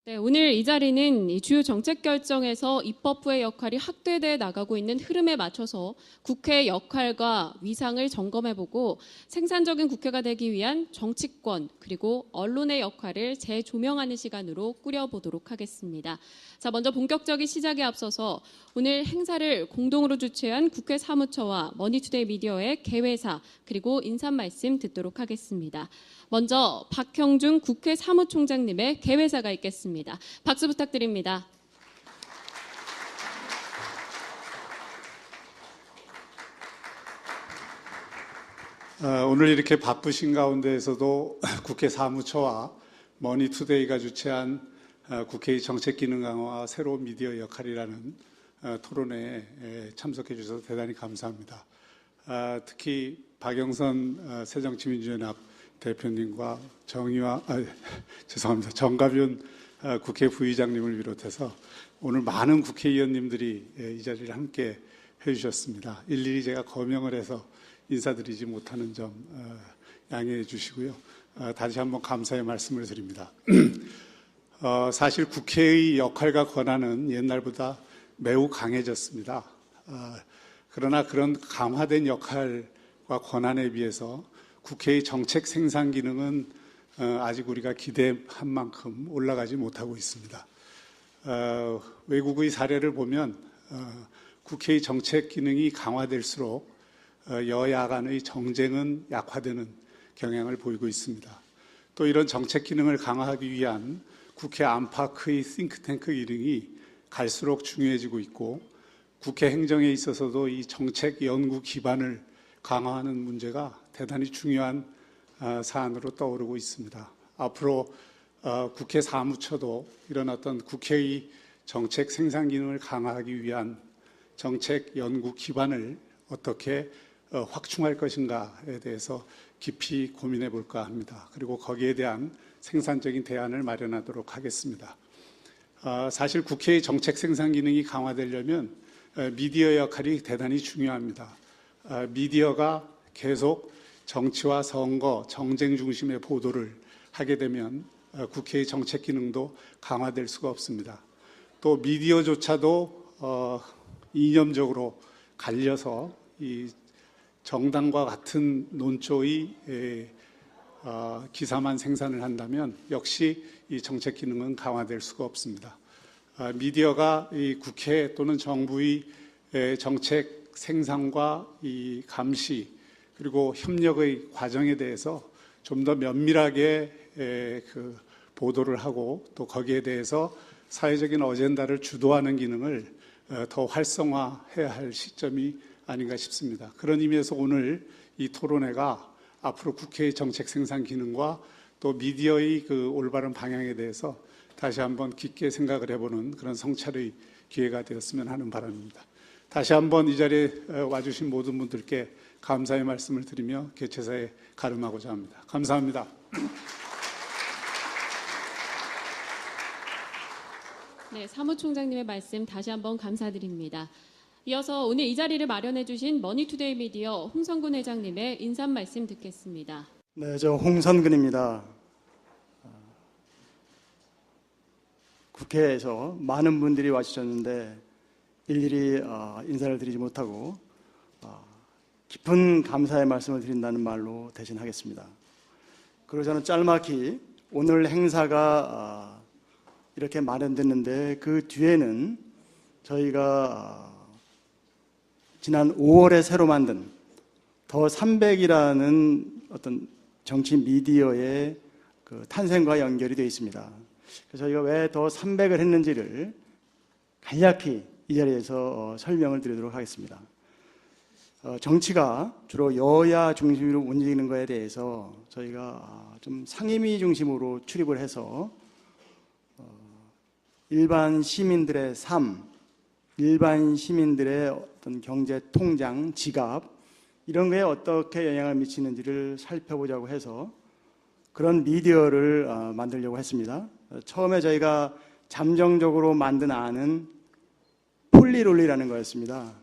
네, 오늘 이 자리는 이 주요 정책 결정에서 입법부의 역할이 확대돼 나가고 있는 흐름에 맞춰서 국회의 역할과 위상을 점검해보고 생산적인 국회가 되기 위한 정치권 그리고 언론의 역할을 재조명하는 시간으로 꾸려보도록 하겠습니다. 자, 먼저 본격적인 시작에 앞서서 오늘 행사를 공동으로 주최한 국회 사무처와 머니투데이 미디어의 개회사 그리고 인사 말씀 듣도록 하겠습니다. 먼저 박형준 국회 사무총장님의 개회사가 있겠습니다. 박수 부탁드립니다. 오늘 이렇게 바쁘신 가운데에서도 국회 사무처와 머니투데이가 주최한 국회의 정책기능 강화와 새로운 미디어 역할이라는 토론회에 참석해 주셔서 대단히 감사합니다. 특히 박영선 새정치민주연합 대표님과 정가윤 국회 부의장님을 비롯해서 오늘 많은 국회의원님들이 이 자리를 함께 해주셨습니다. 일일이 제가 거명을 해서 인사드리지 못하는 점 양해해 주시고요. 다시 한번 감사의 말씀을 드립니다. 사실 국회의 역할과 권한은 옛날보다 매우 강해졌습니다. 그러나 그런 강화된 역할과 권한에 비해서 국회의 정책 생산 기능은 아직 우리가 기대한 만큼 올라가지 못하고 있습니다. 외국의 사례를 보면 국회의 정책 기능이 강화될수록 여야 간의 정쟁은 약화되는 경향을 보이고 있습니다. 또 이런 정책 기능을 강화하기 위한 국회 안팎의 싱크탱크 기능이 갈수록 중요해지고 있고 국회 행정에 있어서도 이 정책 연구 기반을 강화하는 문제가 대단히 중요한 사안으로 떠오르고 있습니다. 앞으로 국회 사무처도 이런 어떤 국회의 정책 생산 기능을 강화하기 위한 정책 연구 기반을 어떻게 확충할 것인가에 대해서 깊이 고민해 볼까 합니다. 그리고 거기에 대한 생산적인 대안을 마련하도록 하겠습니다. 사실 국회의 정책 생산 기능이 강화되려면 미디어 역할이 대단히 중요합니다. 미디어가 계속 정치와 선거, 정쟁 중심의 보도를 하게 되면 국회의 정책 기능도 강화될 수가 없습니다. 또 미디어조차도 이념적으로 갈려서 이 정당과 같은 논조의 기사만 생산을 한다면 역시 이 정책 기능은 강화될 수가 없습니다. 미디어가 이 국회 또는 정부의 정책 생산과 이 감시 그리고 협력의 과정에 대해서 좀 더 면밀하게 그 보도를 하고 또 거기에 대해서 사회적인 어젠다를 주도하는 기능을 더 활성화해야 할 시점이 아닌가 싶습니다. 그런 의미에서 오늘 이 토론회가 앞으로 국회의 정책 생산 기능과 또 미디어의 그 올바른 방향에 대해서 다시 한번 깊게 생각을 해보는 그런 성찰의 기회가 되었으면 하는 바람입니다. 다시 한번 이 자리에 와주신 모든 분들께 감사의 말씀을 드리며 개최사에 가름하고자 합니다. 감사합니다. 네, 사무총장님의 말씀 다시 한번 감사드립니다. 이어서 오늘 이 자리를 마련해 주신 머니투데이 미디어 홍성근 회장님의 인사 말씀 듣겠습니다. 네, 저 홍성근입니다. 국회에서 많은 분들이 와주셨는데 일일이 인사를 드리지 못하고 깊은 감사의 말씀을 드린다는 말로 대신하겠습니다. 그리고 저는 짤막히 오늘 행사가 이렇게 마련됐는데 그 뒤에는 저희가 지난 5월에 새로 만든 더 300이라는 어떤 정치 미디어의 그 탄생과 연결이 되어 있습니다. 그래서 저희가 왜 더 300을 했는지를 간략히 이 자리에서 설명을 드리도록 하겠습니다. 정치가 주로 여야 중심으로 움직이는 것에 대해서 저희가 좀 상임위 중심으로 출입을 해서 일반 시민들의 삶, 일반 시민들의 어떤 경제 통장, 지갑 이런 거에 어떻게 영향을 미치는지를 살펴보자고 해서 그런 미디어를 만들려고 했습니다. 처음에 저희가 잠정적으로 만든 안은 폴리롤리라는 거였습니다.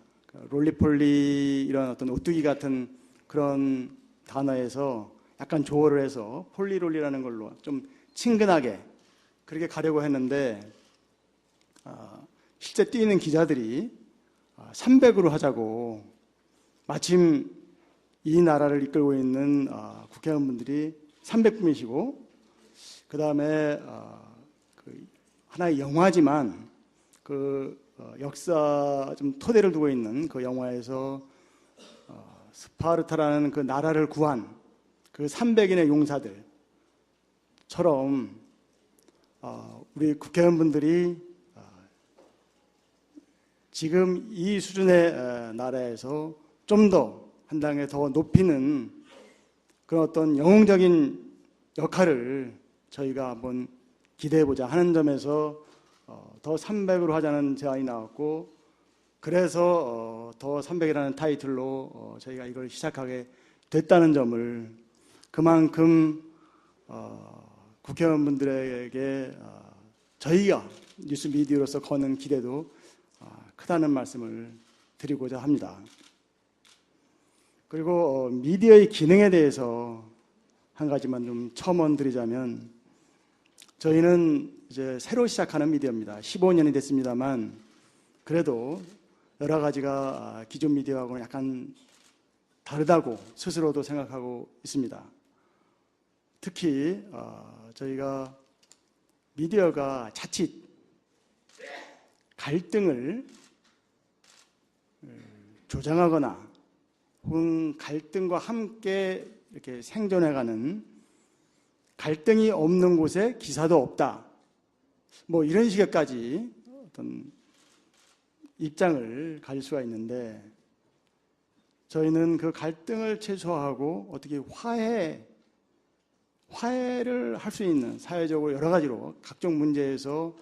롤리폴리 이런 어떤 오뚜기 같은 그런 단어에서 약간 조어를 해서 폴리롤리라는 걸로 좀 친근하게 그렇게 가려고 했는데 실제 뛰는 기자들이 300으로 하자고, 마침 이 나라를 이끌고 있는 국회의원분들이 300분이시고, 그 다음에 하나의 영화지만 역사 좀 토대를 두고 있는 그 영화에서 스파르타라는 그 나라를 구한 그 300인의 용사들처럼 우리 국회의원분들이 지금 이 수준의 나라에서 좀 더 한 단계 더 높이는 그런 어떤 영웅적인 역할을 저희가 한번 기대해보자 하는 점에서 더 300으로 하자는 제안이 나왔고, 그래서 더 300이라는 타이틀로 저희가 이걸 시작하게 됐다는 점을, 그만큼 국회의원분들에게 저희가 뉴스 미디어로서 거는 기대도 크다는 말씀을 드리고자 합니다. 그리고 미디어의 기능에 대해서 한 가지만 좀 첨언 드리자면, 저희는 이제 새로 시작하는 미디어입니다. 15년이 됐습니다만 그래도 여러 가지가 기존 미디어하고는 약간 다르다고 스스로도 생각하고 있습니다. 특히 저희가 미디어가 자칫 갈등을 조장하거나 혹은 갈등과 함께 이렇게 생존해가는, 갈등이 없는 곳에 기사도 없다, 뭐 이런 식의까지 어떤 입장을 가질 수가 있는데, 저희는 그 갈등을 최소화하고 어떻게 화해를 할 수 있는, 사회적으로 여러 가지로 각종 문제에서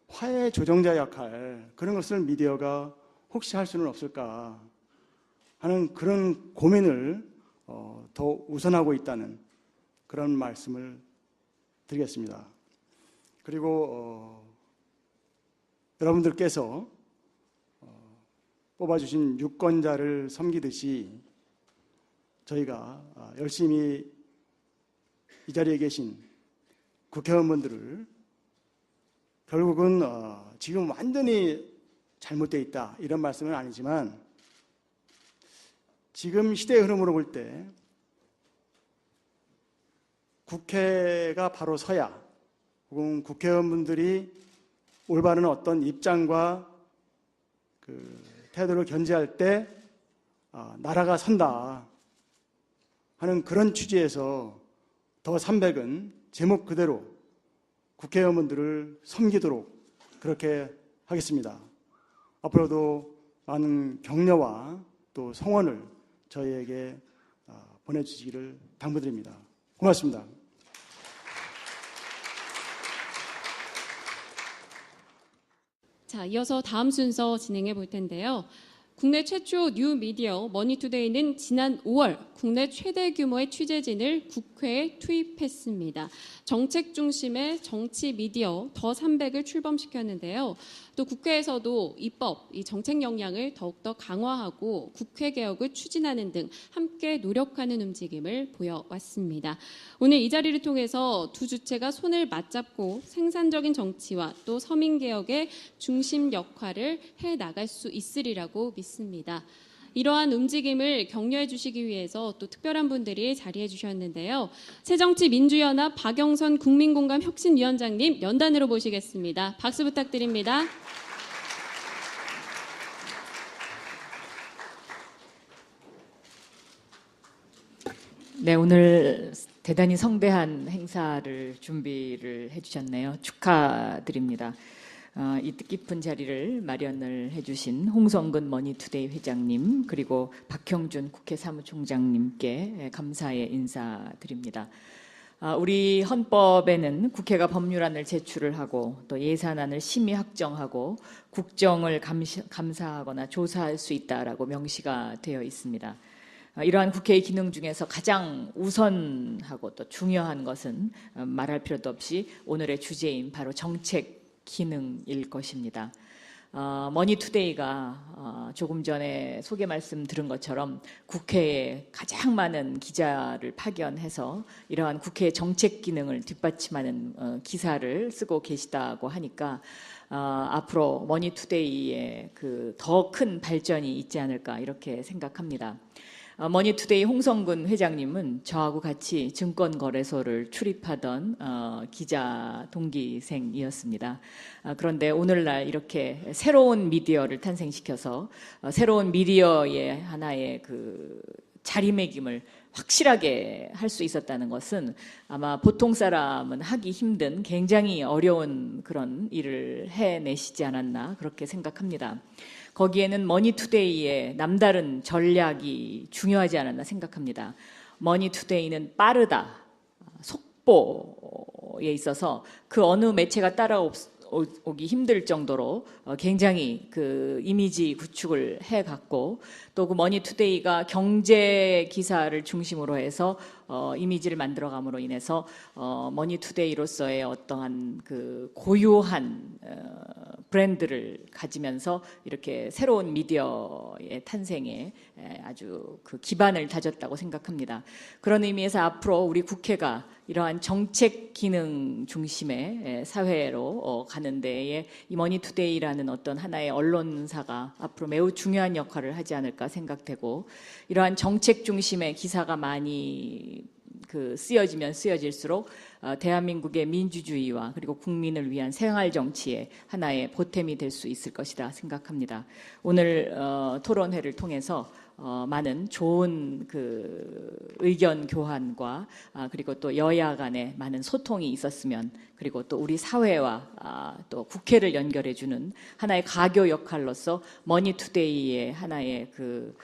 화해 조정자 역할, 그런 것을 미디어가 혹시 할 수는 없을까 하는 그런 고민을 더 우선하고 있다는 그런 말씀을 드리겠습니다. 그리고 여러분들께서 뽑아주신 유권자를 섬기듯이 저희가 열심히 이 자리에 계신 국회의원분들을 결국은 지금 완전히 잘못되어 있다 이런 말씀은 아니지만, 지금 시대의 흐름으로 볼 때 국회가 바로 서야, 혹은 국회의원분들이 올바른 어떤 입장과 그 태도를 견지할 때 나라가 선다 하는 그런 취지에서 더 300은 제목 그대로 국회의원분들을 섬기도록 그렇게 하겠습니다. 앞으로도 많은 격려와 또 성원을 저희에게 보내주시기를 당부드립니다. 고맙습니다. 자, 이어서 다음 순서 진행해 볼 텐데요. 국내 최초 뉴 미디어 머니투데이는 지난 5월 국내 최대 규모의 취재진을 국회에 투입했습니다. 정책 중심의 정치 미디어 더 300을 출범시켰는데요. 또 국회에서도 입법, 이 정책 역량을 더욱더 강화하고 국회 개혁을 추진하는 등 함께 노력하는 움직임을 보여왔습니다. 오늘 이 자리를 통해서 두 주체가 손을 맞잡고 생산적인 정치와 또 서민 개혁의 중심 역할을 해 나갈 수 있으리라고 믿습니다. 이러한 움직임을 격려해 주시기 위해서 또 특별한 분들이 자리해 주셨는데요. 새정치민주연합 박영선 국민공감혁신위원장님 연단으로 모시겠습니다. 박수 부탁드립니다. 네, 오늘 대단히 성대한 행사를 준비를 해주셨네요. 축하드립니다. 이 뜻깊은 자리를 마련을 해주신 홍성근 머니투데이 회장님, 그리고 박형준 국회 사무총장님께 감사의 인사드립니다. 우리 헌법에는 국회가 법률안을 제출을 하고 또 예산안을 심의 확정하고 국정을 감사하거나 조사할 수 있다라고 명시가 되어 있습니다. 이러한 국회의 기능 중에서 가장 우선하고 또 중요한 것은 말할 필요도 없이 오늘의 주제인 바로 정책 기능일 것입니다. 머니투데이가 조금 전에 소개 말씀 들은 것처럼 국회에 가장 많은 기자를 파견해서 이러한 국회의 정책 기능을 뒷받침하는 기사를 쓰고 계시다고 하니까 앞으로 머니투데이에 그 더 큰 발전이 있지 않을까 이렇게 생각합니다. 머니투데이 홍성근 회장님은 저하고 같이 증권거래소를 출입하던 기자 동기생이었습니다. 그런데 오늘날 이렇게 새로운 미디어를 탄생시켜서 새로운 미디어의 하나의 그 자리매김을 확실하게 할 수 있었다는 것은 아마 보통 사람은 하기 힘든 굉장히 어려운 그런 일을 해내시지 않았나 그렇게 생각합니다. 거기에는 머니투데이의 남다른 전략이 중요하지 않았나 생각합니다. 머니투데이는 빠르다, 속보에 있어서 그 어느 매체가 따라오기 힘들 정도로 굉장히 그 이미지 구축을 해갔고 또 그 머니투데이가 경제 기사를 중심으로 해서 이미지를 만들어감으로 인해서 머니투데이로서의 어떠한 그 고유한 브랜드를 가지면서 이렇게 새로운 미디어의 탄생에 아주 그 기반을 다졌다고 생각합니다. 그런 의미에서 앞으로 우리 국회가 이러한 정책 기능 중심의 사회로 가는 데에 이 머니투데이라는 어떤 하나의 언론사가 앞으로 매우 중요한 역할을 하지 않을까 생각되고 이러한 정책 중심의 기사가 많이 그 쓰여지면 쓰여질수록 대한민국의 민주주의와 그리고 국민을 위한 생활 정치의 하나의 보탬이 될 수 있을 것이다 생각합니다. 오늘 토론회를 통해서 많은 좋은 그 의견 교환과 그리고 또 여야 간에 많은 소통이 있었으면 그리고 또 우리 사회와 또 국회를 연결해주는 하나의 가교 역할로서 머니투데이의 하나의 그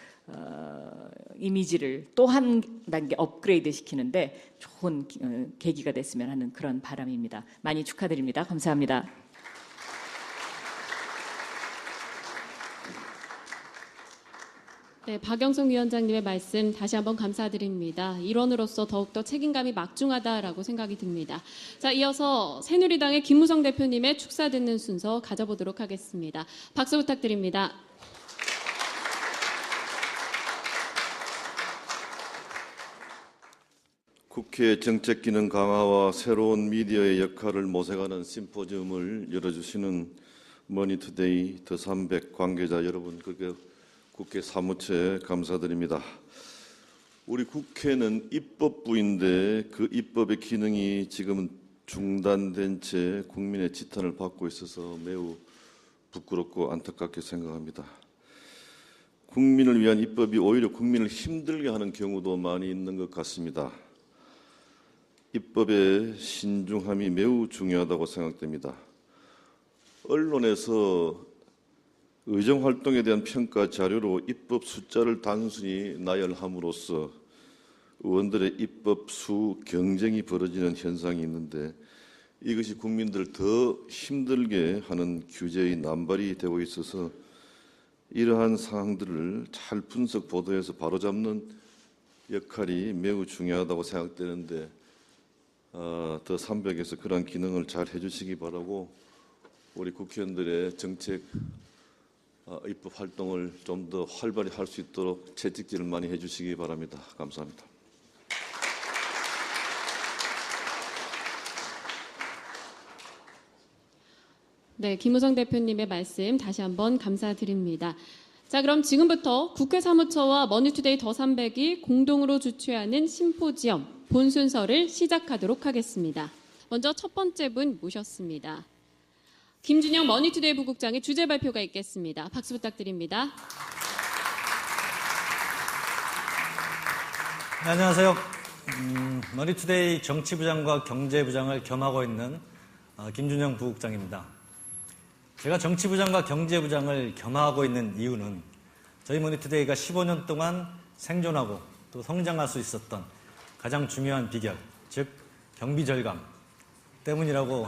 이미지를 또 한 단계 업그레이드 시키는데 좋은 계기가 됐으면 하는 그런 바람입니다. 많이 축하드립니다. 감사합니다. 네, 박영선 위원장님의 말씀 다시 한번 감사드립니다. 일원으로서 더욱더 책임감이 막중하다라고 생각이 듭니다. 자, 이어서 새누리당의 김무성 대표님의 축사 듣는 순서 가져보도록 하겠습니다. 박수 부탁드립니다. 국회 정책 기능 강화와 새로운 미디어의 역할을 모색하는 심포지움을 열어주시는 머니투데이 더300 관계자 여러분, 그리고 국회 사무처에 감사드립니다. 우리 국회는 입법부인데 그 입법의 기능이 지금은 중단된 채 국민의 지탄을 받고 있어서 매우 부끄럽고 안타깝게 생각합니다. 국민을 위한 입법이 오히려 국민을 힘들게 하는 경우도 많이 있는 것 같습니다. 입법의 신중함이 매우 중요하다고 생각됩니다. 언론에서 의정활동에 대한 평가 자료로 입법 숫자를 단순히 나열함으로써 의원들의 입법 수 경쟁이 벌어지는 현상이 있는데 이것이 국민들을 더 힘들게 하는 규제의 남발이 되고 있어서 이러한 상황들을 잘 분석 보도해서 바로잡는 역할이 매우 중요하다고 생각되는데 더300에서 그런 기능을 잘 해주시기 바라고 우리 국회의원들의 정책 입법 활동을 좀 더 활발히 할 수 있도록 채찍질을 많이 해주시기 바랍니다. 감사합니다. 네, 김무성 대표님의 말씀 다시 한번 감사드립니다. 자, 그럼 지금부터 국회 사무처와 머니투데이 더300이 공동으로 주최하는 심포지엄 본 순서를 시작하도록 하겠습니다. 먼저 첫 번째 분 모셨습니다. 김준영 머니투데이 부국장의 주제 발표가 있겠습니다. 박수 부탁드립니다. 네, 안녕하세요. 머니투데이 정치부장과 경제부장을 겸하고 있는 김준영 부국장입니다. 제가 정치부장과 경제부장을 겸하고 있는 이유는 저희 머니투데이가 15년 동안 생존하고 또 성장할 수 있었던 가장 중요한 비결, 즉 경비 절감 때문이라고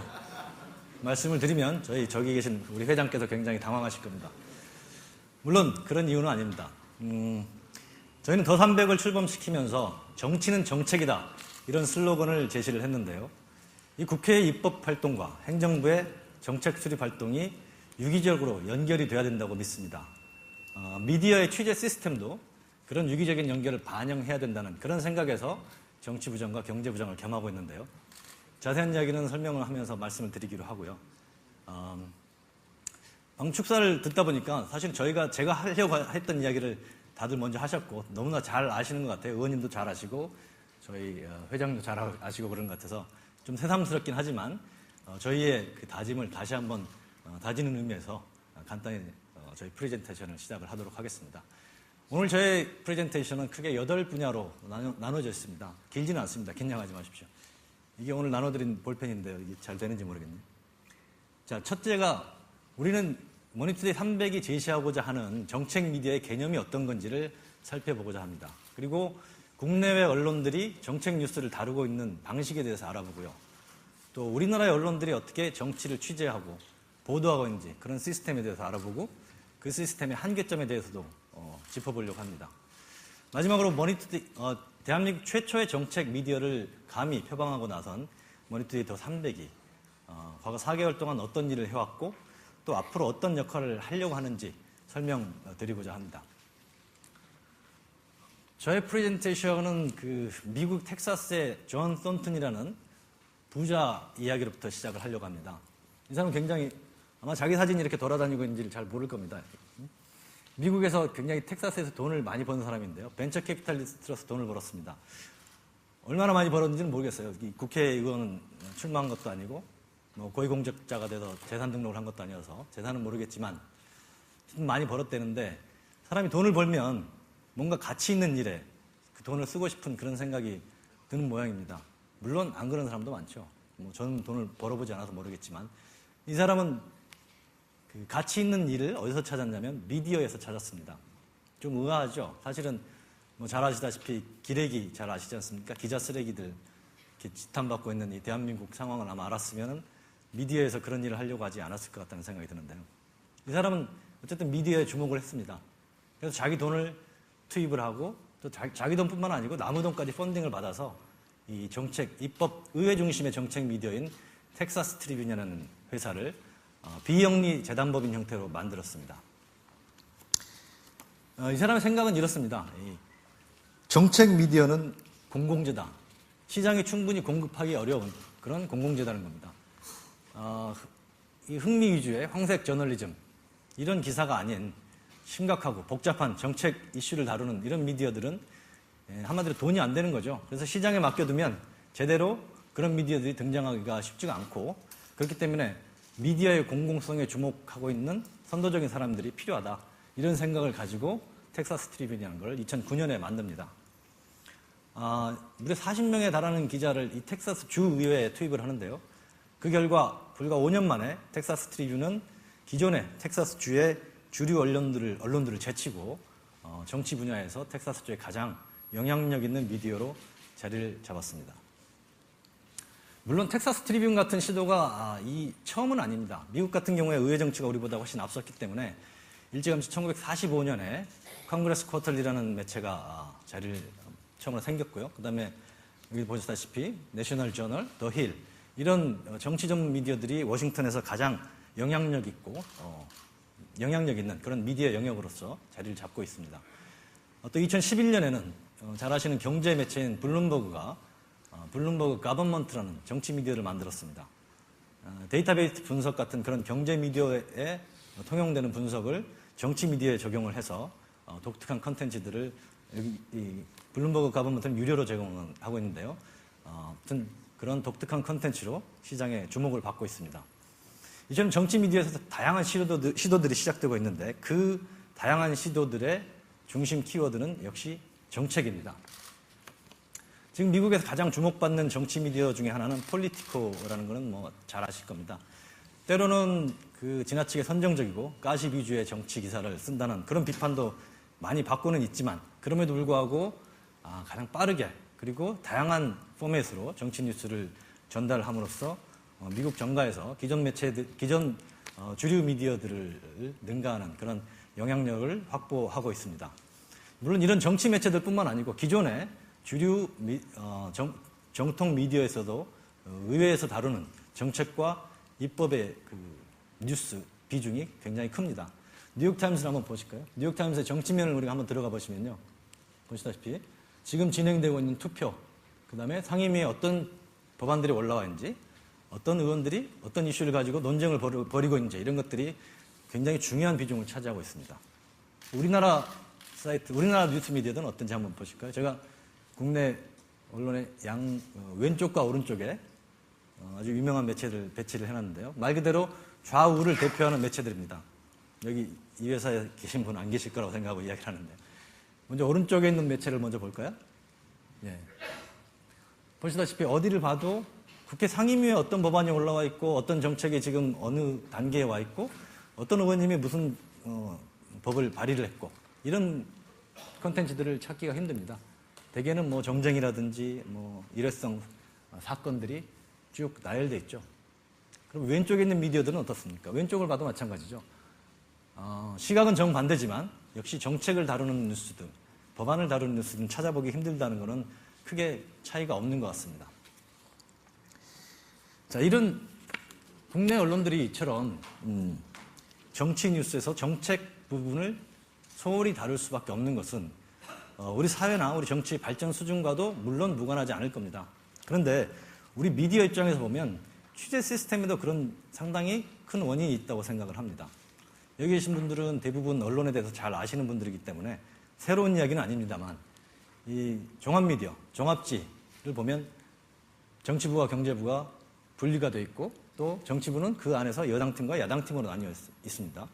말씀을 드리면 저기 계신 우리 회장께서 굉장히 당황하실 겁니다. 물론 그런 이유는 아닙니다. 저희는 더300을 출범시키면서 정치는 정책이다 이런 슬로건을 제시를 했는데요. 이 국회의 입법 활동과 행정부의 정책 수립 활동이 유기적으로 연결이 돼야 된다고 믿습니다. 미디어의 취재 시스템도 그런 유기적인 연결을 반영해야 된다는 그런 생각에서 정치부장과 경제부장을 겸하고 있는데요. 자세한 이야기는 설명을 하면서 말씀을 드리기로 하고요. 방금 축사를 듣다 보니까 사실 제가 하려고 했던 이야기를 다들 먼저 하셨고 너무나 잘 아시는 것 같아요. 의원님도 잘 아시고 저희 회장도 잘 아시고 그런 것 같아서 좀 새삼스럽긴 하지만 저희의 그 다짐을 다시 한번 다지는 의미에서 간단히 저희 프레젠테이션을 시작을 하도록 하겠습니다. 오늘 저희 프레젠테이션은 크게 8분야로 나눠져 있습니다. 길지는 않습니다. 긴장하지 마십시오. 이게 오늘 나눠드린 볼펜인데요. 이게 잘 되는지 모르겠네요. 자, 첫째가 우리는 머니투데이 300이 제시하고자 하는 정책 미디어의 개념이 어떤 건지를 살펴보고자 합니다. 그리고 국내외 언론들이 정책 뉴스를 다루고 있는 방식에 대해서 알아보고요. 또 우리나라의 언론들이 어떻게 정치를 취재하고 보도하고 있는지 그런 시스템에 대해서 알아보고 그 시스템의 한계점에 대해서도 짚어보려고 합니다. 마지막으로 머니투데이, 대한민국 최초의 정책 미디어를 감히 표방하고 나선 머니투데이 더 300이 과거 4개월 동안 어떤 일을 해왔고 또 앞으로 어떤 역할을 하려고 하는지 설명드리고자 합니다. 저의 프레젠테이션은 그 미국 텍사스의 존 썬튼이라는 부자 이야기로부터 시작을 하려고 합니다. 이 사람은 굉장히 아마 자기 사진이 이렇게 돌아다니고 있는지를 잘 모를 겁니다. 미국에서 굉장히 텍사스에서 돈을 많이 버는 사람인데요. 벤처 캐피탈리스트로서 돈을 벌었습니다. 얼마나 많이 벌었는지는 모르겠어요. 국회의원 출마한 것도 아니고 고위공직자가 돼서 재산 등록을 한 것도 아니어서 재산은 모르겠지만 많이 벌었대는데 사람이 돈을 벌면 뭔가 가치 있는 일에 그 돈을 쓰고 싶은 그런 생각이 드는 모양입니다. 물론 안 그런 사람도 많죠. 저는 돈을 벌어보지 않아서 모르겠지만 이 사람은 그 가치 있는 일을 어디서 찾았냐면 미디어에서 찾았습니다. 좀 의아하죠. 사실은 잘 아시다시피 기레기 잘 아시지 않습니까? 기자 쓰레기들 이렇게 지탄받고 있는 이 대한민국 상황을 아마 알았으면 미디어에서 그런 일을 하려고 하지 않았을 것 같다는 생각이 드는데요. 이 사람은 어쨌든 미디어에 주목을 했습니다. 그래서 자기 돈을 투입을 하고 또 자기 돈뿐만 아니고 남의 돈까지 펀딩을 받아서 이 정책, 입법, 의회 중심의 정책 미디어인 텍사스 트리뷴이라는 회사를 비영리 재단법인 형태로 만들었습니다. 이 사람의 생각은 이렇습니다. 정책 미디어는 공공재다. 시장이 충분히 공급하기 어려운 그런 공공재다는 겁니다. 이 흥미 위주의 황색 저널리즘, 이런 기사가 아닌 심각하고 복잡한 정책 이슈를 다루는 이런 미디어들은 한마디로 돈이 안 되는 거죠. 그래서 시장에 맡겨두면 제대로 그런 미디어들이 등장하기가 쉽지가 않고 그렇기 때문에 미디어의 공공성에 주목하고 있는 선도적인 사람들이 필요하다. 이런 생각을 가지고 텍사스 트리뷴이라는 걸 2009년에 만듭니다. 무려 40명에 달하는 기자를 이 텍사스 주의회에 투입을 하는데요. 그 결과 불과 5년 만에 텍사스 트리뷴은 기존의 텍사스 주의 주류 언론들을 제치고 정치 분야에서 텍사스 주의 가장 영향력 있는 미디어로 자리를 잡았습니다. 물론 텍사스 트리뷴 같은 시도가 이 처음은 아닙니다. 미국 같은 경우에 의회 정치가 우리보다 훨씬 앞섰기 때문에 일찌감치 1945년에 컨그레스 쿼털리라는 매체가 자리를 처음으로 생겼고요. 그 다음에 여기 보셨다시피 내셔널 저널, 더 힐, 이런 정치 전문 미디어들이 워싱턴에서 가장 영향력 있고 영향력 있는 그런 미디어 영역으로서 자리를 잡고 있습니다. 또 2011년에는 잘 아시는 경제 매체인 블룸버그가 블룸버그 가버먼트라는 정치 미디어를 만들었습니다. 데이터베이스 분석 같은 그런 경제 미디어에 통용되는 분석을 정치 미디어에 적용을 해서 독특한 컨텐츠들을 이 블룸버그 가버먼트는 유료로 제공하고 있는데요. 아무튼 그런 독특한 컨텐츠로 시장에 주목을 받고 있습니다. 이처럼 정치 미디어에서 다양한 시도들이 시작되고 있는데 그 다양한 시도들의 중심 키워드는 역시 정책입니다. 지금 미국에서 가장 주목받는 정치 미디어 중에 하나는 폴리티코라는 거는 잘 아실 겁니다. 때로는 그 지나치게 선정적이고 가시 위주의 정치 기사를 쓴다는 그런 비판도 많이 받고는 있지만 그럼에도 불구하고 가장 빠르게 그리고 다양한 포맷으로 정치 뉴스를 전달함으로써 미국 정가에서 기존 주류 미디어들을 능가하는 그런 영향력을 확보하고 있습니다. 물론 이런 정치 매체들뿐만 아니고 기존의 주류 정통 미디어에서도 의회에서 다루는 정책과 입법의 그 뉴스 비중이 굉장히 큽니다. 뉴욕타임스를 한번 보실까요? 뉴욕타임스의 정치면을 우리가 한번 들어가 보시면요. 보시다시피 지금 진행되고 있는 투표, 그 다음에 상임위에 어떤 법안들이 올라와 있는지, 어떤 의원들이 어떤 이슈를 가지고 논쟁을 벌이고 있는지 이런 것들이 굉장히 중요한 비중을 차지하고 있습니다. 우리나라 사이트, 우리나라 뉴스 미디어들은 어떤지 한번 보실까요? 제가 국내 언론의 왼쪽과 오른쪽에 아주 유명한 매체들 배치를 해놨는데요. 말 그대로 좌우를 대표하는 매체들입니다. 여기 이 회사에 계신 분 안 계실 거라고 생각하고 이야기를 하는데, 먼저 오른쪽에 있는 매체를 먼저 볼까요? 예. 보시다시피 어디를 봐도 국회 상임위에 어떤 법안이 올라와 있고 어떤 정책이 지금 어느 단계에 와 있고 어떤 의원님이 무슨 법을 발의를 했고 이런 콘텐츠들을 찾기가 힘듭니다. 대개는 뭐 정쟁이라든지 뭐 일회성 사건들이 쭉 나열돼 있죠. 그럼 왼쪽에 있는 미디어들은 어떻습니까? 왼쪽을 봐도 마찬가지죠. 시각은 정반대지만 역시 정책을 다루는 뉴스들, 법안을 다루는 뉴스들은 찾아보기 힘들다는 것은 크게 차이가 없는 것 같습니다. 자, 이런 국내 언론들이 이처럼 정치 뉴스에서 정책 부분을 소홀히 다룰 수밖에 없는 것은 우리 사회나 우리 정치 발전 수준과도 물론 무관하지 않을 겁니다. 그런데 우리 미디어 입장에서 보면 취재 시스템에도 그런 상당히 큰 원인이 있다고 생각을 합니다. 여기 계신 분들은 대부분 언론에 대해서 잘 아시는 분들이기 때문에 새로운 이야기는 아닙니다만 이 종합미디어, 종합지를 보면 정치부와 경제부가 분리가 되어 있고 또 정치부는 그 안에서 여당팀과 야당팀으로 나뉘어 있습니다.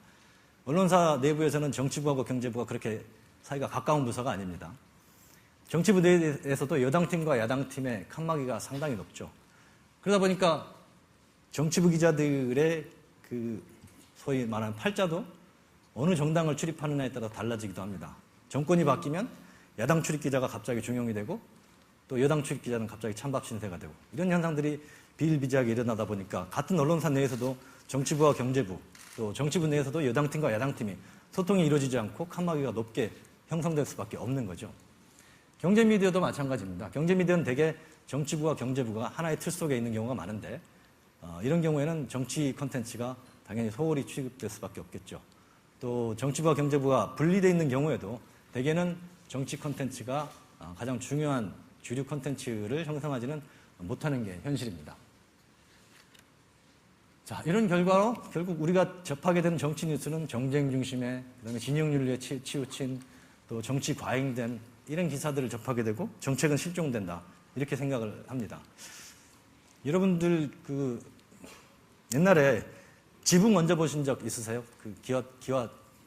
언론사 내부에서는 정치부하고 경제부가 그렇게 사이가 가까운 부서가 아닙니다. 정치부 내에서도 여당팀과 야당팀의 칸막이가 상당히 높죠. 그러다 보니까 정치부 기자들의 그 소위 말하는 팔자도 어느 정당을 출입하느냐에 따라 달라지기도 합니다. 정권이 바뀌면 야당 출입 기자가 갑자기 중용이 되고 또 여당 출입 기자는 갑자기 찬밥 신세가 되고 이런 현상들이 비일비재하게 일어나다 보니까 같은 언론사 내에서도 정치부와 경제부 또 정치부 내에서도 여당팀과 야당팀이 소통이 이루어지지 않고 칸막이가 높게 형성될 수밖에 없는 거죠. 경제미디어도 마찬가지입니다. 경제미디어는 대개 정치부와 경제부가 하나의 틀 속에 있는 경우가 많은데 이런 경우에는 정치 콘텐츠가 당연히 소홀히 취급될 수밖에 없겠죠. 또 정치부와 경제부가 분리되어 있는 경우에도 대개는 정치 콘텐츠가 가장 중요한 주류 콘텐츠를 형성하지는 못하는 게 현실입니다. 자, 이런 결과로 결국 우리가 접하게 되는 정치 뉴스는 정쟁 중심의, 그다음에 진영 윤리에 치우친 또 정치 과잉된 이런 기사들을 접하게 되고 정책은 실종된다 이렇게 생각을 합니다. 여러분들 그 옛날에 지붕 얹어보신 적 있으세요? 그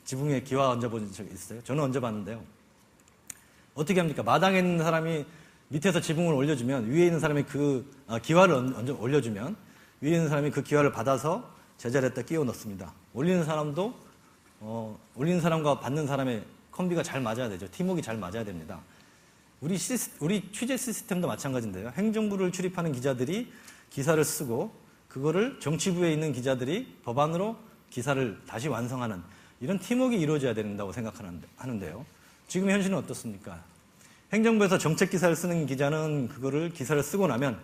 지붕에 기와 얹어보신 적 있으세요? 저는 얹어봤는데요. 어떻게 합니까? 마당에 있는 사람이 밑에서 지붕을 올려주면 위에 있는 사람이 그 기와를 올려주면 위에 있는 사람이 그 기와를 받아서 제자리에다 끼워 넣습니다. 올리는 사람도 올리는 사람과 받는 사람의 콤비가 잘 맞아야 되죠. 팀워크가 잘 맞아야 됩니다. 우리 취재 시스템도 마찬가지인데요. 행정부를 출입하는 기자들이 기사를 쓰고 그거를 정치부에 있는 기자들이 법안으로 기사를 다시 완성하는 이런 팀워크가 이루어져야 된다고 생각하는데요. 지금 현실은 어떻습니까? 행정부에서 정책 기사를 쓰는 기자는 그거를 기사를 쓰고 나면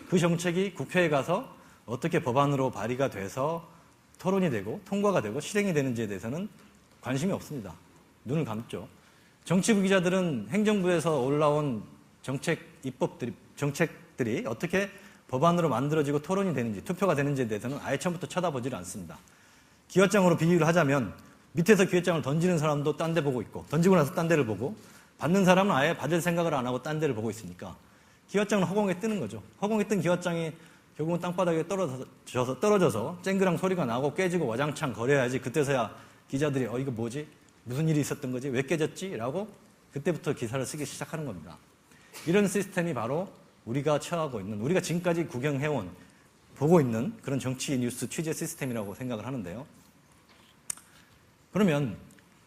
그 정책이 국회에 가서 어떻게 법안으로 발의가 돼서 토론이 되고 통과가 되고 실행이 되는지에 대해서는 관심이 없습니다. 눈을 감죠. 정치부 기자들은 행정부에서 올라온 정책들이 어떻게 법안으로 만들어지고 토론이 되는지 투표가 되는지에 대해서는 아예 처음부터 쳐다보지를 않습니다. 기와장으로 비유를 하자면 밑에서 기와장을 던지는 사람도 딴 데 보고 있고 던지고 나서 딴 데를 보고 받는 사람은 아예 받을 생각을 안 하고 딴 데를 보고 있으니까 기와장은 허공에 뜨는 거죠. 허공에 뜬 기와장이 결국은 땅바닥에 떨어져서 쨍그랑 소리가 나고 깨지고 와장창 거려야지 그때서야 기자들이 이거 뭐지? 무슨 일이 있었던 거지? 왜 깨졌지? 라고 그때부터 기사를 쓰기 시작하는 겁니다. 이런 시스템이 바로 우리가 처하고 있는, 우리가 지금까지 구경해온, 보고 있는 그런 정치 뉴스 취재 시스템이라고 생각을 하는데요. 그러면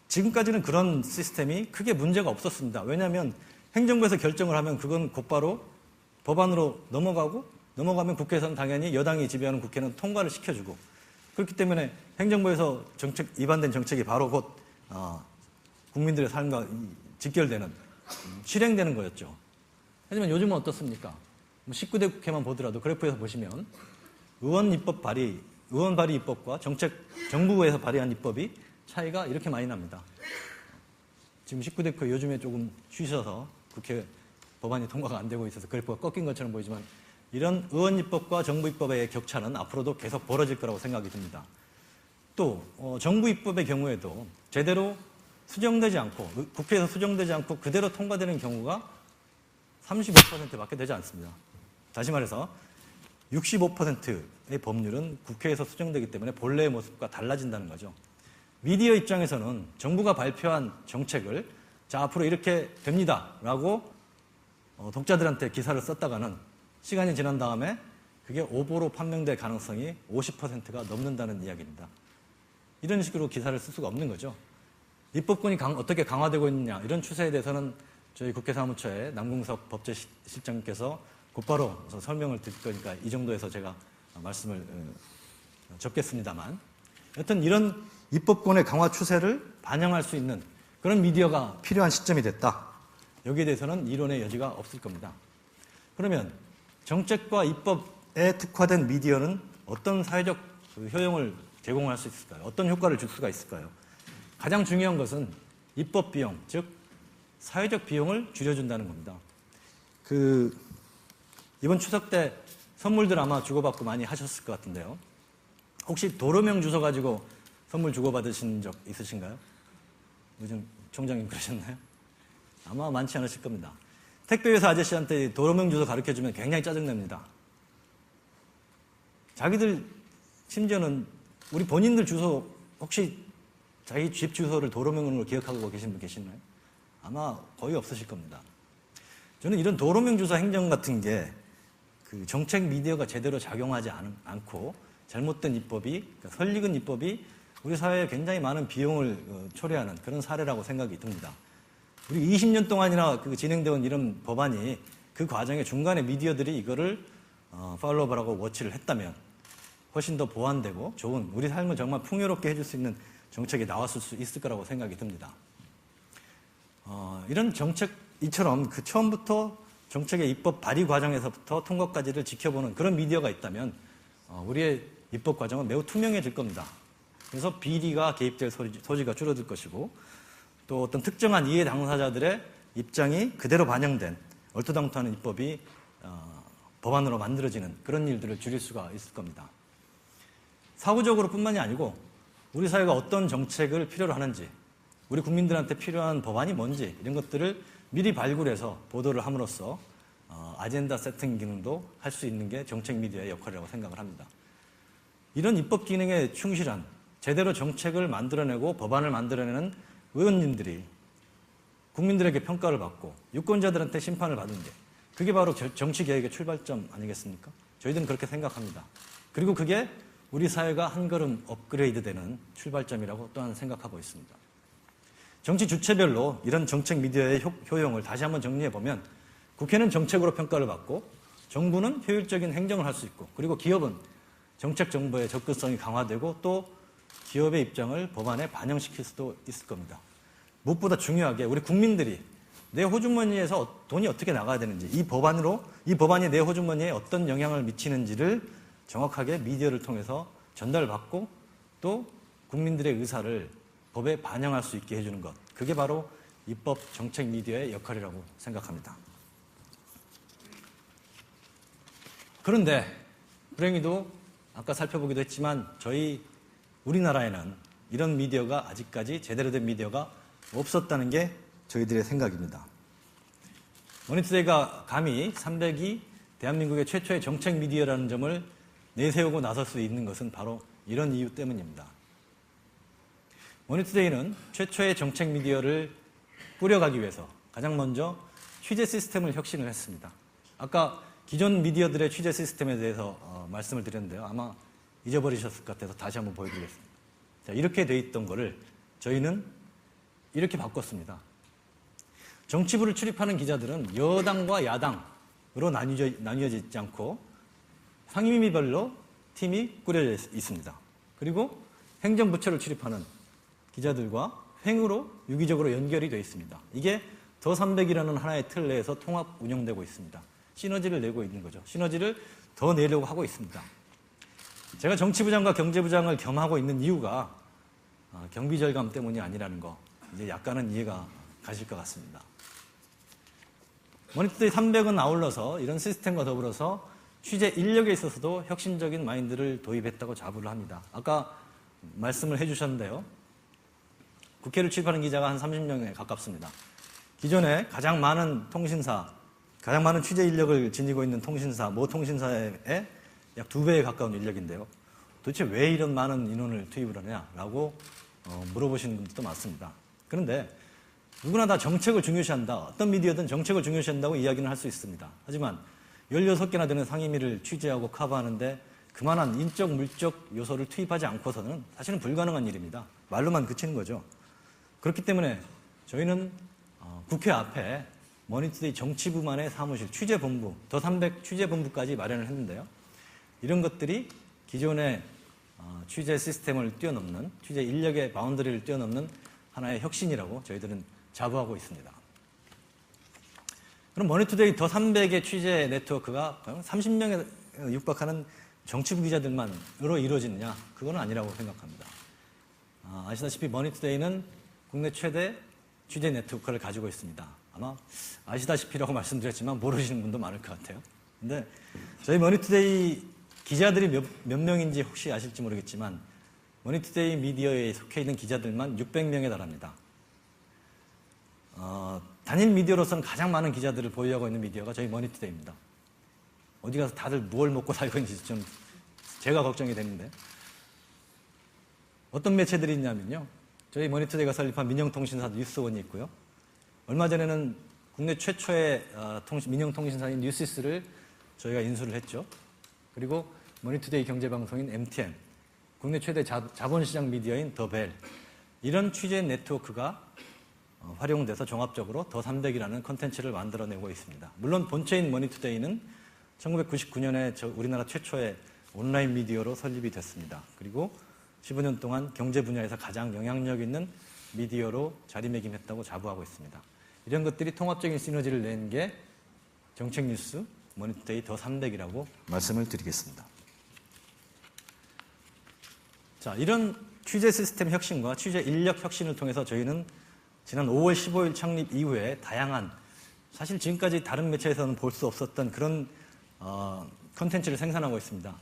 지금까지는 그런 시스템이 크게 문제가 없었습니다. 왜냐하면 행정부에서 결정을 하면 그건 곧바로 법안으로 넘어가면 국회에서는 당연히 여당이 지배하는 국회는 통과를 시켜주고 그렇기 때문에 행정부에서 위반된 정책이 바로 곧 국민들의 삶과 직결되는 실행되는 거였죠. 하지만 요즘은 어떻습니까? 19대 국회만 보더라도 그래프에서 보시면 의원 입법 발의, 의원 발의 입법과 정부에서 발의한 입법이 차이가 이렇게 많이 납니다. 지금 19대 그 요즘에 조금 쉬셔서 국회 법안이 통과가 안 되고 있어서 그래프가 꺾인 것처럼 보이지만 이런 의원 입법과 정부 입법의 격차는 앞으로도 계속 벌어질 거라고 생각이 듭니다. 또 정부 입법의 경우에도 제대로 수정되지 않고 국회에서 수정되지 않고 그대로 통과되는 경우가 35%밖에 되지 않습니다. 다시 말해서 65%의 법률은 국회에서 수정되기 때문에 본래의 모습과 달라진다는 거죠. 미디어 입장에서는 정부가 발표한 정책을 자 앞으로 이렇게 됩니다라고 독자들한테 기사를 썼다가는 시간이 지난 다음에 그게 오보로 판명될 가능성이 50%가 넘는다는 이야기입니다. 이런 식으로 기사를 쓸 수가 없는 거죠. 입법권이 어떻게 강화되고 있느냐 이런 추세에 대해서는 저희 국회 사무처의 남궁석 법제실장님께서 곧바로 설명을 드릴 거니까 이 정도에서 제가 말씀을 접겠습니다만 여튼 이런 입법권의 강화 추세를 반영할 수 있는 그런 미디어가 필요한 시점이 됐다. 여기에 대해서는 이론의 여지가 없을 겁니다. 그러면 정책과 입법에 특화된 미디어는 어떤 사회적 효용을 제공할 수 있을까요? 어떤 효과를 줄 수가 있을까요? 가장 중요한 것은 입법 비용, 즉 사회적 비용을 줄여준다는 겁니다. 이번 추석 때 선물들 아마 주고받고 많이 하셨을 것 같은데요. 혹시 도로명 주소 가지고 선물 주고받으신 적 있으신가요? 요즘 총장님 그러셨나요? 아마 많지 않으실 겁니다. 택배회사 아저씨한테 도로명 주소 가르쳐주면 굉장히 짜증납니다. 자기들 심지어는 우리 본인들 주소 혹시 자기 집 주소를 도로명으로 기억하고 계신 분 계시나요? 아마 거의 없으실 겁니다. 저는 이런 도로명 주소 행정 같은 게 그 정책 미디어가 제대로 작용하지 않고 잘못된 입법이, 그러니까 설익은 입법이 우리 사회에 굉장히 많은 비용을 초래하는 그런 사례라고 생각이 듭니다. 우리 20년 동안이나 진행되어 온 이런 법안이 그 과정에 중간에 미디어들이 이거를 팔로우하고 워치를 했다면 훨씬 더 보완되고 좋은 우리 삶을 정말 풍요롭게 해줄 수 있는 정책이 나왔을 수 있을 거라고 생각이 듭니다. 이런 정책 이처럼 그 처음부터 정책의 입법 발의 과정에서부터 통과까지를 지켜보는 그런 미디어가 있다면 우리의 입법 과정은 매우 투명해질 겁니다. 그래서 비리가 개입될 소지가 줄어들 것이고 또 어떤 특정한 이해 당사자들의 입장이 그대로 반영된 얼토당토하는 입법이 법안으로 만들어지는 그런 일들을 줄일 수가 있을 겁니다. 사후적으로 뿐만이 아니고 우리 사회가 어떤 정책을 필요로 하는지 우리 국민들한테 필요한 법안이 뭔지 이런 것들을 미리 발굴해서 보도를 함으로써 아젠다 세팅 기능도 할 수 있는 게 정책 미디어의 역할이라고 생각을 합니다. 이런 입법 기능에 충실한 제대로 정책을 만들어내고 법안을 만들어내는 의원님들이 국민들에게 평가를 받고 유권자들한테 심판을 받은 게 그게 바로 정치개혁의 출발점 아니겠습니까? 저희들은 그렇게 생각합니다. 그리고 그게 우리 사회가 한 걸음 업그레이드되는 출발점이라고 또한 생각하고 있습니다. 정치 주체별로 이런 정책 미디어의 효용을 다시 한번 정리해보면 국회는 정책으로 평가를 받고 정부는 효율적인 행정을 할 수 있고 그리고 기업은 정책 정보의 접근성이 강화되고 또 기업의 입장을 법안에 반영시킬 수도 있을 겁니다. 무엇보다 중요하게 우리 국민들이 내 호주머니에서 돈이 어떻게 나가야 되는지 이 법안이 내 호주머니에 어떤 영향을 미치는지를 정확하게 미디어를 통해서 전달받고 또 국민들의 의사를 법에 반영할 수 있게 해주는 것. 그게 바로 입법 정책 미디어의 역할이라고 생각합니다. 그런데 불행히도 아까 살펴보기도 했지만 우리나라에는 이런 미디어가 아직까지 제대로 된 미디어가 없었다는 게 저희들의 생각입니다. 머니투데이가 감히 300이 대한민국의 최초의 정책 미디어라는 점을 내세우고 나설 수 있는 것은 바로 이런 이유 때문입니다. 머니투데이는 최초의 정책 미디어를 꾸려가기 위해서 가장 먼저 취재 시스템을 혁신을 했습니다. 아까 기존 미디어들의 취재 시스템에 대해서 말씀을 드렸는데요. 아마 잊어버리셨을 것 같아서 다시 한번 보여드리겠습니다. 자, 이렇게 돼 있던 거를 저희는 이렇게 바꿨습니다. 정치부를 출입하는 기자들은 여당과 야당으로 나뉘어져 있지 않고 상임위별로 팀이 꾸려져 있습니다. 그리고 행정부처를 출입하는 기자들과 횡으로 유기적으로 연결이 되어 있습니다. 이게 더 300이라는 하나의 틀 내에서 통합 운영되고 있습니다. 시너지를 내고 있는 거죠. 시너지를 더 내려고 하고 있습니다. 제가 정치부장과 경제부장을 겸하고 있는 이유가 경비절감 때문이 아니라는 거 이제 약간은 이해가 가실 것 같습니다. 머니투데이 300은 아울러서 이런 시스템과 더불어서 취재 인력에 있어서도 혁신적인 마인드를 도입했다고 자부를 합니다. 아까 말씀을 해주셨는데요. 국회를 출입하는 기자가 한 30명에 가깝습니다. 기존에 가장 많은 통신사, 가장 많은 취재 인력을 지니고 있는 통신사, 모 통신사에 약 2배에 가까운 인력인데요. 도대체 왜 이런 많은 인원을 투입을 하냐라고 물어보시는 분들도 많습니다. 그런데 누구나 다 정책을 중요시한다. 어떤 미디어든 정책을 중요시한다고 이야기는 할 수 있습니다. 하지만 16개나 되는 상임위를 취재하고 커버하는데 그만한 인적, 물적 요소를 투입하지 않고서는 사실은 불가능한 일입니다. 말로만 그치는 거죠. 그렇기 때문에 저희는 국회 앞에 머니투데이 정치부만의 사무실, 취재본부, 더 300 취재본부까지 마련을 했는데요. 이런 것들이 기존의 취재 시스템을 뛰어넘는, 취재 인력의 바운더리를 뛰어넘는 하나의 혁신이라고 저희들은 자부하고 있습니다. 그럼 머니투데이 더 300의 취재 네트워크가 30명에 육박하는 정치부 기자들만으로 이루어지느냐? 그건 아니라고 생각합니다. 아시다시피 머니투데이는 국내 최대 취재 네트워크를 가지고 있습니다. 아마 아시다시피라고 말씀드렸지만 모르시는 분도 많을 것 같아요. 근데 저희 머니투데이 기자들이 몇 명인지 혹시 아실지 모르겠지만 머니투데이 미디어에 속해 있는 기자들만 600명에 달합니다. 단일 미디어로서는 가장 많은 기자들을 보유하고 있는 미디어가 저희 머니투데이입니다. 어디 가서 다들 무얼 먹고 살고 있는지 좀 제가 걱정이 되는데 어떤 매체들이 있냐면요. 저희 머니투데이가 설립한 민영통신사 뉴스원이 있고요. 얼마 전에는 국내 최초의 민영통신사인 뉴시스를 저희가 인수를 했죠. 그리고 머니투데이 경제방송인 MTN, 국내 최대 자본시장 미디어인 더벨, 이런 취재 네트워크가 활용돼서 종합적으로 더 300이라는 컨텐츠를 만들어내고 있습니다. 물론 본체인 머니투데이는 1999년에 우리나라 최초의 온라인 미디어로 설립이 됐습니다. 그리고 15년 동안 경제 분야에서 가장 영향력 있는 미디어로 자리매김했다고 자부하고 있습니다. 이런 것들이 통합적인 시너지를 낸 게 정책 뉴스 머니투데이 더 300이라고 말씀을 드리겠습니다. 자, 이런 취재 시스템 혁신과 취재 인력 혁신을 통해서 저희는 지난 5월 15일 창립 이후에 다양한, 사실 지금까지 다른 매체에서는 볼 수 없었던 그런 컨텐츠를 생산하고 있습니다.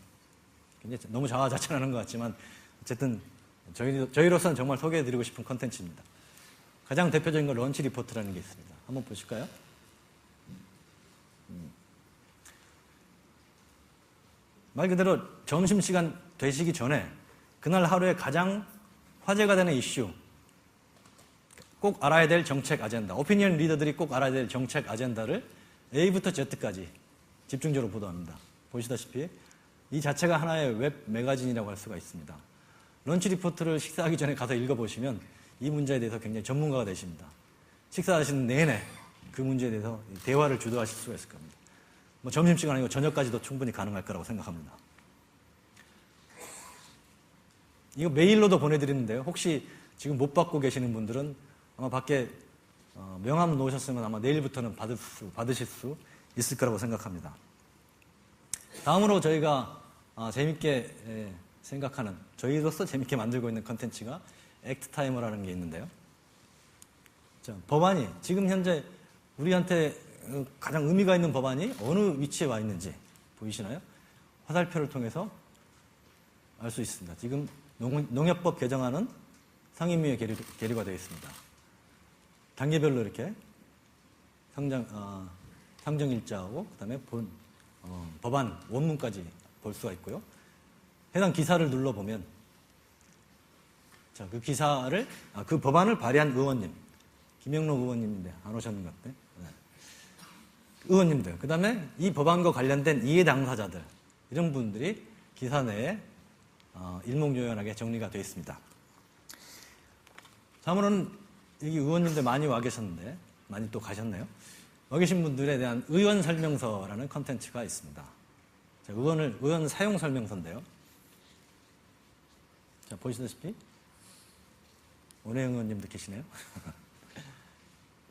굉장히 너무 자화자찬하는 것 같지만 어쨌든 저희로서는 정말 소개해드리고 싶은 컨텐츠입니다. 가장 대표적인 건 런치 리포트라는 게 있습니다. 한번 보실까요? 말 그대로 점심시간 되시기 전에 그날 하루에 가장 화제가 되는 이슈, 꼭 알아야 될 정책 아젠다, 오피니언 리더들이 꼭 알아야 될 정책 아젠다를 A부터 Z까지 집중적으로 보도합니다. 보시다시피 이 자체가 하나의 웹 매거진이라고 할 수가 있습니다. 런치 리포트를 식사하기 전에 가서 읽어보시면 이 문제에 대해서 굉장히 전문가가 되십니다. 식사하시는 내내 그 문제에 대해서 대화를 주도하실 수가 있을 겁니다. 뭐 점심시간 아니고 저녁까지도 충분히 가능할 거라고 생각합니다. 이거 메일로도 보내드리는데요. 혹시 지금 못 받고 계시는 분들은 아마 밖에 명함 놓으셨으면 아마 내일부터는 받으실 수 있을 거라고 생각합니다. 다음으로 저희가 재밌게 생각하는, 저희로서 재밌게 만들고 있는 컨텐츠가 액트타이머라는 게 있는데요. 자, 법안이 지금 현재 우리한테 가장 의미가 있는 법안이 어느 위치에 와 있는지 보이시나요? 화살표를 통해서 알 수 있습니다. 지금 농협법 개정안은 상임위에 계류가 되어 있습니다. 단계별로 이렇게 상정 일자하고 그다음에 법안 원문까지 볼 수가 있고요. 해당 기사를 눌러보면 자, 그 기사를 그 법안을 발의한 의원님, 김영록 의원님인데 안 오셨는 것 같아요. 네. 의원님들, 그다음에 이 법안과 관련된 이해 당사자들, 이런 분들이 기사 내에 일목요연하게 정리가 되어 있습니다. 다음으로는 여기 의원님들 많이 와 계셨는데 많이 또 가셨네요. 와 계신 분들에 대한 의원 설명서라는 컨텐츠가 있습니다. 자, 의원 사용 설명서인데요. 자, 보시다시피 원혜영 의원님도 계시네요.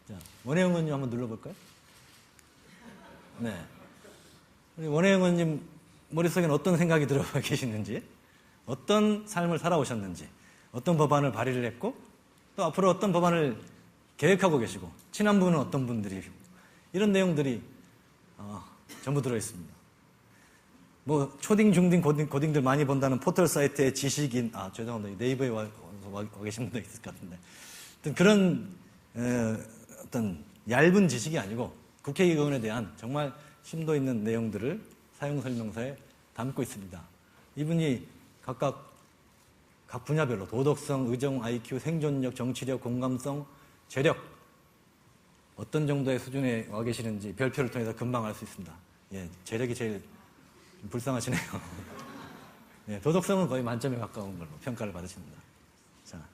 자, 원혜영 의원님 한번 눌러볼까요? 네. 우리 원혜영 의원님 머릿속에는 어떤 생각이 들어가 계시는지 어떤 삶을 살아오셨는지, 어떤 법안을 발의를 했고 또 앞으로 어떤 법안을 계획하고 계시고 친한 분은 어떤 분들이시고 이런 내용들이 전부 들어있습니다. 뭐 초딩, 중딩, 고딩들 많이 본다는 포털 사이트의 지식인, 죄송합니다. 네이버에 와 계신 분도 있을 것 같은데 어떤 그런 어떤 얇은 지식이 아니고 국회의원에 대한 정말 심도 있는 내용들을 사용 설명서에 담고 있습니다. 이분이 각각 각 분야별로 도덕성, 의정, IQ, 생존력, 정치력, 공감성, 재력 어떤 정도의 수준에 와 계시는지 별표를 통해서 금방 알 수 있습니다. 예, 재력이 제일 불쌍하시네요. 예, 도덕성은 거의 만점에 가까운 걸로 평가를 받으십니다. 자,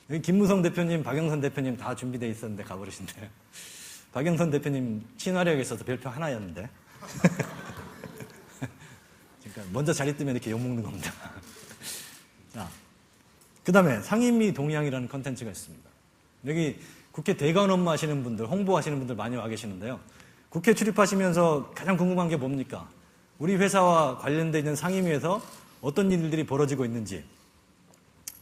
여기 김무성 대표님, 박영선 대표님 다 준비되어 있었는데 가버리신대요. 박영선 대표님 친화력에 있어서 별표 하나였는데. 그러니까 먼저 자리 뜨면 이렇게 욕먹는 겁니다. 자, 그 다음에 상임위 동향이라는 컨텐츠가 있습니다. 여기 국회 대관 업무 하시는 분들, 홍보하시는 분들 많이 와 계시는데요. 국회 출입하시면서 가장 궁금한 게 뭡니까? 우리 회사와 관련되어 있는 상임위에서 어떤 일들이 벌어지고 있는지,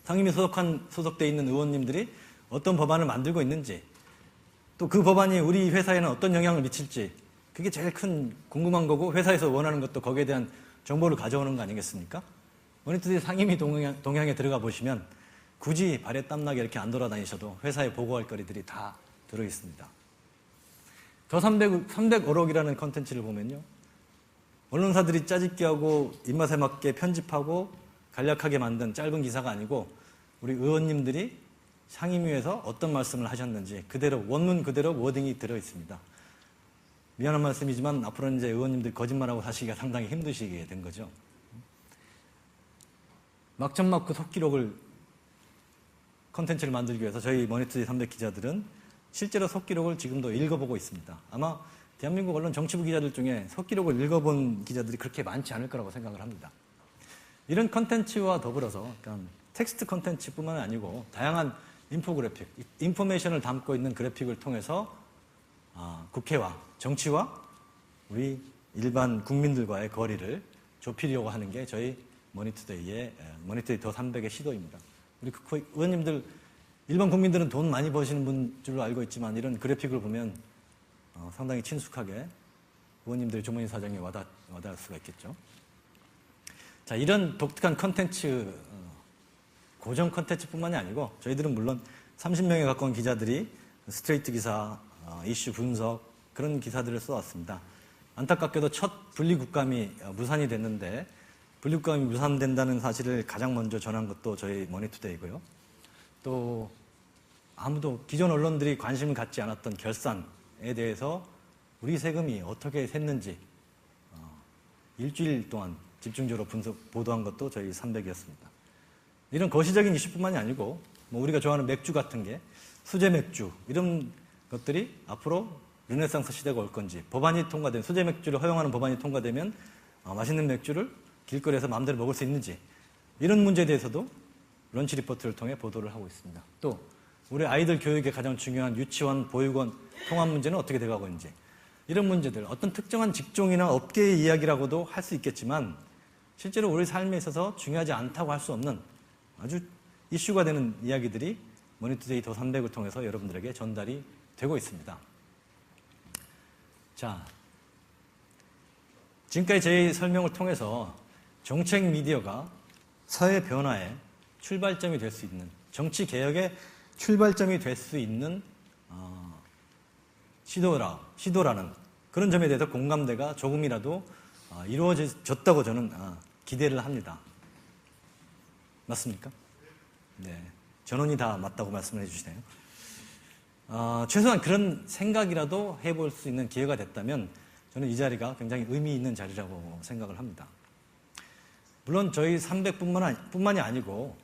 상임위 소속되어 있는 의원님들이 어떤 법안을 만들고 있는지, 또 그 법안이 우리 회사에는 어떤 영향을 미칠지, 그게 제일 큰 궁금한 거고 회사에서 원하는 것도 거기에 대한 정보를 가져오는 거 아니겠습니까? 머니투데이 상임위 동향에 들어가 보시면 굳이 발에 땀나게 이렇게 안 돌아다니셔도 회사에 보고할 거리들이 다 들어있습니다. 저 300어록이라는 컨텐츠를 보면요. 언론사들이 짜집기하고 입맛에 맞게 편집하고 간략하게 만든 짧은 기사가 아니고 우리 의원님들이 상임위에서 어떤 말씀을 하셨는지 그대로 원문 그대로 워딩이 들어있습니다. 미안한 말씀이지만 앞으로는 이제 의원님들이 거짓말하고 사시기가 상당히 힘드시게 된 거죠. 막천막 그 속기록을 컨텐츠를 만들기 위해서 저희 머니투데이 300 기자들은 실제로 속기록을 지금도 읽어보고 있습니다. 아마 대한민국 언론 정치부 기자들 중에 속기록을 읽어본 기자들이 그렇게 많지 않을 거라고 생각을 합니다. 이런 컨텐츠와 더불어서 그러니까 텍스트 컨텐츠뿐만 아니고 다양한 인포그래픽, 인포메이션을 담고 있는 그래픽을 통해서 국회와 정치와 우리 일반 국민들과의 거리를 좁히려고 하는 게 저희 머니투데이 더 300의 시도입니다. 우리 의원님들, 일반 국민들은 돈 많이 버시는 분 줄로 알고 있지만 이런 그래픽을 보면 상당히 친숙하게 의원님들의 주머니 사정에 와닿을 수가 있겠죠. 자, 이런 독특한 컨텐츠, 고정 컨텐츠뿐만이 아니고 저희들은 물론 30명에 가까운 기자들이 스트레이트 기사, 이슈 분석 그런 기사들을 써왔습니다. 안타깝게도 첫 분리국감이 무산이 됐는데 분리국감이 무산된다는 사실을 가장 먼저 전한 것도 저희 머니투데이고요. 또 아무도 기존 언론들이 관심을 갖지 않았던 결산에 대해서 우리 세금이 어떻게 샜는지 일주일 동안 집중적으로 보도한 것도 저희 300이었습니다. 이런 거시적인 이슈뿐만이 아니고 뭐 우리가 좋아하는 맥주 같은 게 수제 맥주 이런 것들이 앞으로 르네상스 시대가 올 건지, 법안이 통과된 수제 맥주를 허용하는 법안이 통과되면 맛있는 맥주를 길거리에서 마음대로 먹을 수 있는지 이런 문제에 대해서도 런치 리포트를 통해 보도를 하고 있습니다. 또 우리 아이들 교육에 가장 중요한 유치원, 보육원 통합 문제는 어떻게 돼가고 있는지 이런 문제들, 어떤 특정한 직종이나 업계의 이야기라고도 할 수 있겠지만 실제로 우리 삶에 있어서 중요하지 않다고 할 수 없는 아주 이슈가 되는 이야기들이 머니투데이 더 300을 통해서 여러분들에게 전달이 되고 있습니다. 자, 지금까지 제 설명을 통해서 정책 미디어가 사회 변화의 출발점이 될 수 있는, 정치 개혁의 출발점이 될 수 있는 시도라는 그런 점에 대해서 공감대가 조금이라도 이루어졌다고 저는 기대를 합니다. 맞습니까? 네, 전원이 다 맞다고 말씀을 해주시네요. 최소한 그런 생각이라도 해볼 수 있는 기회가 됐다면 저는 이 자리가 굉장히 의미 있는 자리라고 생각을 합니다. 물론 저희 300뿐만이 아니고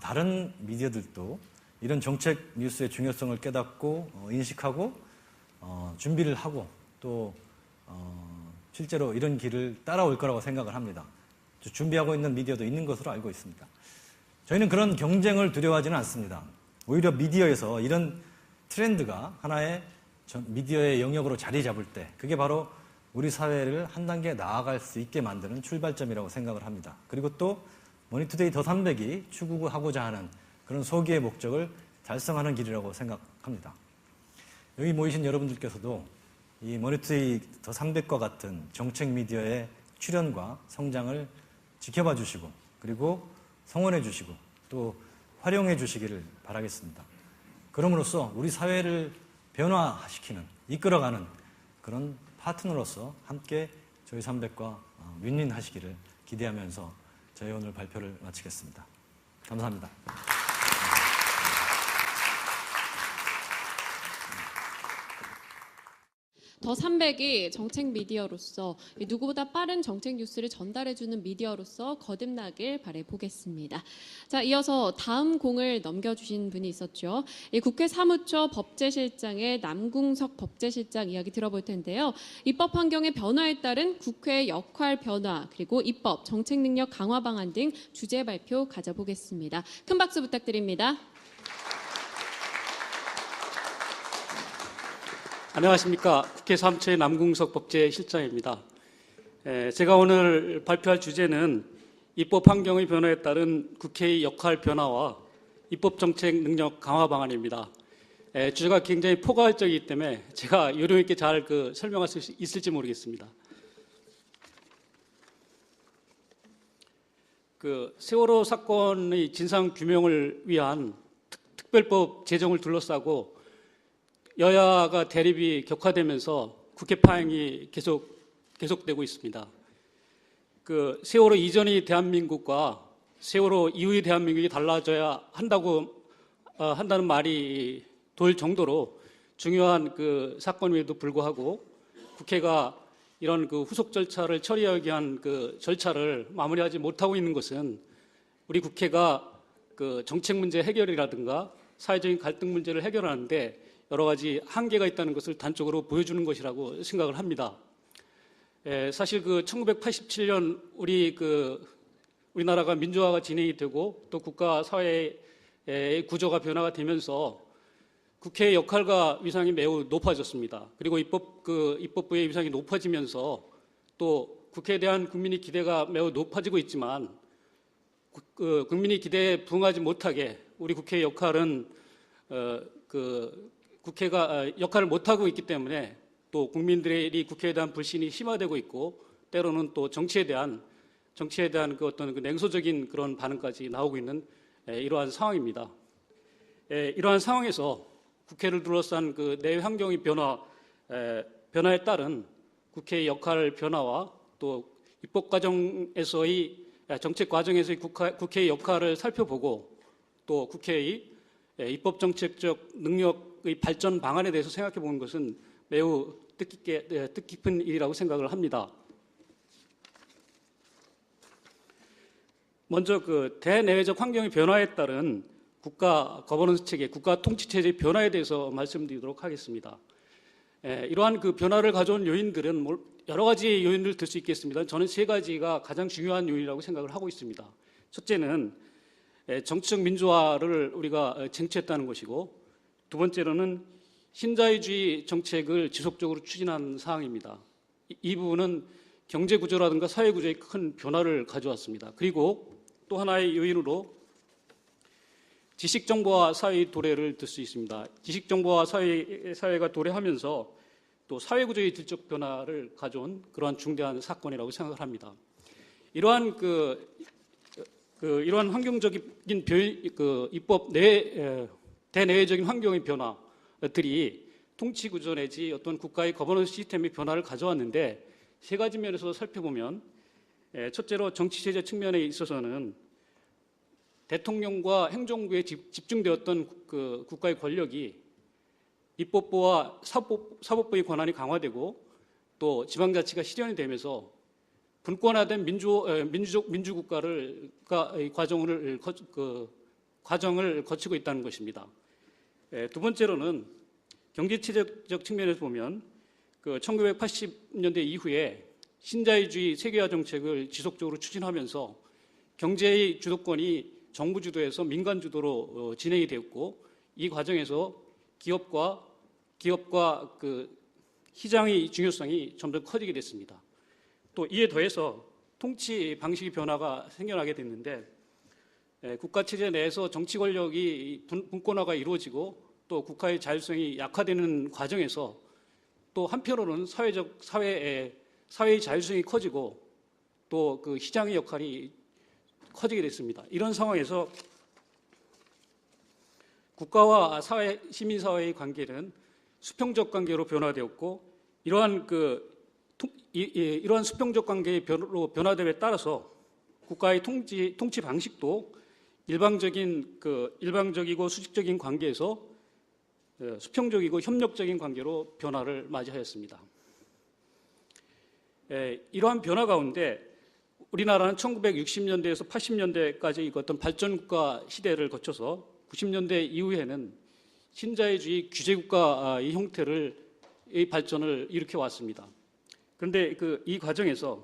다른 미디어들도 이런 정책 뉴스의 중요성을 깨닫고 인식하고 준비를 하고 또 실제로 이런 길을 따라올 거라고 생각을 합니다. 준비하고 있는 미디어도 있는 것으로 알고 있습니다. 저희는 그런 경쟁을 두려워하지는 않습니다. 오히려 미디어에서 이런 트렌드가 하나의 미디어의 영역으로 자리 잡을 때 그게 바로 우리 사회를 한 단계 나아갈 수 있게 만드는 출발점이라고 생각을 합니다. 그리고 또 머니투데이 더 300이 추구하고자 하는 그런 소기의 목적을 달성하는 길이라고 생각합니다. 여기 모이신 여러분들께서도 이 머니투데이 더 300과 같은 정책 미디어의 출현과 성장을 지켜봐 주시고 그리고 성원해 주시고 또 활용해 주시기를 바라겠습니다. 그럼으로써 우리 사회를 변화시키는, 이끌어가는 그런 파트너로서 함께 저희 300과 윈윈하시기를 기대하면서 저희 오늘 발표를 마치겠습니다. 감사합니다. 더 300이 정책 미디어로서 누구보다 빠른 정책 뉴스를 전달해주는 미디어로서 거듭나길 바라보겠습니다. 자, 이어서 다음 공을 넘겨주신 분이 있었죠. 이 국회 사무처 법제실장의 남궁석 법제실장 이야기 들어볼 텐데요. 입법 환경의 변화에 따른 국회의 역할 변화 그리고 입법, 정책 능력 강화 방안 등 주제 발표 가져보겠습니다. 큰 박수 부탁드립니다. 안녕하십니까. 국회 사무처의 남궁석 법제실장입니다. 제가 오늘 발표할 주제는 입법 환경의 변화에 따른 국회의 역할 변화와 입법정책 능력 강화 방안입니다. 주제가 굉장히 포괄적이기 때문에 제가 요령 있게 잘 설명할 수 있을지 모르겠습니다. 세월호 사건의 진상 규명을 위한 특별법 제정을 둘러싸고 여야가 대립이 격화되면서 국회 파행이 계속되고 있습니다. 세월호 이전의 대한민국과 세월호 이후의 대한민국이 달라져야 한다는 말이 돌 정도로 중요한 사건임에도 불구하고 국회가 이런 후속 절차를 처리하기 위한 절차를 마무리하지 못하고 있는 것은 우리 국회가 정책 문제 해결이라든가 사회적인 갈등 문제를 해결하는데 여러 가지 한계가 있다는 것을 단적으로 보여주는 것이라고 생각을 합니다. 사실 1987년 우리나라가 민주화가 진행이 되고 또 국가 사회의 구조가 변화가 되면서 국회의 역할과 위상이 매우 높아졌습니다. 그리고 입법부의 위상이 높아지면서 또 국회에 대한 국민의 기대가 매우 높아지고 있지만 국민의 기대에 부응하지 못하게 우리 국회의 역할은 국회가 역할을 못하고 있기 때문에 또 국민들의 국회에 대한 불신이 심화되고 있고 때로는 또 정치에 대한 어떤 냉소적인 그런 반응까지 나오고 있는 이러한 상황입니다. 이러한 상황에서 국회를 둘러싼 내외 환경의 변화에 따른 국회의 역할 변화와 또 입법 과정에서의 정책 과정에서의 국회의 역할을 살펴보고 또 국회의 입법정책적 능력의 발전 방안에 대해서 생각해 보는 것은 매우 뜻깊은 일이라고 생각을 합니다. 먼저 대내외적 환경의 변화에 따른 국가 거버넌스 체계, 국가 통치 체제의 변화에 대해서 말씀드리도록 하겠습니다. 이러한 변화를 가져온 요인들은 여러 가지 요인을 들 수 있겠습니다. 저는 세 가지가 가장 중요한 요인이라고 생각을 하고 있습니다. 첫째는 정치적 민주화를 우리가 쟁취했다는 것이고 두 번째로는 신자유주의 정책을 지속적으로 추진한 사항입니다. 이 부분은 경제구조라든가 사회구조에 큰 변화를 가져왔습니다. 그리고 또 하나의 요인으로 지식정보화 사회의 도래를 들 수 있습니다. 지식정보화 사회가 도래하면서 또 사회구조의 질적 변화를 가져온 그러한 중대한 사건이라고 생각을 합니다. 이러한 환경적인 입법 대내외적인 환경의 변화들이 통치구조 내지 어떤 국가의 거버넌스 시스템의 변화를 가져왔는데 세 가지 면에서 살펴보면 첫째로 정치체제 측면에 있어서는 대통령과 행정부에 집중되었던 국가의 권력이 입법부와 사법부의 권한이 강화되고 또 지방자치가 실현이 되면서 분권화된 민주국가의 과정을 거치고 있다는 것입니다. 두 번째로는 경제체제적 측면에서 보면 1980년대 이후에 신자유주의 세계화 정책을 지속적으로 추진하면서 경제의 주도권이 정부 주도에서 민간 주도로 진행이 되었고 이 과정에서 기업과 시장의 중요성이 점점 커지게 됐습니다. 또 이에 더해서 통치 방식의 변화가 생겨나게 됐는데 국가 체제 내에서 정치 권력이 분권화가 이루어지고 또 국가의 자율성이 약화되는 과정에서 또 한편으로는 사회의 자율성이 커지고 또 그 시장의 역할이 커지게 됐습니다. 이런 상황에서 국가와 시민사회의 관계는 수평적 관계로 변화되었고 이러한 수평적 관계의 변화됨에 따라서 국가의 통치 방식도 일방적이고 수직적인 관계에서 수평적이고 협력적인 관계로 변화를 맞이하였습니다. 이러한 변화 가운데 우리나라는 1960년대에서 80년대까지 어떤 발전국가 시대를 거쳐서 90년대 이후에는 신자유주의 규제국가의 형태의 발전을 일으켜 왔습니다. 그런데 이 과정에서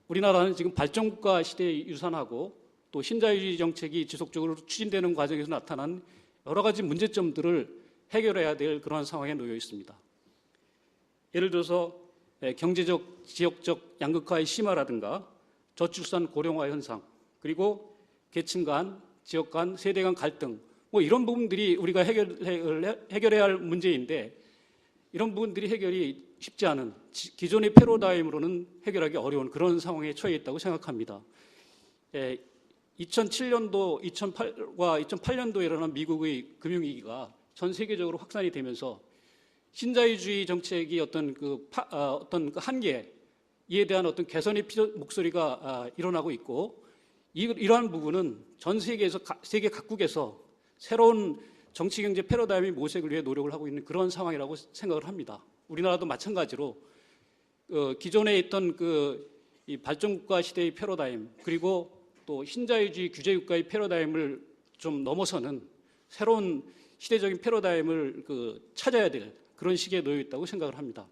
우리나라는 지금 발전국가 시대에 유산하고 또 신자유주의 정책이 지속적으로 추진되는 과정에서 나타난 여러 가지 문제점들을 해결해야 될 그러한 상황에 놓여 있습니다. 예를 들어서 경제적, 지역적 양극화의 심화라든가 저출산 고령화 현상, 그리고 계층 간, 지역 간, 세대 간 갈등, 이런 부분들이 우리가 해결해야 할 문제인데 이런 부분들이 해결이 쉽지 않은 기존의 패러다임으로는 해결하기 어려운 그런 상황에 처해 있다고 생각합니다. 2007년도, 2008과 2008년도에 일어난 미국의 금융위기가 전 세계적으로 확산이 되면서 신자유주의 정책이 어떤 그 한계에 대한 어떤 개선의 목소리가 일어나고 있고 이러한 부분은 전 세계에서 세계 각국에서 새로운 정치 경제 패러다임의 모색을 위해 노력을 하고 있는 그런 상황이라고 생각을 합니다. 우리나라도 마찬가지로 기존에 있던 이 발전국가 시대의 패러다임 그리고 또 신자유주의 규제국가의 패러다임을 좀 넘어서는 새로운 시대적인 패러다임을 찾아야 될 그런 시기에 놓여 있다고 생각을 합니다.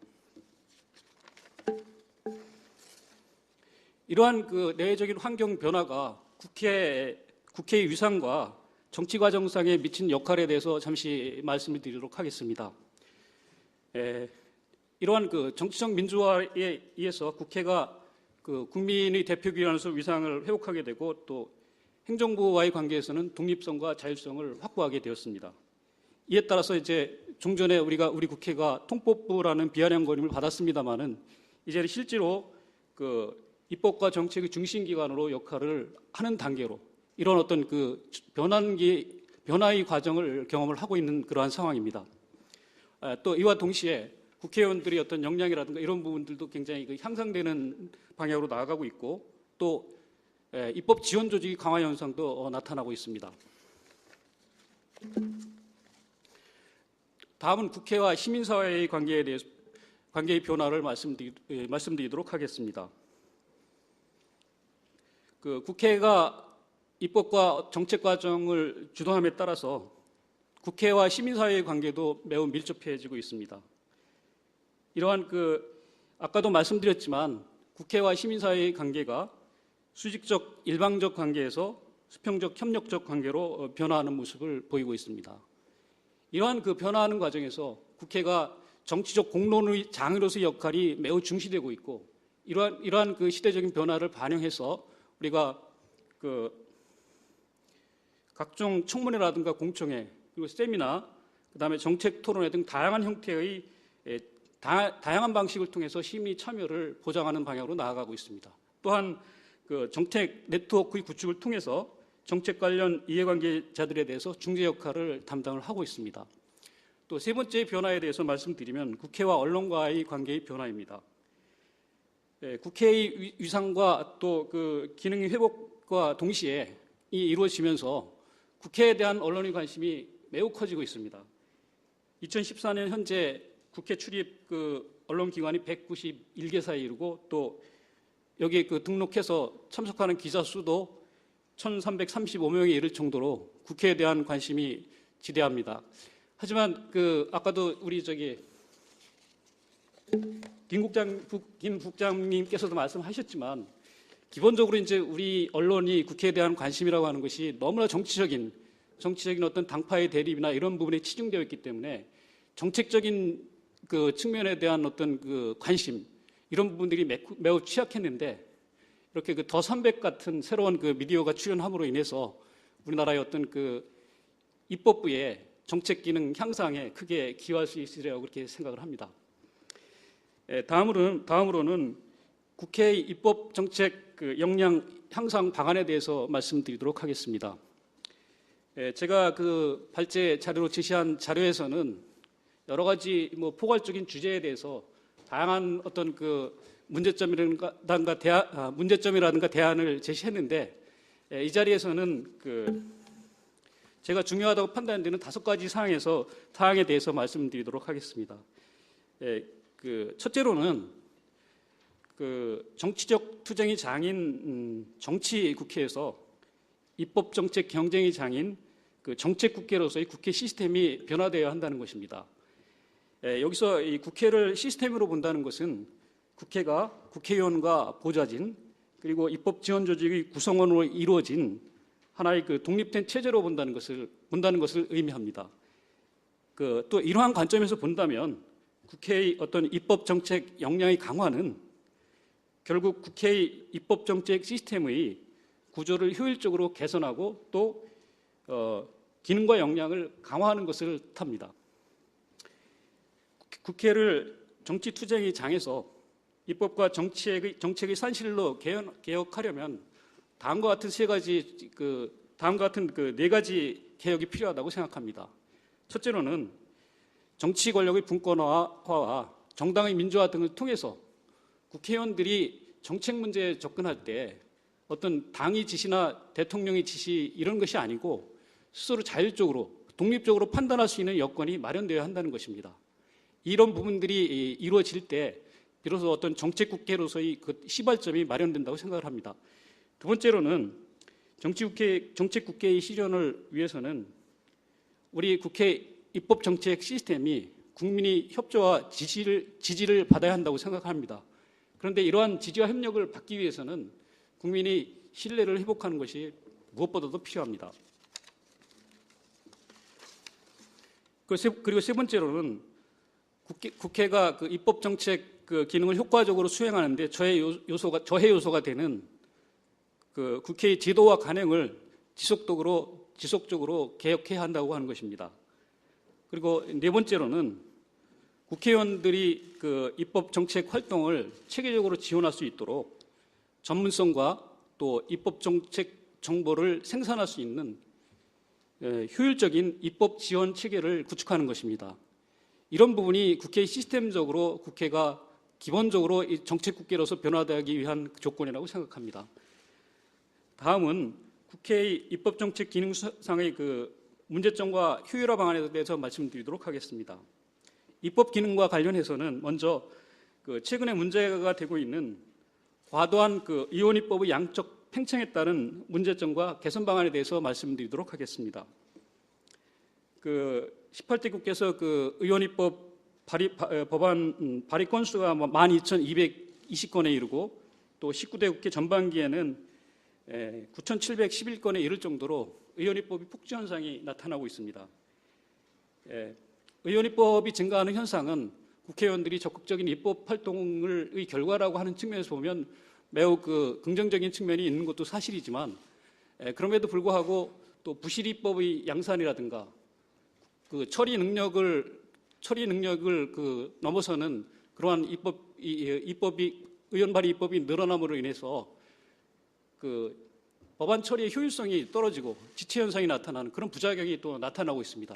이러한 내외적인 환경 변화가 국회의 위상과 정치 과정상에 미친 역할에 대해서 잠시 말씀을 드리도록 하겠습니다. 이러한 정치적 민주화에 의해서 국회가 국민의 대표기관으로서 위상을 회복하게 되고 또 행정부와의 관계에서는 독립성과 자율성을 확보하게 되었습니다. 이에 따라서 이제 종전에 우리 국회가 통법부라는 비아냥거림을 받았습니다만은 이제는 실제로 입법과 정책의 중심기관으로 역할을 하는 단계로 이런 어떤 변화의 과정을 경험을 하고 있는 그러한 상황입니다. 또 이와 동시에 국회의원들의 어떤 역량이라든가 이런 부분들도 굉장히 향상되는 방향으로 나아가고 있고 또 입법 지원 조직의 강화 현상도 나타나고 있습니다. 다음은 국회와 시민사회의 관계의 변화를 말씀드리도록 하겠습니다. 국회가 입법과 정책 과정을 주도함에 따라서 국회와 시민사회의 관계도 매우 밀접해지고 있습니다. 이러한 아까도 말씀드렸지만 국회와 시민사회의 관계가 수직적 일방적 관계에서 수평적 협력적 관계로 변화하는 모습을 보이고 있습니다. 이러한 변화하는 과정에서 국회가 정치적 공론의 장으로서의 역할이 매우 중시되고 있고 이러한 시대적인 변화를 반영해서 우리가 각종 청문회라든가 공청회 그리고 세미나 그다음에 정책 토론회 등 다양한 형태의 다양한 방식을 통해서 시민 참여를 보장하는 방향으로 나아가고 있습니다. 또한 정책 네트워크의 구축을 통해서 정책 관련 이해관계자들에 대해서 중재 역할을 담당을 하고 있습니다. 또 세 번째 변화에 대해서 말씀드리면 국회와 언론과의 관계의 변화입니다. 국회의 위상과 또 기능의 회복과 동시에 이루어지면서 국회에 대한 언론의 관심이 매우 커지고 있습니다. 2014년 현재 국회 출입 언론기관이 191개사에 이르고 또 여기에 등록해서 참석하는 기자 수도 1,335명에 이를 정도로 국회에 대한 관심이 지대합니다. 하지만 아까도 우리 김 국장님께서도 말씀하셨지만 기본적으로 이제 우리 언론이 국회에 대한 관심이라고 하는 것이 너무나 정치적인 어떤 당파의 대립이나 이런 부분에 치중되어 있기 때문에 정책적인 측면에 대한 어떤 관심 이런 부분들이 매우 취약했는데 이렇게 그 더 300 같은 새로운 그 미디어가 출연함으로 인해서 우리나라의 어떤 그 입법부의 정책 기능 향상에 크게 기여할 수 있으리라고 그렇게 생각을 합니다. 다음으로는 국회의 입법 정책 그 역량 향상 방안에 대해서 말씀드리도록 하겠습니다. 제가 그 발제 자료로 제시한 자료에서는 여러 가지 뭐 포괄적인 주제에 대해서 다양한 어떤 그 문제점이라든가 대안을 제시했는데 이 자리에서는 그 제가 중요하다고 판단되는 5가지 사항에 대해서 말씀드리도록 하겠습니다. 그 첫째로는 그 정치적 투쟁이 장인 정치국회에서 입법 정책 경쟁이 장인 그 정책국회로서의 국회 시스템이 변화되어야 한다는 것입니다. 여기서 이 국회를 시스템으로 본다는 것은 국회가 국회의원과 보좌진 그리고 입법 지원 조직의 구성원으로 이루어진 하나의 그 독립된 체제로 본다는 것을 의미합니다. 또 이러한 관점에서 본다면 국회의 어떤 입법 정책 역량의 강화는 결국 국회의 입법 정책 시스템의 구조를 효율적으로 개선하고 또 기능과 역량을 강화하는 것을 뜻합니다. 국회를 정치 투쟁의 장에서 입법과 정책의 산실로 개혁하려면 다음과 같은 네 가지 개혁이 필요하다고 생각합니다. 첫째로는 정치 권력의 분권화와 정당의 민주화 등을 통해서 국회의원들이 정책 문제에 접근할 때 어떤 당의 지시나 대통령의 지시 이런 것이 아니고 스스로 자율적으로 독립적으로 판단할 수 있는 여건이 마련되어야 한다는 것입니다. 이런 부분들이 이루어질 때 비로소 어떤 정책국회로서의 그 시발점이 마련된다고 생각을 합니다. 두 번째로는 정책국회의 실현을 위해서는 우리 국회 입법정책 시스템이 국민의 협조와 지지를 받아야 한다고 생각합니다. 그런데 이러한 지지와 협력을 받기 위해서는 국민의 신뢰를 회복하는 것이 무엇보다도 필요합니다. 그리고 세 번째로는 국회가 그 입법정책 그 기능을 효과적으로 수행하는데 저해 요소가 되는 그 국회의 제도와 관행을 지속적으로 개혁해야 한다고 하는 것입니다. 그리고 네 번째로는 국회의원들이 그 입법 정책 활동을 체계적으로 지원할 수 있도록 전문성과 또 입법 정책 정보를 생산할 수 있는 효율적인 입법 지원 체계를 구축하는 것입니다. 이런 부분이 국회 시스템적으로 국회가 기본적으로 정책국회로서 변화되기 위한 조건이라고 생각합니다. 다음은 국회의 입법정책 기능상의 그 문제점과 효율화 방안에 대해서 말씀드리도록 하겠습니다. 입법 기능과 관련해서는 먼저 그 최근에 문제가 되고 있는 과도한 그 의원입법의 양적 팽창에 따른 문제점과 개선 방안에 대해서 말씀드리도록 하겠습니다. 그 18대 국회에서 그 의원입법 법안 발의 건수가 12,220건에 이르고 또 19대 국회 전반기에는 9,711건에 이를 정도로 의원입법이 폭주 현상이 나타나고 있습니다. 의원입법이 증가하는 현상은 국회의원들이 적극적인 입법 활동의 결과라고 하는 측면에서 보면 매우 그 긍정적인 측면이 있는 것도 사실이지만 그럼에도 불구하고 또 부실입법의 양산이라든가 그 처리 능력을 그 넘어서는 그러한 의원 발의 입법이 늘어남으로 인해서 그 법안 처리의 효율성이 떨어지고 지체 현상이 나타나는 그런 부작용이 또 나타나고 있습니다.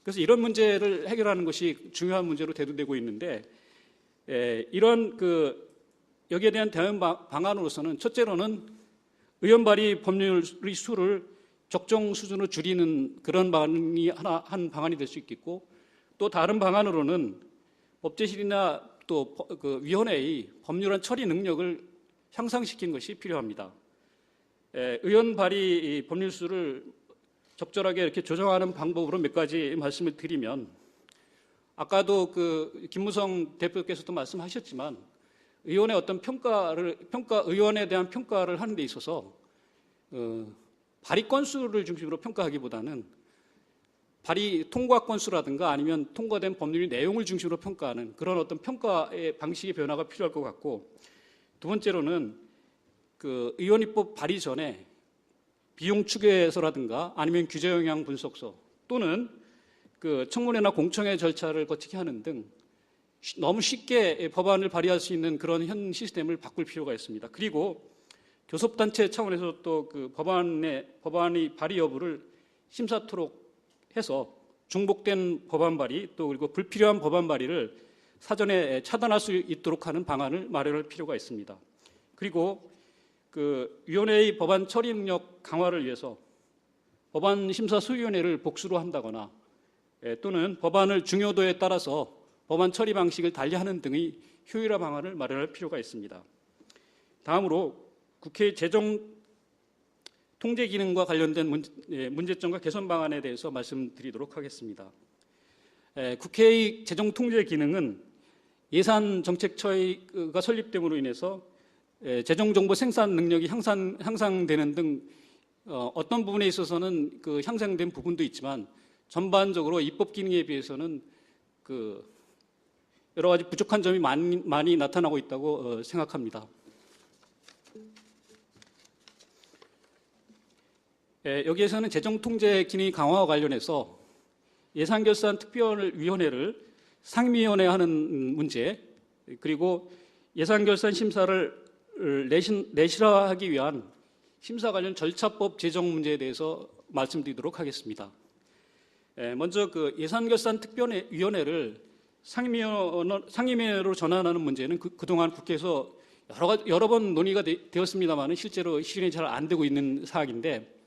그래서 이런 문제를 해결하는 것이 중요한 문제로 대두되고 있는데 이런 그 여기에 대한 대응 방안으로서는 첫째로는 의원 발의 법률의 수를 적정 수준으로 줄이는 그런 방안이 한 방안이 될 수 있겠고 또 다른 방안으로는 법제실이나 또 그 위원회의 법률안 처리 능력을 향상시키는 것이 필요합니다. 의원 발의 법률 수를 적절하게 이렇게 조정하는 방법으로 몇 가지 말씀을 드리면 아까도 그 김무성 대표께서도 말씀하셨지만 의원의 어떤 의원에 대한 평가를 하는 데 있어서 발의 건수를 중심으로 평가하기보다는 발의 통과 건수라든가 아니면 통과된 법률의 내용을 중심으로 평가하는 그런 어떤 평가의 방식의 변화가 필요할 것 같고 두 번째로는 그 의원입법 발의 전에 비용 추계서라든가 아니면 규제 영향 분석서 또는 그 청문회나 공청회 절차를 거치게 하는 등 너무 쉽게 법안을 발의할 수 있는 그런 현 시스템을 바꿀 필요가 있습니다. 그리고 교섭단체 차원에서 또 그 법안의 발의 여부를 심사토록 해서 중복된 법안 발의 또 그리고 불필요한 법안 발의를 사전에 차단할 수 있도록 하는 방안을 마련할 필요가 있습니다. 그리고 그 위원회의 법안 처리 능력 강화를 위해서 법안 심사 소위원회를 복수로 한다거나 또는 법안을 중요도에 따라서 법안 처리 방식을 달리하는 등의 효율화 방안을 마련할 필요가 있습니다. 다음으로 국회 재정 통제 기능과 관련된 문제점과 개선 방안에 대해서 말씀드리도록 하겠습니다. 국회의 재정 통제 기능은 예산 정책처가 설립됨으로 인해서 재정 정보 생산 능력이 향상되는 등 어떤 부분에 있어서는 그 향상된 부분도 있지만 전반적으로 입법 기능에 비해서는 그 여러 가지 부족한 점이 많이 나타나고 있다고 생각합니다. 여기에서는 재정 통제 기능 강화와 관련해서 예산결산특별위원회를 상임위원회 하는 문제 그리고 예산결산 심사를 내실화하기 위한 심사 관련 절차법 제정 문제에 대해서 말씀드리도록 하겠습니다. 먼저 그 예산결산특별위원회를 상임위원회로 전환하는 문제는 그동안 국회에서 여러 번 논의가 되었습니다만 실제로 실현이 잘 안 되고 있는 사항인데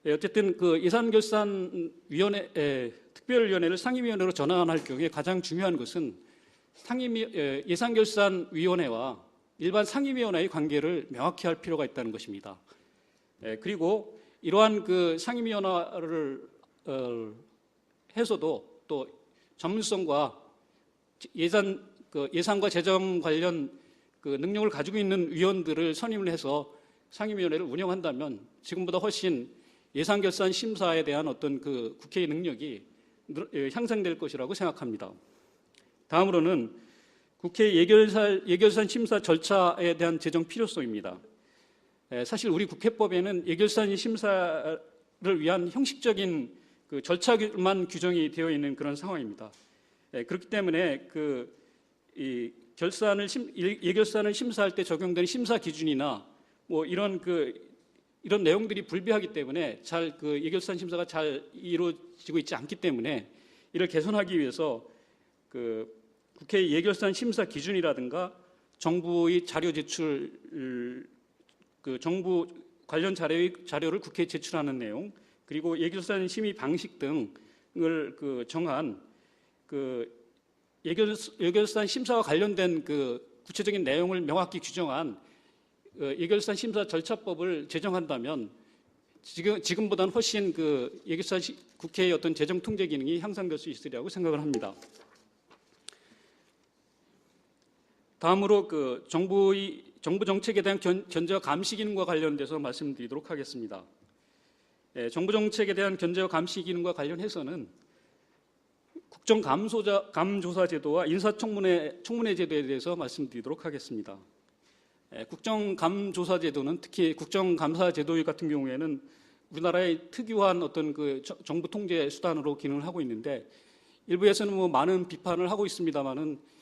어쨌든 그 예산결산위원회 특별위원회를 상임위원회로 전환할 경우에 가장 중요한 것은 예산결산위원회와 일반 상임위원회의 관계를 명확히 할 필요가 있다는 것입니다. 그리고 이러한 그 상임위원회를 해서도 또 전문성과 예산과 재정 관련 그 능력을 가지고 있는 위원들을 선임을 해서 상임위원회를 운영한다면 지금보다 훨씬 예산결산 심사에 대한 어떤 그 국회의 능력이 향상될 것이라고 생각합니다. 다음으로는 국회 예결산 심사 절차에 대한 제정 필요성입니다. 사실 우리 국회법에는 예결산 심사를 위한 형식적인 그 절차만 규정이 되어 있는 그런 상황입니다. 그렇기 때문에 이 예결산을 심사할 때 적용되는 심사 기준이나 뭐 이런 내용들이 불비하기 때문에 그 예결산 심사가 잘 이루어지고 있지 않기 때문에 이를 개선하기 위해서 그 국회 예결산 심사 기준이라든가 정부의 자료 제출, 그 정부 관련 자료를 국회에 제출하는 내용, 그리고 예결산 심의 방식 등을 그 정한 그 예결산 심사와 관련된 그 구체적인 내용을 명확히 규정한 예결산 심사 절차법을 제정한다면 지금보다는 훨씬 그 예결산 국회의 어떤 재정 통제 기능이 향상될 수 있으리라고 생각을 합니다. 다음으로 그 정부 정책에 대한 견제와 감시 기능과 관련돼서 말씀드리도록 하겠습니다. 정부 정책에 대한 견제와 감시 기능과 관련해서는 국정감조사 제도와 인사청문회 제도에 대해서 말씀드리도록 하겠습니다. 국정감조사 제도는 특히 국정감사 제도 같은 경우에는 우리나라의 특유한 어떤 그 정부 통제 수단으로 기능을 하고 있는데 일부에서는 뭐 많은 비판을 하고 있습니다만은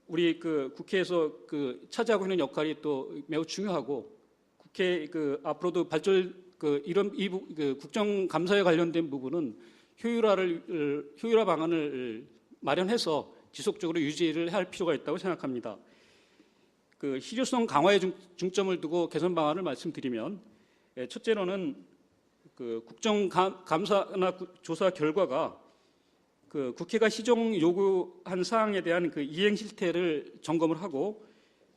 우리 그 국회에서 그 차지하고 있는 역할이 또 매우 중요하고 국회 그 앞으로도 국정감사에 관련된 부분은 효율화 방안을 마련해서 지속적으로 유지를 할 필요가 있다고 생각합니다. 그 실효성 강화에 중점을 두고 개선 방안을 말씀드리면 첫째로는 그 국정감사나 조사 결과가 그 국회가 시정 요구한 사항에 대한 그 이행 실태를 점검을 하고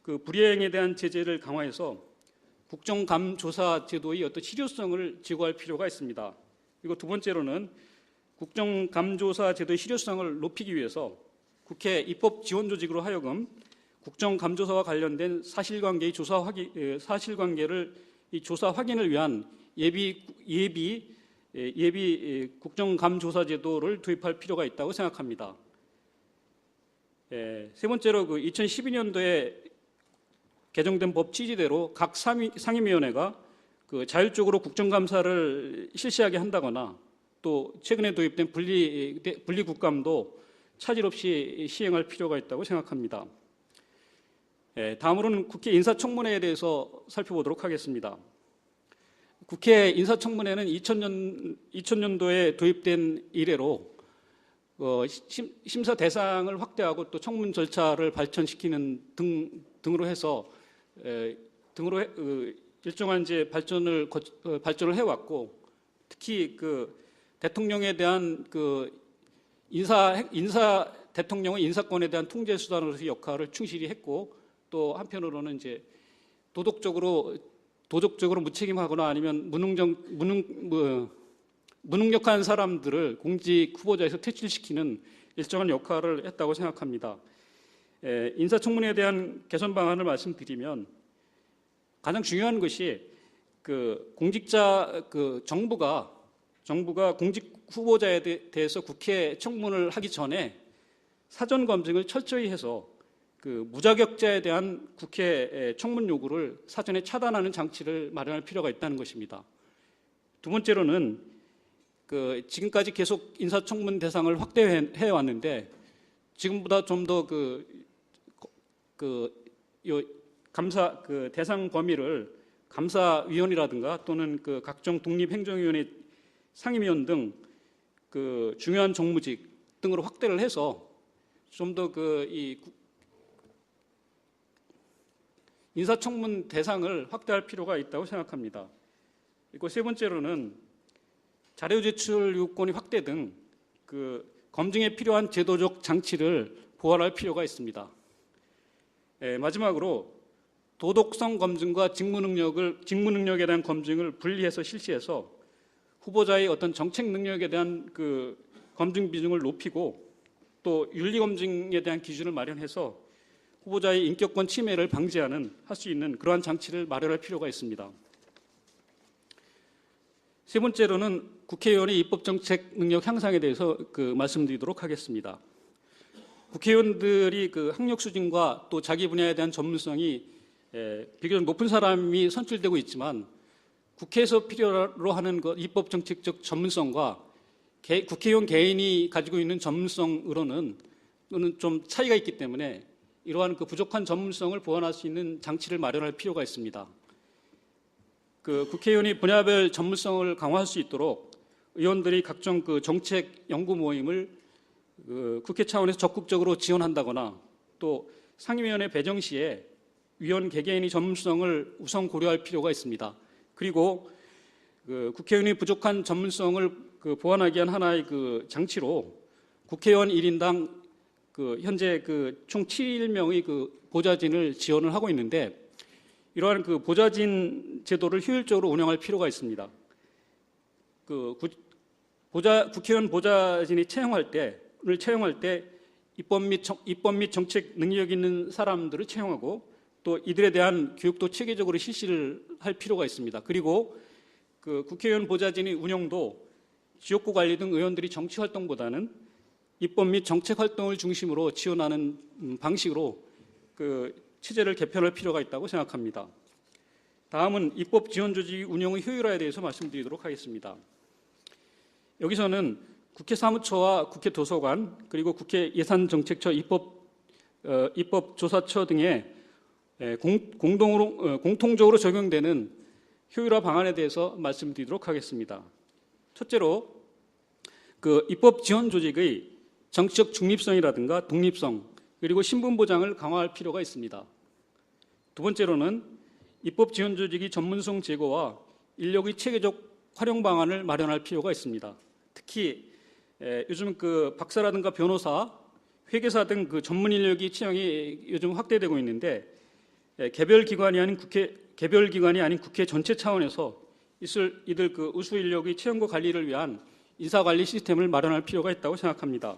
그 불이행에 대한 제재를 강화해서 국정감조사 제도의 어떤 실효성을 제고할 필요가 있습니다. 그리고 두 번째로는 국정감조사 제도의 실효성을 높이기 위해서 국회 입법 지원 조직으로 하여금 국정감조사와 관련된 사실관계를 이 조사 확인을 위한 예비 국정감조사 제도를 도입할 필요가 있다고 생각합니다. 세 번째로 그 2012년도에 개정된 법 취지대로 각 상임위원회가 그 자율적으로 국정감사를 실시하게 한다거나 또 최근에 도입된 분리국감도 차질 없이 시행할 필요가 있다고 생각합니다. 다음으로는 국회 인사청문회에 대해서 살펴보도록 하겠습니다. 국회 인사청문회는 2000년도에 도입된 이래로 심사 대상을 확대하고 또 청문 절차를 발전시키는 등으로 해서 일정한 이제 발전을 해왔고, 특히 그 대통령에 대한 그 대통령의 인사권에 대한 통제 수단으로서 역할을 충실히 했고, 또 한편으로는 이제 도덕적으로 무책임하거나 아니면 무능력한 사람들을 공직 후보자에서 퇴출시키는 일정한 역할을 했다고 생각합니다. 인사청문회에 대한 개선 방안을 말씀드리면, 가장 중요한 것이 그 정부가 공직 후보자에 대해서 국회 청문을 하기 전에 사전 검증을 철저히 해서 그 무자격자에 대한 국회 청문 요구를 사전에 차단하는 장치를 마련할 필요가 있다는 것입니다. 두 번째로는 그 지금까지 계속 인사청문 대상을 확대해 왔는데, 지금보다 좀 더 감사 대상 범위를 감사위원이라든가 또는 그 각종 독립행정위원회 상임위원 등 그 중요한 정무직 등으로 확대를 해서 좀 더 인사청문 대상을 확대할 필요가 있다고 생각합니다. 그리고 세 번째로는 자료 제출 요건이 확대 등 그 검증에 필요한 제도적 장치를 보완할 필요가 있습니다. 마지막으로 도덕성 검증과 직무 능력에 대한 검증을 분리해서 실시해서 후보자의 어떤 정책 능력에 대한 그 검증 비중을 높이고, 또 윤리 검증에 대한 기준을 마련해서 후보자의 인격권 침해를 할 수 있는 그러한 장치를 마련할 필요가 있습니다. 세 번째로는 국회의원의 입법정책 능력 향상에 대해서 말씀드리도록 하겠습니다. 국회의원들이 그 학력 수준과 또 자기 분야에 대한 전문성이 비교적 높은 사람이 선출되고 있지만, 국회에서 필요로 하는 입법정책적 전문성과 국회의원 개인이 가지고 있는 전문성으로는 좀 차이가 있기 때문에 이러한 그 부족한 전문성을 보완할 수 있는 장치를 마련할 필요가 있습니다. 그 국회의원이 분야별 전문성을 강화할 수 있도록 의원들이 각종 그 정책 연구 모임을 국회 차원에서 적극적으로 지원한다거나, 또 상임위원회 배정 시에 위원 개개인의 전문성을 우선 고려할 필요가 있습니다. 그리고 국회의원이 부족한 전문성을 보완하기 위한 하나의 장치로 국회의원 1인당 현재 총 7명의 보좌진을 지원을 하고 있는데, 이러한 보좌진 제도를 효율적으로 운영할 필요가 있습니다. 국회의원 보좌진이 채용할 때 입법 및 정책 능력 있는 사람들을 채용하고, 또 이들에 대한 교육도 체계적으로 실시를 할 필요가 있습니다. 그리고 국회의원 보좌진의 운영도 지역구 관리 등 의원들이 정치 활동보다는 입법 및 정책 활동을 중심으로 지원하는 방식으로 체제를 개편할 필요가 있다고 생각합니다. 다음은 입법 지원 조직 운영의 효율화에 대해서 말씀드리도록 하겠습니다. 여기서는 국회 사무처와 국회 도서관, 그리고 국회 예산정책처 입법조사처 등의 공통적으로 적용되는 효율화 방안에 대해서 말씀드리도록 하겠습니다. 첫째로 입법 지원 조직의 정치적 중립성이라든가 독립성, 그리고 신분 보장을 강화할 필요가 있습니다. 두 번째로는 입법 지원 조직의 전문성 제고와 인력의 체계적 활용 방안을 마련할 필요가 있습니다. 특히 요즘 박사라든가 변호사, 회계사 등 전문 인력의 채용이 요즘 확대되고 있는데, 개별 기관이 아닌 국회 전체 차원에서 이들 우수 인력의 채용과 관리를 위한 인사관리 시스템을 마련할 필요가 있다고 생각합니다.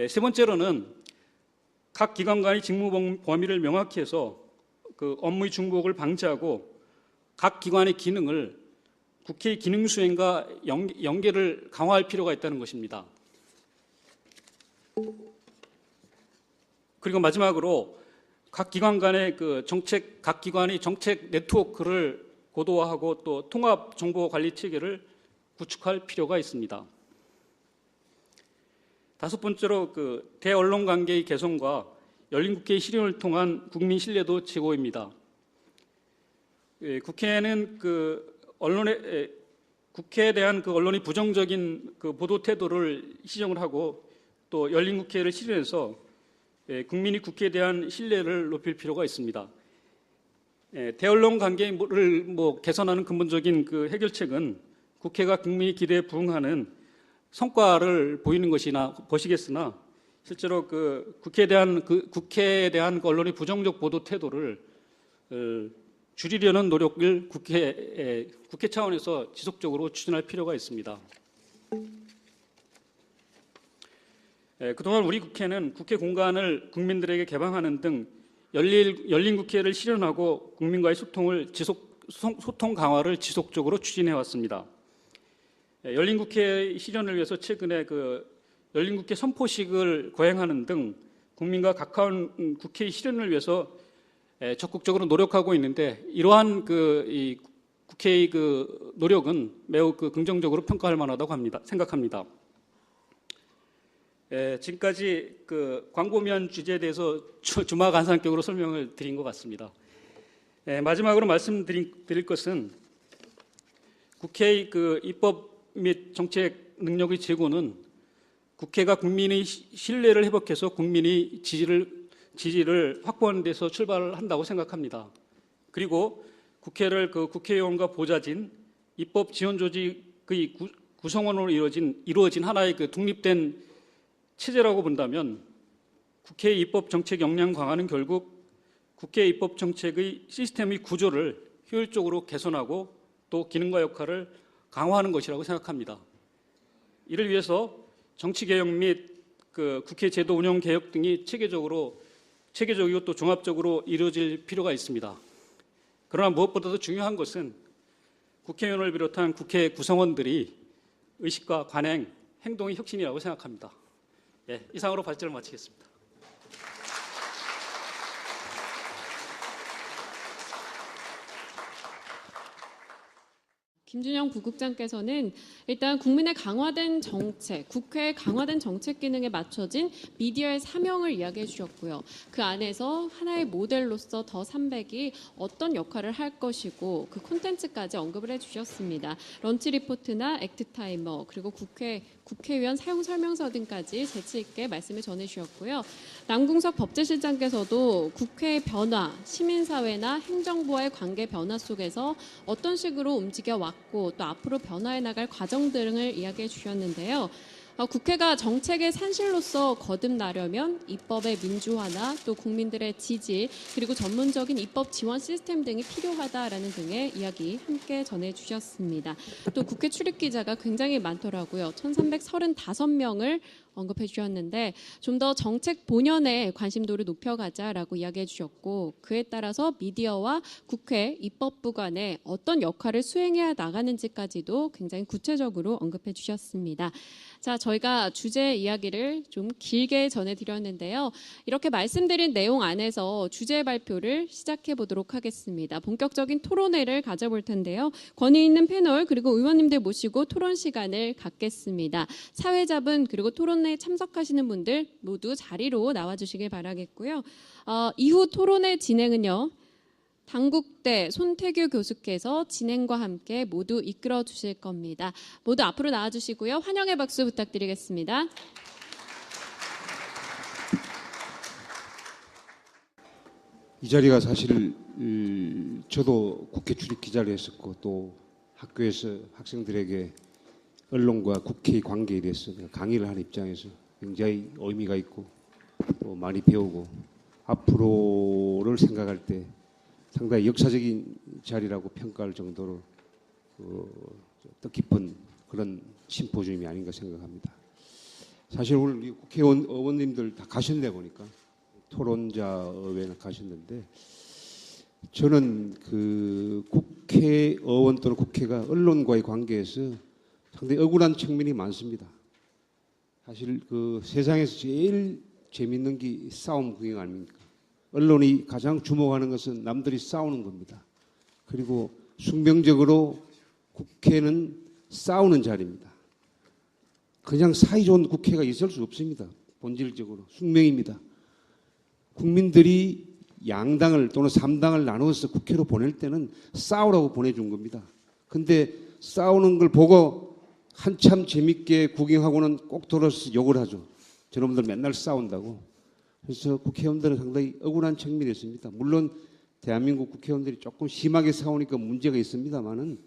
세 번째로는 각 기관 간의 직무 범위를 명확히 해서 업무의 중복을 방지하고 각 기관의 기능을 국회의 기능 수행과 연계를 강화할 필요가 있다는 것입니다. 그리고 마지막으로 각 기관 간의 각 기관이 정책 네트워크를 고도화하고 또 통합 정보 관리 체계를 구축할 필요가 있습니다. 다섯 번째로 대언론 관계의 개선과 열린 국회의 실현을 통한 국민 신뢰도 제고입니다. 국회는 국회에 대한 언론의 부정적인 보도 태도를 시정을 하고 또 열린 국회를 실현해서 국민이 국회에 대한 신뢰를 높일 필요가 있습니다. 대언론 관계를 개선하는 근본적인 해결책은 국회가 국민의 기대에 부응하는 성과를 보이는 것이겠으나 실제로 국회에 대한 언론의 부정적 보도 태도를 줄이려는 노력을 국회 차원에서 지속적으로 추진할 필요가 있습니다. 그동안 우리 국회는 국회 공간을 국민들에게 개방하는 등 열린 국회를 실현하고 국민과의 소통 강화를 지속적으로 추진해 왔습니다. 열린 국회 실현을 위해서 최근에 열린 국회 선포식을 거행하는 등 국민과 가까운 국회 실현을 위해서 적극적으로 노력하고 있는데 이러한 국회의 노력은 매우 긍정적으로 평가할 만하다고 생각합니다. 지금까지 광고면 주제에 대해서 주마간상격으로 설명을 드린 것 같습니다. 마지막으로 말씀드릴 것은 국회의 입법 및 정책 능력의 제고는 국회가 국민의 신뢰를 회복해서 국민의 지지를 확보하는 데서 출발을 한다고 생각합니다. 그리고 국회를 국회의원과 보좌진, 입법 지원 조직의 구성원으로 이루어진 하나의 독립된 체제라고 본다면 국회의 입법 정책 역량 강화는 결국 국회 입법 정책의 시스템의 구조를 효율적으로 개선하고 또 기능과 역할을 강화하는 것이라고 생각합니다. 이를 위해서 정치개혁 및 국회 제도 운영 개혁 등이 체계적이고 또 종합적으로 이루어질 필요가 있습니다. 그러나 무엇보다도 중요한 것은 국회의원을 비롯한 국회 구성원들이 의식과 관행, 행동의 혁신이라고 생각합니다. 이상으로 발제를 마치겠습니다. 김준영 부국장께서는 일단 국민의 강화된 정책, 국회의 강화된 정책 기능에 맞춰진 미디어의 사명을 이야기해 주셨고요. 그 안에서 하나의 모델로서 더 300이 어떤 역할을 할 것이고 그 콘텐츠까지 언급을 해 주셨습니다. 런치 리포트나 액트 타이머 그리고 국회의원 사용 설명서 등까지 재치 있게 말씀을 전해 주셨고요. 남궁석 법제실장께서도 국회의 변화, 시민사회나 행정부와의 관계 변화 속에서 어떤 식으로 움직여 왔고 또 앞으로 변화해 나갈 과정 등을 이야기해 주셨는데요. 국회가 정책의 산실로서 거듭나려면 입법의 민주화나 또 국민들의 지지 그리고 전문적인 입법 지원 시스템 등이 필요하다라는 등의 이야기 함께 전해주셨습니다. 또 국회 출입 기자가 굉장히 많더라고요. 1335명을 언급해 주셨는데 좀 더 정책 본연의 관심도를 높여가자라고 이야기해 주셨고 그에 따라서 미디어와 국회 입법부 간에 어떤 역할을 수행해야 나가는지까지도 굉장히 구체적으로 언급해 주셨습니다. 자, 저희가 주제 이야기를 좀 길게 전해드렸는데요. 이렇게 말씀드린 내용 안에서 주제 발표를 시작해 보도록 하겠습니다. 본격적인 토론회를 가져볼 텐데요. 권위 있는 패널 그리고 의원님들 모시고 토론 시간을 갖겠습니다. 사회자분 그리고 토론회에 참석하시는 분들 모두 자리로 나와주시길 바라겠고요. 이후 토론회 진행은요. 당국대 손태규 교수께서 진행과 함께 모두 이끌어 주실 겁니다. 모두 앞으로 나와주시고요. 환영의 박수 부탁드리겠습니다. 이 자리가 사실 저도 국회 출입 기자를 했었고 또 학교에서 학생들에게 언론과 국회의 관계에 대해서 강의를 하는 입장에서 굉장히 의미가 있고 또 많이 배우고 앞으로를 생각할 때 상당히 역사적인 자리라고 평가할 정도로 뜻깊은 그런 심포지움이 아닌가 생각합니다. 사실 오늘 국회의원 의원님들 다 가셨네 보니까 토론자 의회는 가셨는데 저는 국회의원 또는 국회가 언론과의 관계에서 상당히 억울한 측면이 많습니다. 사실 세상에서 제일 재밌는 게 싸움 구경 아닙니까? 언론이 가장 주목하는 것은 남들이 싸우는 겁니다. 그리고 숙명적으로 국회는 싸우는 자리입니다. 그냥 사이좋은 국회가 있을 수 없습니다. 본질적으로 숙명입니다. 국민들이 양당을 또는 3당을 나누어서 국회로 보낼 때는 싸우라고 보내준 겁니다. 근데 싸우는 걸 보고 한참 재밌게 구경하고는 꼭 돌아서 욕을 하죠. 저놈들 맨날 싸운다고. 그래서 국회의원들은 상당히 억울한 측면이 있습니다. 물론 대한민국 국회의원들이 조금 심하게 싸우니까 문제가 있습니다만은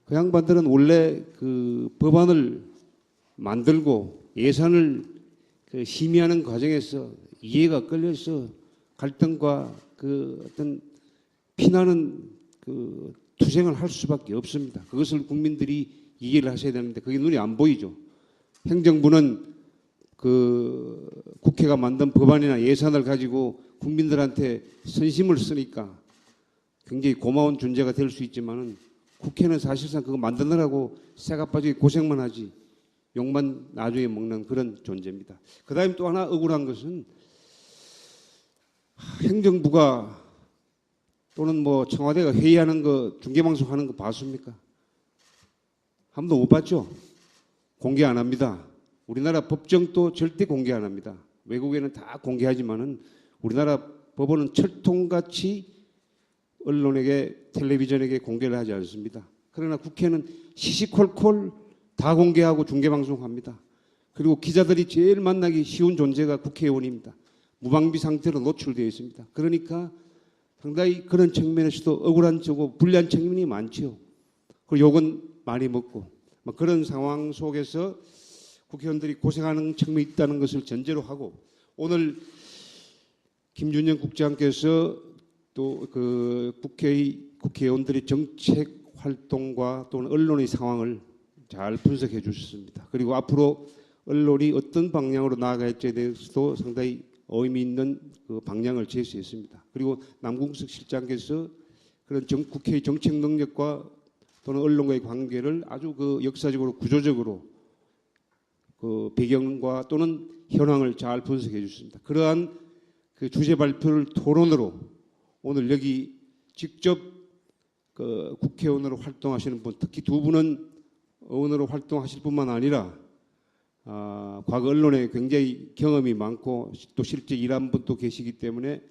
그 양반들은 원래 그 법안을 만들고 예산을 그 심의하는 과정에서 이해가 끌려서 갈등과 그 어떤 피나는 그 투쟁을 할 수밖에 없습니다. 그것을 국민들이 이해를 하셔야 되는데 그게 눈에 안 보이죠. 행정부는 그 국회가 만든 법안이나 예산을 가지고 국민들한테 선심을 쓰니까 굉장히 고마운 존재가 될 수 있지만은 국회는 사실상 그거 만드느라고 새가 빠지게 고생만 하지 욕만 나중에 먹는 그런 존재입니다. 그다음에 또 하나 억울한 것은 행정부가 또는 뭐 청와대가 회의하는 거 중계방송 하는 거 봤습니까? 한 번도 못 봤죠? 공개 안 합니다. 우리나라 법정도 절대 공개 안 합니다. 외국에는 다 공개하지만은 우리나라 법원은 철통같이 언론에게 텔레비전에게 공개를 하지 않습니다. 그러나 국회는 시시콜콜 다 공개하고 중계방송합니다. 그리고 기자들이 제일 만나기 쉬운 존재가 국회의원입니다. 무방비 상태로 노출되어 있습니다. 그러니까 상당히 그런 측면에서도 억울한 저고 불리한 측면이 많지요. 그리고 욕은 많이 먹고 그런 상황 속에서 국회의원들이 고생하는 측면이 있다는 것을 전제로 하고 오늘 김준영 국장께서 또 그 국회의원들의 정책 활동과 또는 언론의 상황을 잘 분석해 주셨습니다. 그리고 앞으로 언론이 어떤 방향으로 나아갈지에 대해서도 상당히 의미 있는 그 방향을 제시했습니다. 그리고 남궁석 실장께서 그런 국회의 정책 능력과 또는 언론과의 관계를 아주 그 역사적으로 구조적으로 그 배경과 또는 현황을 잘 분석해 주셨습니다. 그러한 그 주제 발표를 토론으로 오늘 여기 직접 그 국회의원으로 활동하시는 분, 특히 두 분은 의원으로 활동하실 뿐만 아니라 과거 언론에 굉장히 경험이 많고 또 실제 일한 분도 계시기 때문에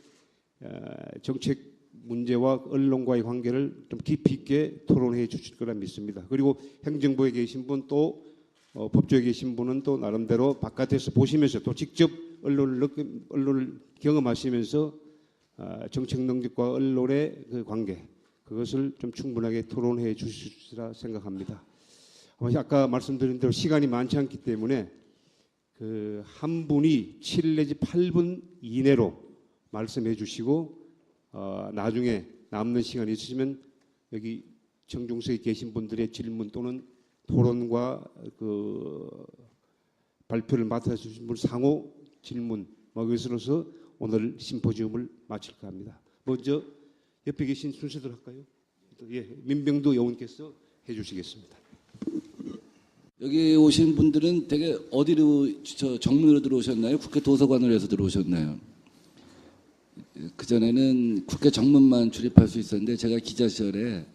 정책 문제와 언론과의 관계를 좀 깊이 있게 토론해 주실 거라 믿습니다. 그리고 행정부에 계신 분 또 법조에 계신 분은 또 나름대로 바깥에서 보시면서 또 직접 언론을 경험하시면서 정책 능력과 언론의 그 관계 그것을 좀 충분하게 토론해 주시리라 생각합니다. 아까 말씀드린 대로 시간이 많지 않기 때문에 그 한 분이 7 내지 8분 이내로 말씀해 주시고 나중에 남는 시간이 있으시면 여기 정중석에 계신 분들의 질문 또는 토론과 그 발표를 맡아주신 분 상호 질문 이것으로서 오늘 심포지움을 마칠까 합니다. 먼저 옆에 계신 순서대로 할까요? 예, 민병두 의원께서 해주시겠습니다. 여기 오신 분들은 되게 어디로 정문으로 들어오셨나요? 국회 도서관으로 해서 들어오셨나요? 그전에는 국회 정문만 출입할 수 있었는데 제가 기자 시절에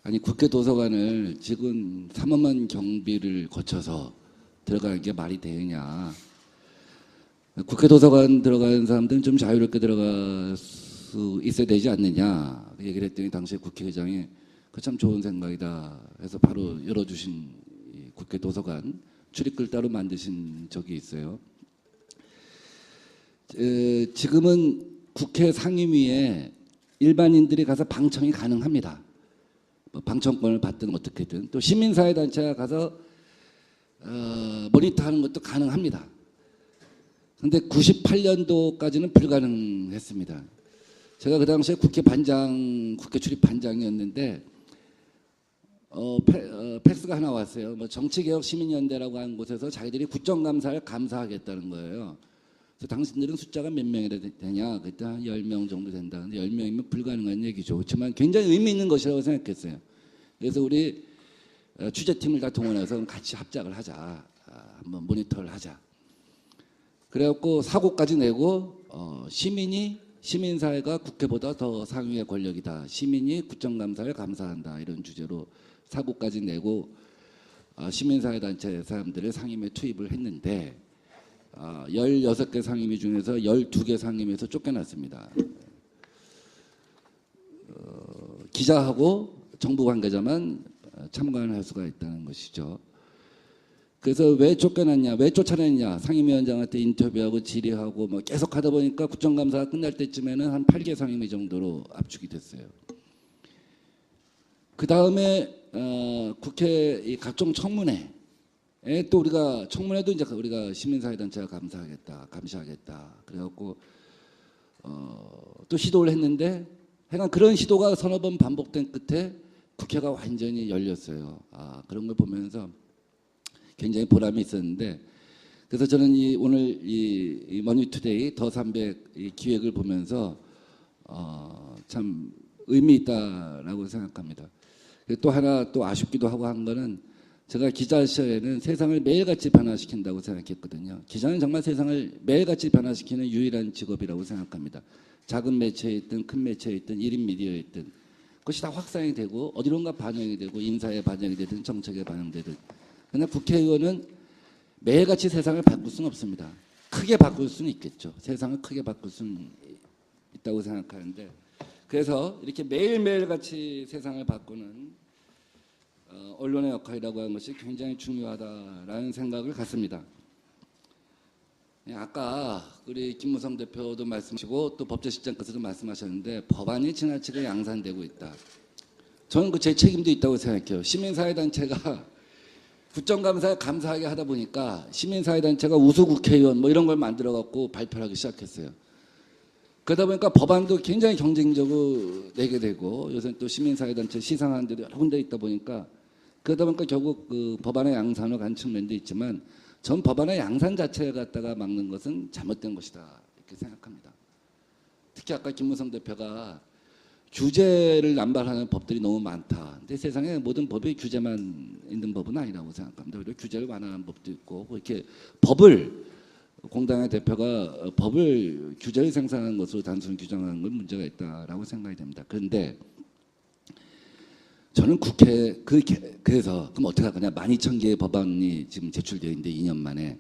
아니 국회 도서관을 지금 3만만 경비를 거쳐서 들어가는 게 말이 되느냐. 국회 도서관 들어가는 사람들은 좀 자유롭게 들어갈 수 있어야 되지 않느냐 얘기를 했더니 당시에 국회의장이 그 참 좋은 생각이다 해서 바로 열어주신 국회 도서관 출입글 따로 만드신 적이 있어요. 지금은 국회 상임위에 일반인들이 가서 방청이 가능합니다. 방청권을 받든 어떻게든 또 시민사회단체가 가서 모니터하는 것도 가능합니다. 그런데 98년도까지는 불가능했습니다. 제가 그 당시에 국회 출입 반장이었는데 팩스가 하나 왔어요. 정치개혁 시민연대라고 하는 곳에서 자기들이 국정감사를 감사하겠다는 거예요. 그래서 당신들은 숫자가 몇 명이 되냐? 그때 한 10명 정도 된다. 근데 10명이면 불가능한 얘기죠. 그렇지만 굉장히 의미 있는 것이라고 생각했어요. 그래서 우리 취재팀을 다 동원해서 같이 합작을 하자. 한번 모니터를 하자. 그래갖고 사고까지 내고 시민이 시민사회가 국회보다 더 상위의 권력이다. 시민이 국정감사를 감사한다. 이런 주제로 사고까지 내고 시민사회 단체 사람들을 상임위에 투입을 했는데 16개 상임위 중에서 12개 상임위에서 쫓겨났습니다. 기자하고 정부 관계자만 참관할 수가 있다는 것이죠. 그래서 왜 쫓겨났냐, 왜 쫓아냈냐, 상임위원장한테 인터뷰하고 질의하고 뭐 계속 하다 보니까 국정감사가 끝날 때쯤에는 한 8개 상임위 정도로 압축이 됐어요. 그 다음에 국회 이 각종 청문회에 또 우리가 청문회도 이제 우리가 시민사회단체가 감시하겠다. 그래갖고 또 시도를 했는데 하여간 그런 시도가 서너 번 반복된 끝에 국회가 완전히 열렸어요. 그런 걸 보면서 굉장히 보람이 있었는데, 그래서 저는 오늘 이 머니투데이 더 300 기획을 보면서 참 의미 있다라고 생각합니다. 또 하나 또 아쉽기도 하고 한 거는 제가 기자 시절에는 세상을 매일같이 변화시킨다고 생각했거든요. 기자는 정말 세상을 매일같이 변화시키는 유일한 직업이라고 생각합니다. 작은 매체에 있든 큰 매체에 있든 1인 미디어에 있든 그것이 다 확산이 되고 어디론가 반영이 되고 인사에 반영이 되든 정책에 반영되든. 그러나 국회의원은 매일같이 세상을 바꿀 수는 없습니다. 크게 바꿀 수는 있겠죠. 세상을 크게 바꿀 수는 있다고 생각하는데, 그래서 이렇게 매일매일같이 세상을 바꾸는 언론의 역할이라고 하는 것이 굉장히 중요하다라는 생각을 갖습니다. 아까 우리 김무성 대표도 말씀하시고 또 법제실장께서도 말씀하셨는데 법안이 지나치게 양산되고 있다. 저는 그 제 책임도 있다고 생각해요. 시민사회단체가 국정감사에 감사하게 하다 보니까 시민사회단체가 우수국회의원 뭐 이런 걸 만들어갖고 발표를 하기 시작했어요. 그러다 보니까 법안도 굉장히 경쟁적으로 내게 되고 요새는 또 시민사회단체 시상하는 데도 여러 군데 있다 보니까 그러다 보니까 결국 그 법안의 양산으로 간 측면도 있지만 전 법안의 양산 자체를 갖다가 막는 것은 잘못된 것이다 이렇게 생각합니다. 특히 아까 김무성 대표가 규제를 남발하는 법들이 너무 많다. 근데 세상에 모든 법이 규제만 있는 법은 아니라고 생각합니다. 오히려 규제를 완화하는 법도 있고 이렇게 법을 공당의 대표가 법을 규제를 생산하는 것으로 단순히 규정하는 건 문제가 있다라고 생각이 됩니다. 그런데 저는 그래서 그럼 어떻게 할 거냐. 12,000개의 법안이 지금 제출되어 있는데 2년 만에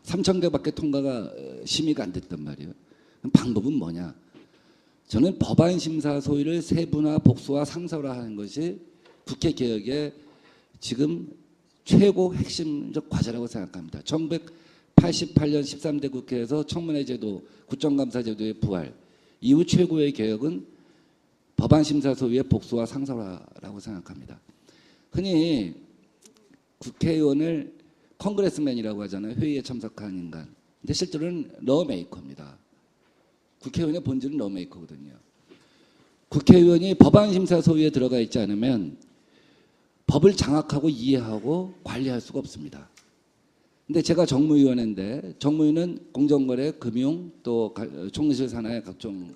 3,000개밖에 통과가 심의가 안 됐단 말이에요. 그럼 방법은 뭐냐. 저는 법안 심사 소위를 세분화, 복수화, 상설화하는 것이 국회 개혁의 지금 최고 핵심적 과제라고 생각합니다. 1988년 13대 국회에서 청문회 제도, 국정감사 제도의 부활, 이후 최고의 개혁은 법안 심사 소위의 복수와 상설화라고 생각합니다. 흔히 국회의원을 컨그레스맨이라고 하잖아요. 회의에 참석한 인간. 근데 실제로는 러메이커입니다. 국회의원의 본질은 러메이커거든요. 국회의원이 법안 심사 소위에 들어가 있지 않으면 법을 장악하고 이해하고 관리할 수가 없습니다. 근데 제가 정무위원회인데 정무위는 공정거래, 금융, 또 총리실 산하의 각종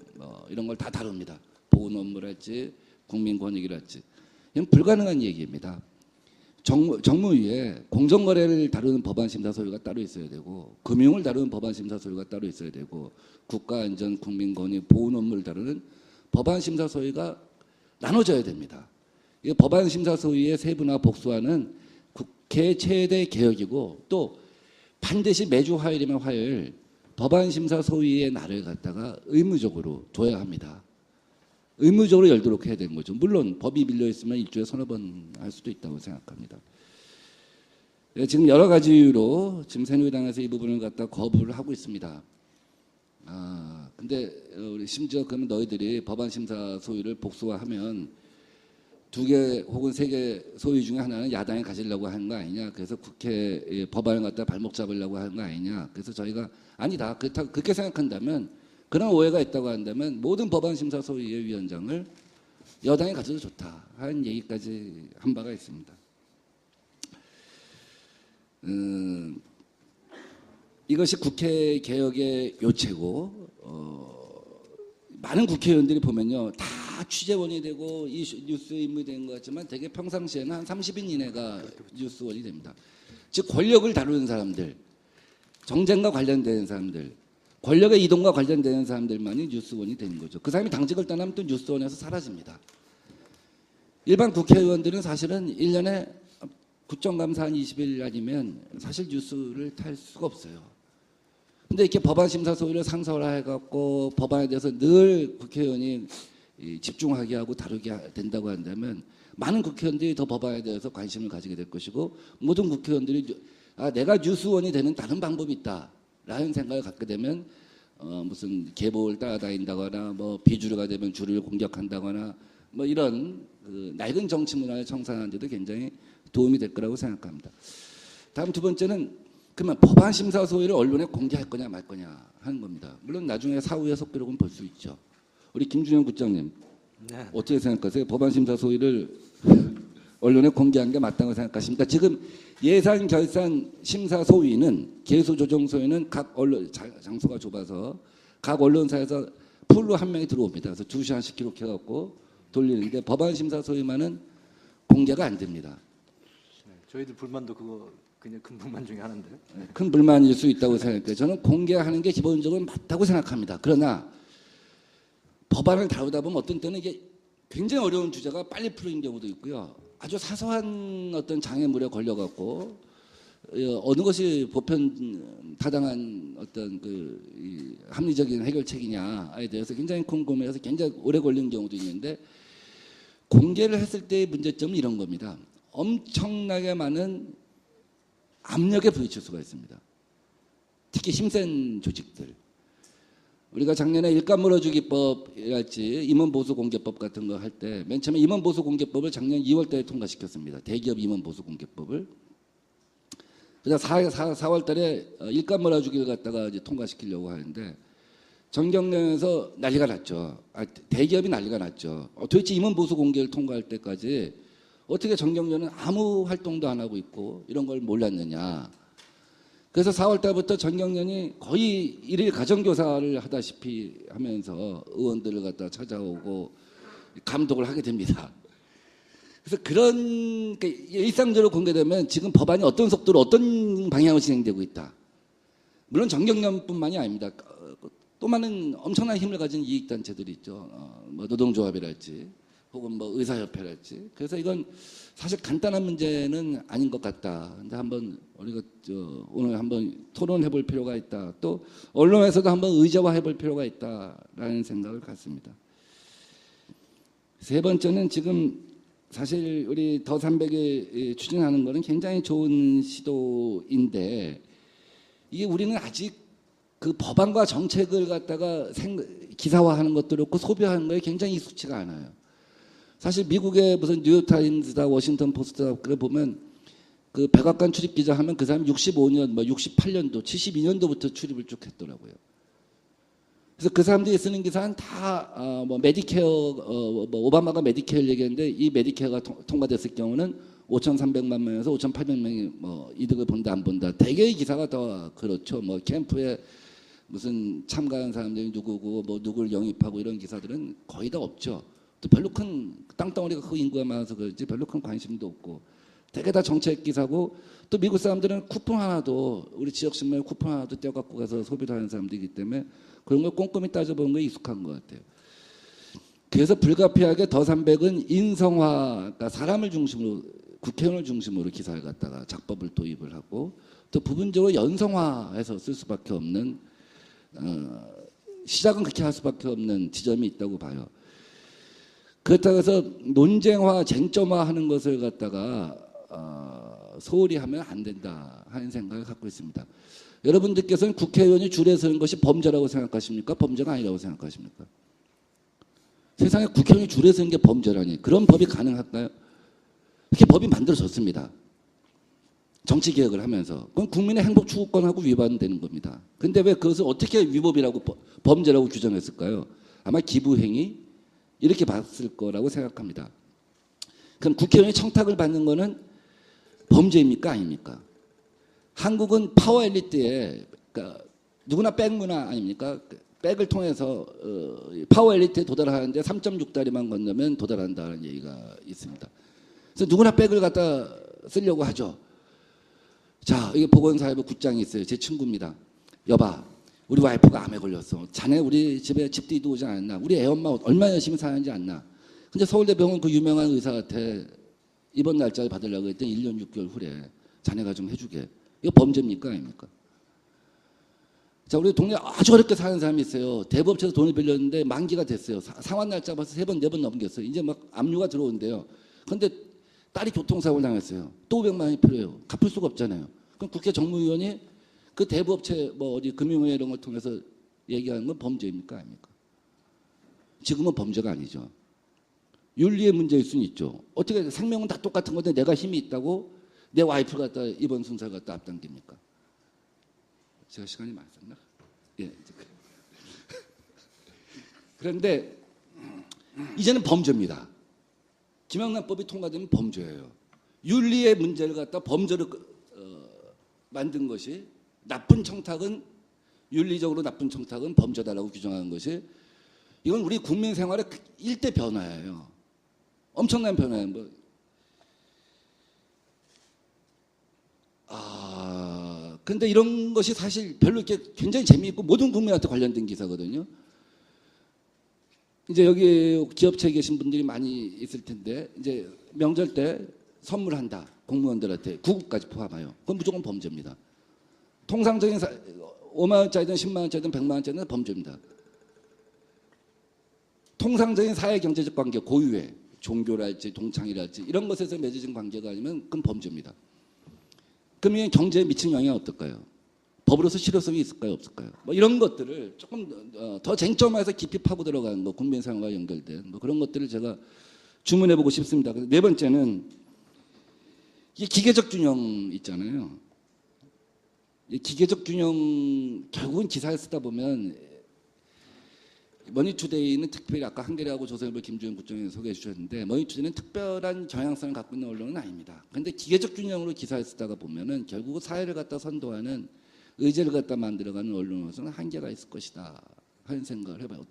이런 걸 다 다룹니다. 보훈 업무랄지 국민권익이랄지. 이건 불가능한 얘기입니다. 정무위에 공정거래를 다루는 법안심사소위가 따로 있어야 되고 금융을 다루는 법안심사소위가 따로 있어야 되고 국가안전, 국민권익, 보훈 업무를 다루는 법안심사소위가 나눠져야 됩니다. 이 법안심사소위의 세분화 복수화는 국회 최대 개혁이고 또 반드시 매주 화요일이면 화요일 법안심사소위의 날을 갖다가 의무적으로 둬야 합니다. 의무적으로 열도록 해야 되는 거죠. 물론 법이 밀려있으면 일주일에 서너 번 할 수도 있다고 생각합니다. 지금 여러 가지 이유로 지금 새누리당에서 이 부분을 갖다 거부를 하고 있습니다. 근데 우리 심지어 그러면 너희들이 법안심사 소위를 복수화하면 2개 혹은 3개 소위 중에 하나는 야당이 가지려고 하는 거 아니냐. 그래서 국회 법안을 갖다 발목 잡으려고 하는 거 아니냐. 그래서 저희가 아니다. 그렇게 생각한다면 그런 오해가 있다고 한다면 모든 법안심사 소위의 위원장을 여당이 가져도 좋다 하는 얘기까지 한 바가 있습니다. 이것이 국회 개혁의 요체고 많은 국회의원들이 보면요 다 취재원이 되고 이 뉴스 인물이 되는 것 같지만 되게 평상시에는 한 30인 이내가 뉴스원이 됩니다. 즉 권력을 다루는 사람들, 정쟁과 관련된 사람들, 권력의 이동과 관련되는 사람들만이 뉴스원이 되는 거죠. 그 사람이 당직을 떠나면 또 뉴스원에서 사라집니다. 일반 국회의원들은 사실은 1년에 국정감사 한 20일 아니면 사실 뉴스를 탈 수가 없어요. 근데 이렇게 법안 심사 소위를 상설화해갖고 법안에 대해서 늘 국회의원이 집중하게 하고 다루게 된다고 한다면 많은 국회의원들이 더 법안에 대해서 관심을 가지게 될 것이고 모든 국회의원들이 내가 뉴스원이 되는 다른 방법이 있다라는 생각을 갖게 되면 무슨 계보를 따라다닌다거나 뭐 비주류가 되면 주류를 공격한다거나 뭐 이런 그 낡은 정치 문화를 청산하는 데도 굉장히 도움이 될 거라고 생각합니다. 다음 두 번째는 그러면 법안 심사 소위를 언론에 공개할 거냐 말 거냐 하는 겁니다. 물론 나중에 사후에 속기록은 볼 수 있죠. 우리 김준영 국장님 네. 어떻게 생각하세요? 법안 심사 소위를 언론에 공개한 게 맞다고 생각하십니까? 지금 예산 결산 심사 소위는 계수 조정 소위는 각 언론 장소가 좁아서 각 언론사에서 풀로 한 명이 들어옵니다. 그래서 2시간씩 기록해갖고 돌리는데 법안 심사 소위만은 공개가 안 됩니다. 저희들 불만도 그거 그냥 큰 불만 중에 하나인데. 큰 불만일 수 있다고 생각해요. 저는 공개하는 게 기본적으로 맞다고 생각합니다. 그러나 법안을 다루다 보면 어떤 때는 이게 굉장히 어려운 주제가 빨리 풀린 경우도 있고요. 아주 사소한 어떤 장애물에 걸려갖고 어느 것이 보편 타당한 어떤 그 합리적인 해결책이냐에 대해서 굉장히 궁금해서 굉장히 오래 걸린 경우도 있는데 공개를 했을 때의 문제점은 이런 겁니다. 엄청나게 많은 압력에 부딪힐 수가 있습니다. 특히 힘센 조직들. 우리가 작년에 일감 물어주기법이랄지 임원보수공개법 같은 거 할 때 맨 처음에 임원보수공개법을 작년 2월 달에 통과시켰습니다. 대기업 임원보수공개법을. 그래서 4월 달에 일감 몰아주기를 갖다가 이제 통과시키려고 하는데 정경련에서 난리가 났죠. 대기업이 난리가 났죠. 도대체 임원보수공개를 통과할 때까지 어떻게 정경련은 아무 활동도 안 하고 있고 이런 걸 몰랐느냐. 그래서 4월 달부터 정경련이 거의 일일 가정교사를 하다시피 하면서 의원들을 갖다 찾아오고 감독을 하게 됩니다. 그래서 그런 일상적으로 공개되면 지금 법안이 어떤 속도로 어떤 방향으로 진행되고 있다. 물론 정경련뿐만이 아닙니다. 또 많은 엄청난 힘을 가진 이익단체들이 있죠. 뭐 노동조합이랄지 혹은 뭐 의사협회랄지. 그래서 이건 사실 간단한 문제는 아닌 것 같다. 근데 한번 우리가 오늘 한번 토론해볼 필요가 있다. 또 언론에서도 한번 의제화해볼 필요가 있다라는 생각을 갖습니다. 세 번째는 지금 사실 우리 더 300이 추진하는 것은 굉장히 좋은 시도인데 이게 우리는 아직 그 법안과 정책을 갖다가 기사화하는 것도 그렇고 소비하는 거에 굉장히 익숙치가 않아요. 사실 미국의 무슨 뉴욕타임스다 워싱턴 포스트다 그래 보면 그 백악관 출입 기자 하면 그 사람이 65년, 뭐 68년도, 72년도부터 출입을 쭉 했더라고요. 그래서 그 사람들이 쓰는 기사는 다 뭐 메디케어, 뭐 오바마가 메디케어를 얘기했는데 이 메디케어가 통과됐을 경우는 5,300만 명에서 5,800명이 뭐 이득을 본다 안 본다. 대개의 기사가 더 그렇죠. 뭐 캠프에 무슨 참가한 사람들이 누구고 뭐 누구를 영입하고 이런 기사들은 거의 다 없죠. 또 별로 큰 땅덩어리가 그 인구가 많아서 그렇지 별로 큰 관심도 없고 되게 다 정책 기사고 또 미국 사람들은 쿠폰 하나도 우리 지역 신문에 쿠폰 하나도 떼어갖고 가서 소비를 하는 사람들이기 때문에 그런 걸 꼼꼼히 따져보는 게 익숙한 것 같아요. 그래서 불가피하게 더 300은 인성화, 그러니까 사람을 중심으로 국회의원을 중심으로 기사를 갖다가 작법을 도입을 하고 또 부분적으로 연성화해서 쓸 수밖에 없는 시작은 그렇게 할 수밖에 없는 지점이 있다고 봐요. 그렇다고 해서 논쟁화, 쟁점화하는 것을 갖다가 소홀히 하면 안 된다 하는 생각을 갖고 있습니다. 여러분들께서는 국회의원이 줄에 서는 것이 범죄라고 생각하십니까? 범죄가 아니라고 생각하십니까? 세상에 국회의원이 줄에 서는 게 범죄라니 그런 법이 가능할까요? 이렇게 법이 만들어졌습니다. 정치개혁을 하면서 그건 국민의 행복 추구권하고 위반되는 겁니다. 근데 왜 그것을 어떻게 위법이라고 범죄라고 규정했을까요? 아마 기부행위 이렇게 봤을 거라고 생각합니다. 그럼 국회의원이 청탁을 받는 거는 범죄입니까? 아닙니까? 한국은 파워 엘리트에 그러니까 누구나 백 문화 아닙니까? 백을 통해서 파워 엘리트에 도달하는데 3.6다리만 건너면 도달한다는 얘기가 있습니다. 그래서 누구나 백을 갖다 쓰려고 하죠. 자, 이게 보건사회부 국장이 있어요. 제 친구입니다. 여봐, 우리 와이프가 암에 걸렸어. 자네 우리 집에 집도 오지 않았나? 우리 애엄마 얼마나 열심히 사는지 않나? 근데 서울대병원 그 유명한 의사한테 입원 날짜를 받으려고 했더니 1년 6개월 후래 자네가 좀 해주게. 이거 범죄입니까? 아닙니까? 자, 우리 동네 아주 어렵게 사는 사람이 있어요. 대부업체에서 돈을 빌렸는데 만기가 됐어요. 상환 날짜 봐서 3번, 4번 넘겼어요. 이제 막 압류가 들어온대요. 근데 딸이 교통사고를 당했어요. 또 500만 원이 필요해요. 갚을 수가 없잖아요. 그럼 국회 정무위원이 그 대부업체 뭐 어디 금융회 이런 걸 통해서 얘기하는 건 범죄입니까? 아닙니까? 지금은 범죄가 아니죠. 윤리의 문제일 수는 있죠. 어떻게 생명은 다 똑같은 건데 내가 힘이 있다고 내 와이프를 갖다 이번 순서를 갖다 앞당깁니까? 제가 시간이 많았나? 예. 그런데 이제는 범죄입니다. 김영란법이 통과되면 범죄예요. 윤리의 문제를 갖다 범죄로 만든 것이 나쁜 청탁은 윤리적으로 나쁜 청탁은 범죄다라고 규정하는 것이 이건 우리 국민 생활의 일대 변화예요. 엄청난 변화예요. 근데 이런 것이 사실 별로 이렇게 굉장히 재미있고 모든 국민한테 관련된 기사거든요. 이제 여기 기업체에 계신 분들이 많이 있을 텐데 이제 명절 때 선물한다. 공무원들한테 구급까지 포함하여. 그건 무조건 범죄입니다. 통상적인 5만 원짜리든 10만 원짜리든 100만 원짜리는 범죄입니다. 통상적인 사회경제적 관계, 고유의 종교랄지 동창이랄지 이런 것에서 맺어진 관계가 아니면 그건 범죄입니다. 그럼 이게 경제에 미치는 영향이 어떨까요? 법으로서 실효성이 있을까요? 없을까요? 뭐 이런 것들을 조금 더 쟁점화해서 깊이 파고 들어가는 거, 국민 생활과 연결된 뭐 그런 것들을 제가 주문해보고 싶습니다. 네 번째는 이게 기계적 균형 있잖아요. 이 기계적 균형 결국은 기사를 쓰다 보면 머니투데이는 특별히 아까 한겨레하고 조선일보 김주현 국장님 소개해 주셨는데 머니투데이는 특별한 경향성을 갖고 있는 언론은 아닙니다. 그런데 기계적 균형으로 기사를 쓰다가 보면은 결국 사회를 갖다 선도하는 의제를 갖다 만들어가는 언론으로서는 한계가 있을 것이다 하는 생각을 해봐요.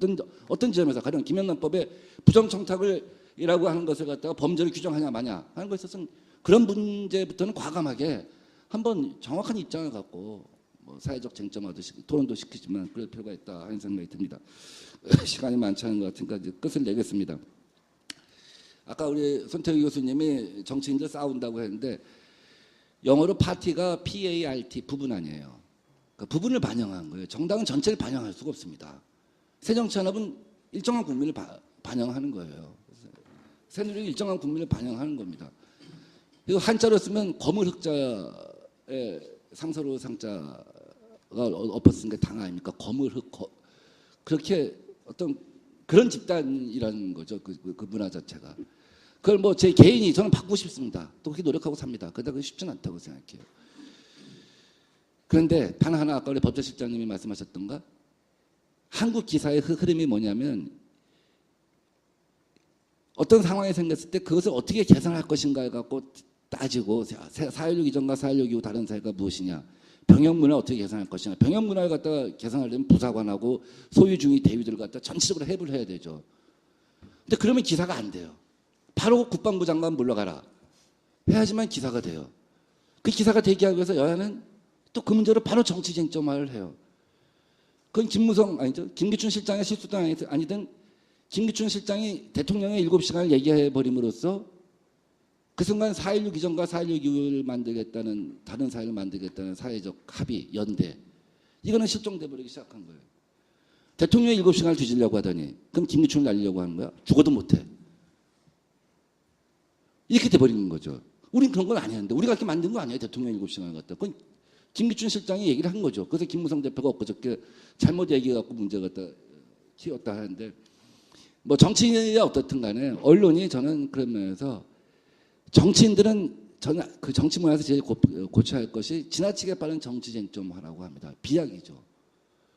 어떤 지점에서 가령 김영란법에 부정청탁을이라고 하는 것을 갖다가 범죄를 규정하냐 마냐 하는 것에 있어서는 그런 문제부터는 과감하게 한번 정확한 입장을 갖고 뭐 사회적 쟁점화도 토론도 시키지만 그럴 필요가 있다 하는 생각이 듭니다. 시간이 많지 않은 것 같으니까 이제 끝을 내겠습니다. 아까 우리 손태희 교수님이 정치인들 싸운다고 했는데 영어로 파티가 PART 부분 아니에요. 그러니까 부분을 반영한 거예요. 정당은 전체를 반영할 수가 없습니다. 새정치연합은 일정한 국민을 반영하는 거예요. 새누리는 일정한 국민을 반영하는 겁니다. 이거 한자로 쓰면 거물 흑자의 상서로 상자가 엎었으니까 당 아닙니까? 거물 흑 그렇게 어떤 그런 집단이라는 거죠. 그 문화 자체가. 그걸 뭐 제 개인이 저는 바꾸고 싶습니다. 또 그렇게 노력하고 삽니다. 그러다 그게 쉽지는 않다고 생각해요. 그런데 단 하나 아까 우리 법제실장님이 말씀하셨던가 한국 기사의 흐름이 뭐냐면 어떤 상황이 생겼을 때 그것을 어떻게 개선할 것인가를 갖고 따지고 4.16 이전과 4.16 이후 다른 사회가 무엇이냐 병역문화를 어떻게 개선할 것이냐 병역문화를 갖다가 개선하려면 부사관하고 소유주의 대위들을 갖다 전체적으로 해부를 해야 되죠. 근데 그러면 기사가 안 돼요. 바로 국방부 장관 물러가라 해야지만 기사가 돼요. 그 기사가 되게 하기 위해서 여야는 또 그 문제로 바로 정치 쟁점화를 해요. 그건 김무성 아니죠. 김기춘 실장의 실수든 아니든 김기춘 실장이 대통령의 7시간을 얘기해 버림으로써 그 순간 4.16 이전과 4.16 이후를 만들겠다는 다른 사회를 만들겠다는 사회적 합의, 연대 이거는 실종돼 버리기 시작한 거예요. 대통령이 7시간을 뒤지려고 하더니 그럼 김기춘을 날리려고 하는 거야? 죽어도 못해. 이렇게 돼버리는 거죠. 우린 그런 건 아니었는데 우리가 이렇게 만든 거 아니에요. 대통령 7시간을 갖다. 그건 김기춘 실장이 얘기를 한 거죠. 그래서 김무성 대표가 엊그저께 잘못 얘기해갖고 문제가 갖다 키웠다 하는데 뭐 정치인이야 어떻든 간에 언론이 저는 그런 면에서 정치인들은 저는 그 정치 문화에서 제일 고쳐야 할 것이 지나치게 빠른 정치 쟁점화라고 합니다. 비약이죠.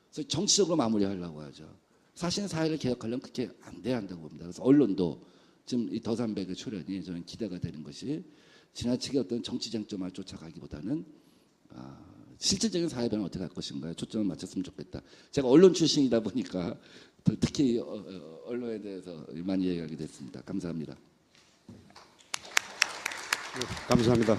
그래서 정치적으로 마무리하려고 하죠. 사실은 사회를 개혁하려면 그렇게 안 돼야 한다고 봅니다. 그래서 언론도 지금 이 더삼백의 출연이 저는 기대가 되는 것이 지나치게 어떤 정치 쟁점화를 쫓아가기보다는 실질적인 사회 변화를 어떻게 할 것인가에 초점을 맞췄으면 좋겠다. 제가 언론 출신이다 보니까 특히 언론에 대해서 많이 얘기하게 됐습니다. 감사합니다. 감사합니다.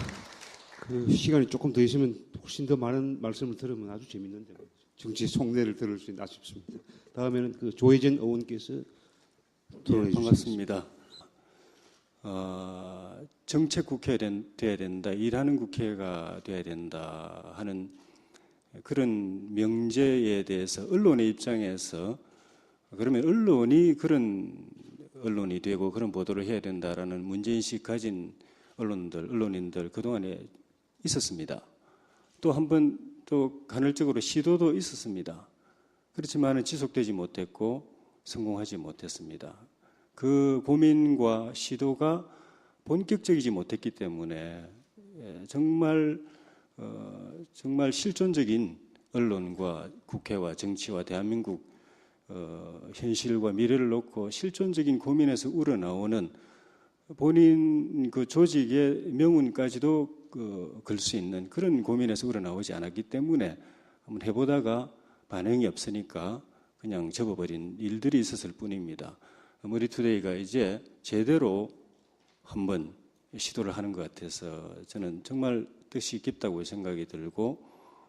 그 시간이 조금 더 있으면 훨씬 더 많은 말씀을 들으면 아주 재밌는데. 정치 속내를 들을 수 있나 싶습니다. 다음에는 그 조혜진 의원께서 토론해 주시겠습니다. 반갑습니다. 정책 국회가 돼야 된다, 일하는 국회가 돼야 된다 하는 그런 명제에 대해서 언론의 입장에서 그러면 언론이 그런 언론이 되고 그런 보도를 해야 된다라는 문제인식 가진 언론인들 그동안에 있었습니다. 또 한 번 또 간헐적으로 시도도 있었습니다. 그렇지만 지속되지 못했고 성공하지 못했습니다. 그 고민과 시도가 본격적이지 못했기 때문에 정말 실존적인 언론과 국회와 정치와 대한민국 현실과 미래를 놓고 실존적인 고민에서 우러나오는 본인 그 조직의 명운까지도 걸 수 있는 그런 고민에서 우러나오지 않았기 때문에 한번 해보다가 반응이 없으니까 그냥 접어버린 일들이 있었을 뿐입니다. 머니투데이가 이제 제대로 한번 시도를 하는 것 같아서 저는 정말 뜻이 깊다고 생각이 들고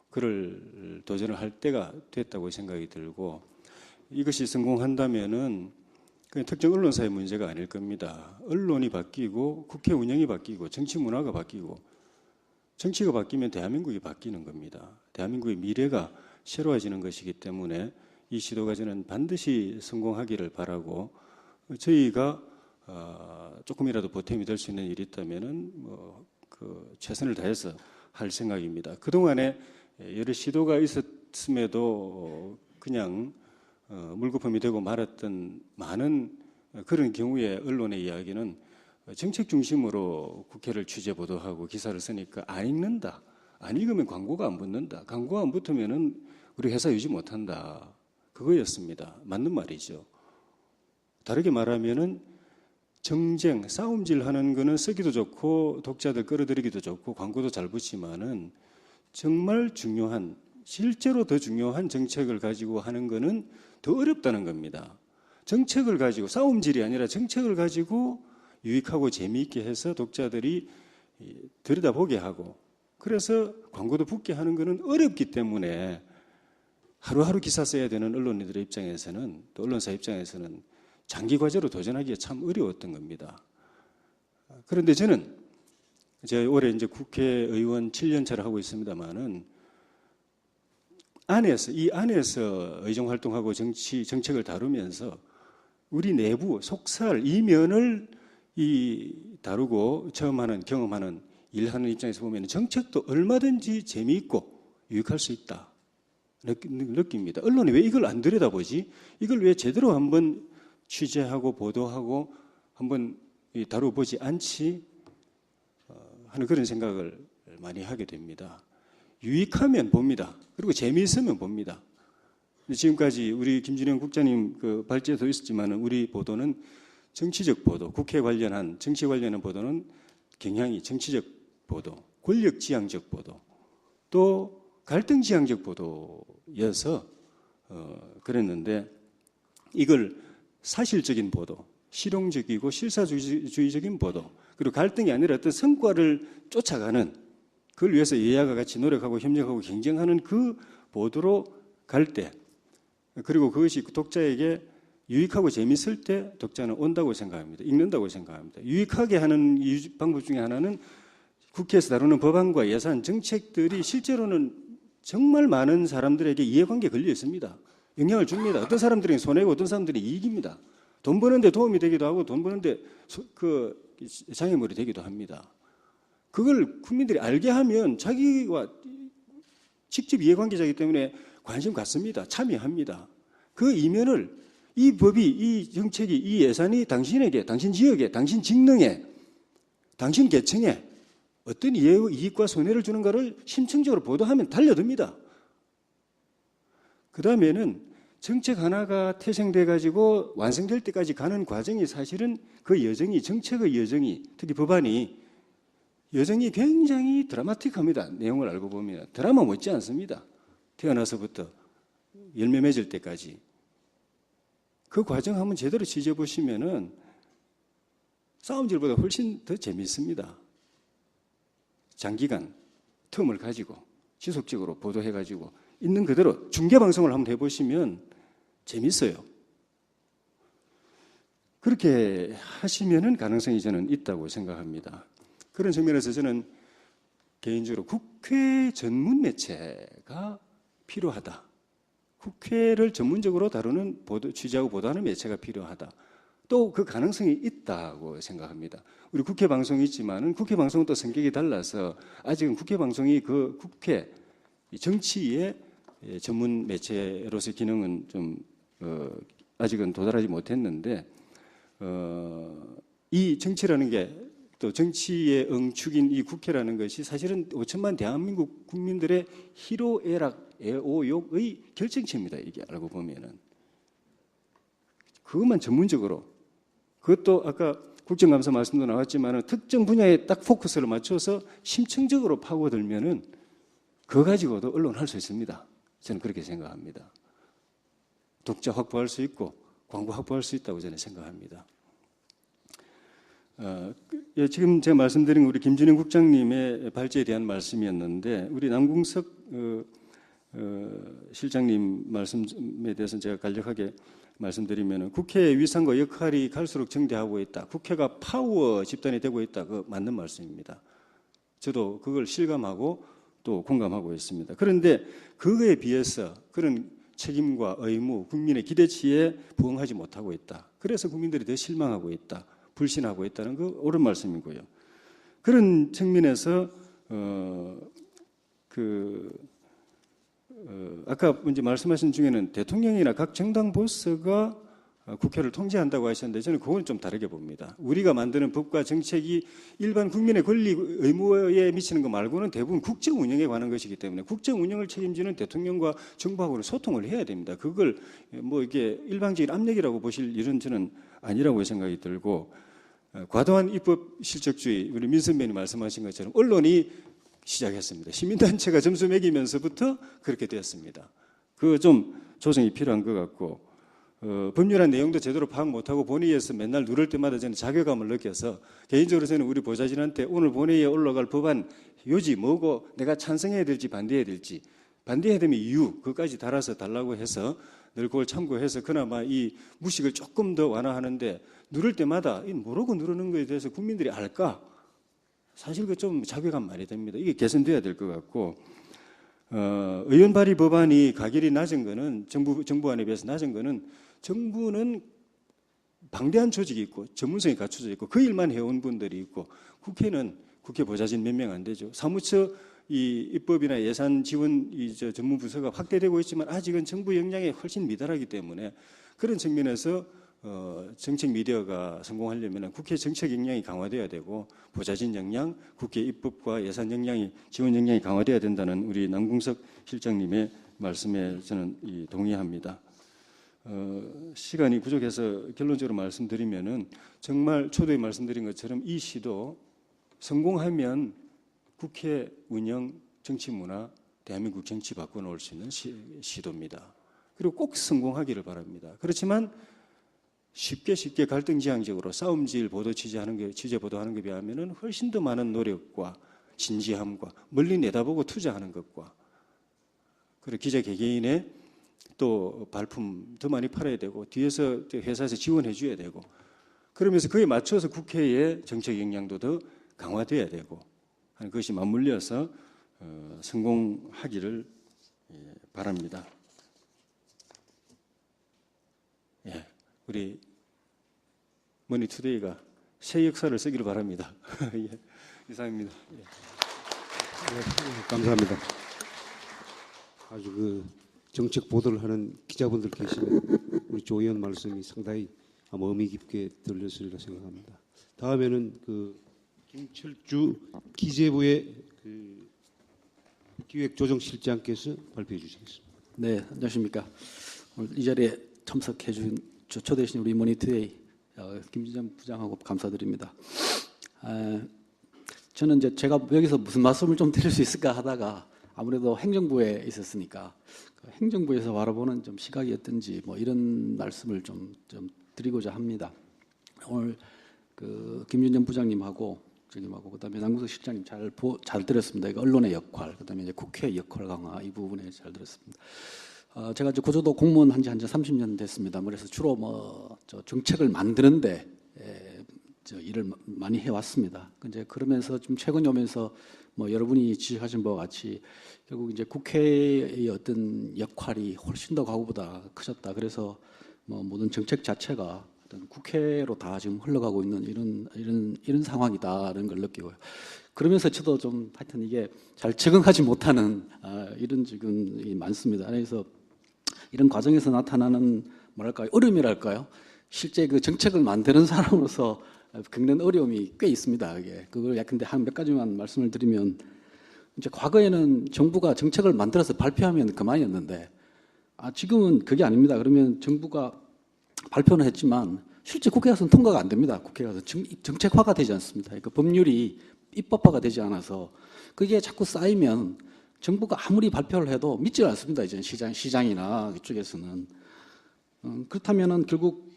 그를 도전을 할 때가 됐다고 생각이 들고 이것이 성공한다면은 그냥 특정 언론사의 문제가 아닐 겁니다. 언론이 바뀌고 국회 운영이 바뀌고 정치 문화가 바뀌고 정치가 바뀌면 대한민국이 바뀌는 겁니다. 대한민국의 미래가 새로워지는 것이기 때문에 이 시도가 저는 반드시 성공하기를 바라고 저희가 조금이라도 보탬이 될 수 있는 일이 있다면은 최선을 다해서 할 생각입니다. 그동안에 여러 시도가 있었음에도 그냥 물거품이 되고 말았던 많은 그런 경우에 언론의 이야기는 정책 중심으로 국회를 취재 보도하고 기사를 쓰니까 안 읽는다. 안 읽으면 광고가 안 붙는다. 광고가 안 붙으면은 우리 회사 유지 못한다. 그거였습니다. 맞는 말이죠. 다르게 말하면은 정쟁, 싸움질 하는 거는 쓰기도 좋고 독자들 끌어들이기도 좋고 광고도 잘 붙지만은 정말 중요한 실제로 더 중요한 정책을 가지고 하는 거는 더 어렵다는 겁니다. 정책을 가지고 싸움질이 아니라 정책을 가지고 유익하고 재미있게 해서 독자들이 들여다보게 하고 그래서 광고도 붙게 하는 거는 어렵기 때문에 하루하루 기사 써야 되는 언론인들의 입장에서는 또 언론사 입장에서는 장기 과제로 도전하기가 참 어려웠던 겁니다. 그런데 저는 제가 올해 이제 국회의원 7년차를 하고 있습니다만은 이 안에서 의정 활동하고 정책을 다루면서 우리 내부 속살 이면을 다루고 처음 경험하는 일하는 입장에서 보면 정책도 얼마든지 재미있고 유익할 수 있다 느낍니다. 언론이 왜 이걸 안 들여다보지? 이걸 왜 제대로 한번 취재하고 보도하고 한번 다뤄보지 않지? 하는 그런 생각을 많이 하게 됩니다. 유익하면 봅니다. 그리고 재미있으면 봅니다. 지금까지 우리 김준영 국장님 그 발제도 있었지만 우리 보도는 정치적 보도, 국회 관련한 정치 관련한 보도는 경향이 정치적 보도, 권력지향적 보도, 또 갈등지향적 보도여서 그랬는데 이걸 사실적인 보도, 실용적이고 실사주의적인 보도, 그리고 갈등이 아니라 어떤 성과를 쫓아가는 그걸 위해서 여야가 같이 노력하고 협력하고 경쟁하는 그 보도로 갈 때, 그리고 그것이 독자에게 유익하고 재미있을 때 독자는 온다고 생각합니다. 읽는다고 생각합니다. 유익하게 하는 방법 중에 하나는 국회에서 다루는 법안과 예산, 정책들이 실제로는 정말 많은 사람들에게 이해관계에 걸려 있습니다. 영향을 줍니다. 어떤 사람들이 손해고 어떤 사람들이 이익입니다. 돈 버는데 도움이 되기도 하고 돈 버는데 장애물이 되기도 합니다. 그걸 국민들이 알게 하면 자기와 직접 이해관계자이기 때문에 관심 갖습니다. 참여합니다. 그 이면을 이 법이, 이 정책이, 이 예산이 당신에게, 당신 지역에, 당신 직능에, 당신 계층에 어떤 이익과 손해를 주는가를 심층적으로 보도하면 달려듭니다. 그 다음에는 정책 하나가 태생돼 가지고 완성될 때까지 가는 과정이 사실은 그 여정이, 정책의 여정이, 특히 법안이 여정이 굉장히 드라마틱합니다. 내용을 알고 보면 드라마 못지 않습니다. 태어나서부터 열매 맺을 때까지. 그 과정 한번 제대로 지져보시면은 싸움질보다 훨씬 더 재미있습니다. 장기간 텀을 가지고 지속적으로 보도해가지고 있는 그대로 중계 방송을 한번 해보시면 재밌어요. 그렇게 하시면은 가능성이 저는 있다고 생각합니다. 그런 측면에서 저는 개인적으로 국회 전문 매체가 필요하다. 국회를 전문적으로 다루는 취재하고 보도하는 매체가 필요하다. 또 그 가능성이 있다고 생각합니다. 우리 국회 방송이 있지만은 국회 방송은 또 성격이 달라서 아직은 국회 방송이 그 국회 정치의 전문 매체로서의 기능은 좀 아직은 도달하지 못했는데 이 정치라는 게 또 정치의 응축인 이 국회라는 것이 사실은 5천만 대한민국 국민들의 희로애락, 애오욕의 결정체입니다. 이게 알고 보면은 그것만 전문적으로 그것도 아까 국정감사 말씀도 나왔지만은 특정 분야에 딱 포커스를 맞춰서 심층적으로 파고들면은 그거 가지고도 언론 할 수 있습니다. 저는 그렇게 생각합니다. 독자 확보할 수 있고 광고 확보할 수 있다고 저는 생각합니다. 지금 제가 말씀드린 우리 김준영 국장님의 발제에 대한 말씀이었는데 우리 남궁석 실장님 말씀에 대해서는 제가 간략하게 말씀드리면 국회의 위상과 역할이 갈수록 정대하고 있다. 국회가 파워 집단이 되고 있다. 그 맞는 말씀입니다. 저도 그걸 실감하고 또 공감하고 있습니다. 그런데 그거에 비해서 그런 책임과 의무, 국민의 기대치에 부응하지 못하고 있다. 그래서 국민들이 더 실망하고 있다. 불신하고 있다는 거 옳은 말씀이고요. 그런 측면에서 아까 이제 말씀하신 중에는 대통령이나 각 정당 보스가 국회를 통제한다고 하셨는데 저는 그건 좀 다르게 봅니다. 우리가 만드는 법과 정책이 일반 국민의 권리 의무에 미치는 것 말고는 대부분 국정 운영에 관한 것이기 때문에 국정 운영을 책임지는 대통령과 정부하고는 소통을 해야 됩니다. 그걸 뭐 이게 일방적인 압력이라고 보실 일은 저는 아니라고 생각이 들고 과도한 입법 실적주의 우리 민 선배님 말씀하신 것처럼 언론이 시작했습니다. 시민단체가 점수 매기면서부터 그렇게 되었습니다. 그 좀 조정이 필요한 것 같고 법률한 내용도 제대로 파악 못하고 본회의에서 맨날 누를 때마다 저는 자괴감을 느껴서 개인적으로 저는 우리 보좌진한테 오늘 본회의에 올라갈 법안 요지 뭐고 내가 찬성해야 될지 반대해야 될지 반대해야 되면 이유 그것까지 달아서 달라고 해서 늘 그걸 참고해서 그나마 이 무식을 조금 더 완화하는데 누를 때마다 모르고 누르는 것에 대해서 국민들이 알까? 사실 그 좀 자괴감 많이 됩니다. 이게 개선돼야 될 것 같고 의원 발의 법안이 가결이 낮은 거는 정부안에 비해서 낮은 거는 정부는 방대한 조직이 있고 전문성이 갖춰져 있고 그 일만 해온 분들이 있고 국회는 국회 보좌진 몇 명 안 되죠. 사무처 이 입법이나 예산 지원 전문 부서가 확대되고 있지만 아직은 정부 역량이 훨씬 미달하기 때문에 그런 측면에서 정책 미디어가 성공하려면 국회 정책 역량이 강화돼야 되고 보좌진 역량, 국회 입법과 예산 역량이 지원 역량이 강화돼야 된다는 우리 남궁석 실장님의 말씀에 저는 동의합니다. 시간이 부족해서 결론적으로 말씀드리면은 정말 초대에 말씀드린 것처럼 이 시도 성공하면 국회 운영, 정치 문화, 대한민국 정치 바꿔놓을 수 있는 시도입니다. 그리고 꼭 성공하기를 바랍니다. 그렇지만 쉽게 갈등지향적으로 싸움질 보도 취재 보도하는 것에 비하면은 훨씬 더 많은 노력과 진지함과 멀리 내다보고 투자하는 것과 그리고 기자 개개인의 또 발품 더 많이 팔아야 되고 뒤에서 회사에서 지원해 줘야 되고 그러면서 그에 맞춰서 국회의 정책 역량도 더 강화돼야 되고 그것이 맞물려서 성공하기를 바랍니다. 예, 우리 머니투데이가 새 역사를 쓰기를 바랍니다. 예, 이상입니다. 예. 감사합니다. 아주 그 정책 보도를 하는 기자분들 계시면 우리 조 의원 말씀이 상당히 아마 의미 깊게 들렸으리라 생각합니다. 다음에는 그 김철주 기재부의 그 기획조정실장께서 발표해 주시겠습니다. 네, 안녕하십니까. 오늘 이 자리에 참석해 주신 초대해 주신 우리 머니투데이 김진정 부장하고 감사드립니다. 저는 이제 제가 여기서 무슨 말씀을 좀 드릴 수 있을까 하다가 아무래도 행정부에 있었으니까 행정부에서 바라보는 좀 시각이 어떤지 뭐 이런 말씀을 좀 드리고자 합니다. 오늘 그 김준정 부장님하고 부국장님하고 그다음에 남궁석 실장님 잘 들었습니다. 이거 언론의 역할, 그다음에 이제 국회 역할 강화 이 부분에 잘 들었습니다. 제가 이제 고조도 공무원 한지 30년 됐습니다. 그래서 주로 저 정책을 만드는데 일을 많이 해왔습니다. 이제 그러면서 좀 최근에 오면서 여러분이 지적하신 바와 같이 결국 이제 국회의 어떤 역할이 훨씬 더 과거보다 커졌다. 그래서 모든 정책 자체가 어떤 국회로 다 지금 흘러가고 있는 이런 상황이다라는 걸 느끼고요. 그러면서 저도 좀 하여튼 이게 잘 적응하지 못하는 이런 지금 많습니다. 그래서 이런 과정에서 나타나는 뭐랄까요, 어려움이랄까요? 실제 그 정책을 만드는 사람으로서 겪는 어려움이 꽤 있습니다. 그걸 근데 한 몇 가지만 말씀을 드리면, 이제 과거에는 정부가 정책을 만들어서 발표하면 그만이었는데, 지금은 그게 아닙니다. 그러면 정부가 발표는 했지만 실제 국회 가서는 통과가 안 됩니다. 국회 가서 정책화가 되지 않습니다. 그러니까 법률이 입법화가 되지 않아서 그게 자꾸 쌓이면 정부가 아무리 발표를 해도 믿지 않습니다. 이제 시장이나 이쪽에서는. 그렇다면은 결국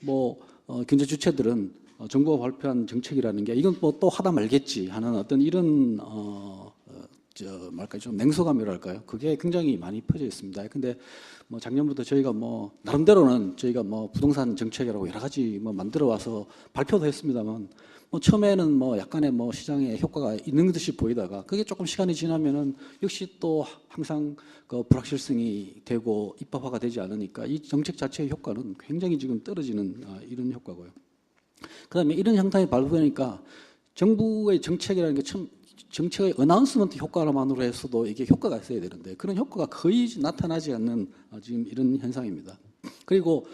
경제 주체들은 정부가 발표한 정책이라는 게 이건 또 하다 말겠지 하는 어떤 이런 좀 냉소감이랄까요? 그게 굉장히 많이 퍼져 있습니다. 근데 작년부터 저희가 나름대로는 저희가 부동산 정책이라고 여러 가지 만들어 와서 발표도 했습니다만 처음에는 약간의 시장에 효과가 있는 듯이 보이다가 그게 조금 시간이 지나면은 역시 또 항상 그 불확실성이 되고 입법화가 되지 않으니까 이 정책 자체의 효과는 굉장히 지금 떨어지는 이런 효과고요. 그다음에 이런 형태의 발표니까 정부의 정책이라는 게 참 정책의 어나운스먼트 효과만으로 해서도 이게 효과가 있어야 되는데 그런 효과가 거의 나타나지 않는 지금 이런 현상입니다. 그리고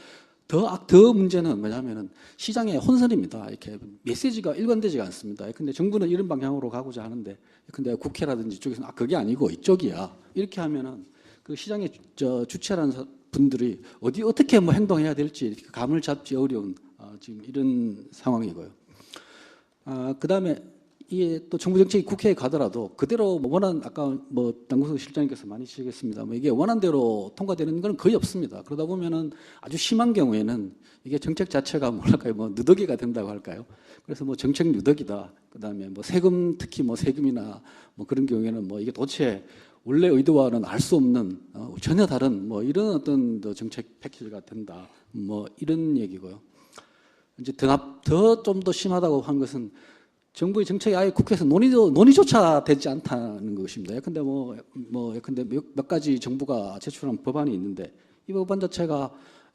더 문제는 뭐냐면은 시장의 혼선입니다. 이렇게 메시지가 일관되지가 않습니다. 근데 정부는 이런 방향으로 가고자 하는데, 근데 국회라든지 이쪽에서는 그게 아니고 이쪽이야. 이렇게 하면은 그 시장의 주체라는 분들이 어떻게 행동해야 될지 감을 잡지 어려운 지금 이런 상황이고요. 그다음에 이게 또 정부 정책이 국회에 가더라도 그대로 아까 남궁석 실장님께서 많이 지적했습니다. 이게 원한 대로 통과되는 건 거의 없습니다. 그러다 보면은 아주 심한 경우에는 이게 정책 자체가 누더기가 된다고 할까요? 그래서 정책 누더기다. 그다음에 세금, 특히 세금이나 그런 경우에는 이게 도대체 원래 의도와는 알 수 없는 전혀 다른 이런 어떤 정책 패키지가 된다. 이런 얘기고요. 이제 좀 더 심하다고 한 것은 정부의 정책이 아예 국회에서 논의조차 되지 않다는 것입니다. 근데 근데 몇 가지 정부가 제출한 법안이 있는데 이 법안 자체가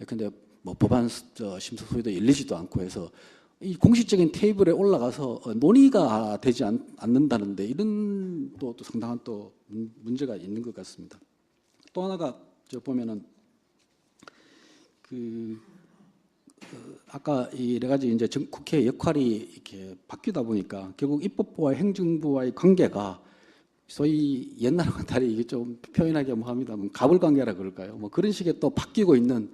근데 법안 심사 소위도 열리지도 않고 해서 이 공식적인 테이블에 올라가서 논의가 되지 않는다는데 이런 또 상당한 또 문제가 있는 것 같습니다. 또 하나가 보면은 아까 이 여러 가지 이제 국회의 역할이 이렇게 바뀌다 보니까 결국 입법부와 행정부와의 관계가 소위 옛날과 달리 이게 좀 표현하기 합니다만 가불관계라 그럴까요? 그런 식의 또 바뀌고 있는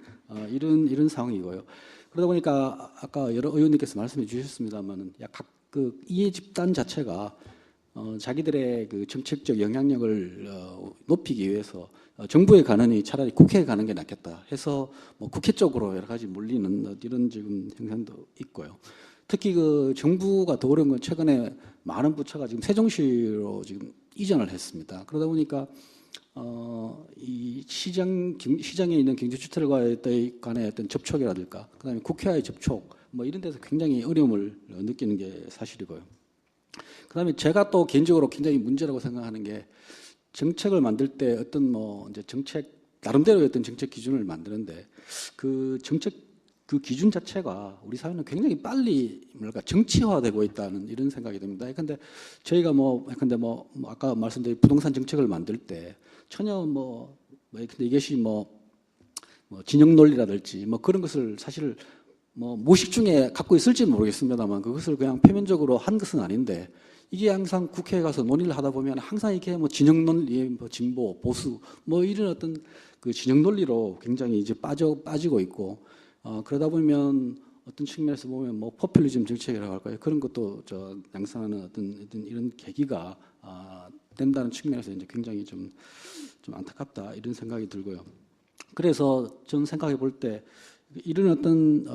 이런 상황이고요. 그러다 보니까 아까 여러 의원님께서 말씀해 주셨습니다만은 각 그 이해 집단 자체가 자기들의 그 정책적 영향력을 높이기 위해서 정부에 가느니 차라리 국회에 가는 게 낫겠다 해서 국회 쪽으로 여러 가지 몰리는 이런 지금 현상도 있고요. 특히 그 정부가 더 어려운 건 최근에 많은 부처가 지금 세종시로 지금 이전을 했습니다. 그러다 보니까 이 시장에 있는 경제주체들과의 간의 어떤 접촉이라든가 그다음에 국회와의 접촉 이런 데서 굉장히 어려움을 느끼는 게 사실이고요. 그다음에 제가 또 개인적으로 굉장히 문제라고 생각하는 게 정책을 만들 때 어떤 이제 정책 나름대로의 어떤 정책 기준을 만드는데 그 정책 그 기준 자체가 우리 사회는 굉장히 빨리 정치화되고 있다는 이런 생각이 듭니다. 근데 저희가 아까 말씀드린 부동산 정책을 만들 때 전혀 근데 이것이 진영 논리라든지 그런 것을 사실 무의식 중에 갖고 있을지 모르겠습니다만 그것을 그냥 표면적으로 한 것은 아닌데 이게 항상 국회에 가서 논의를 하다 보면 항상 이렇게 진영 논리, 진보, 보수 이런 어떤 그 진영 논리로 굉장히 이제 빠지고 있고 그러다 보면 어떤 측면에서 보면 포퓰리즘 정책이라고 할까요? 그런 것도 양산하는 어떤 이런 계기가 된다는 측면에서 이제 굉장히 좀 안타깝다 이런 생각이 들고요. 그래서 저는 생각해 볼 때 이런 어떤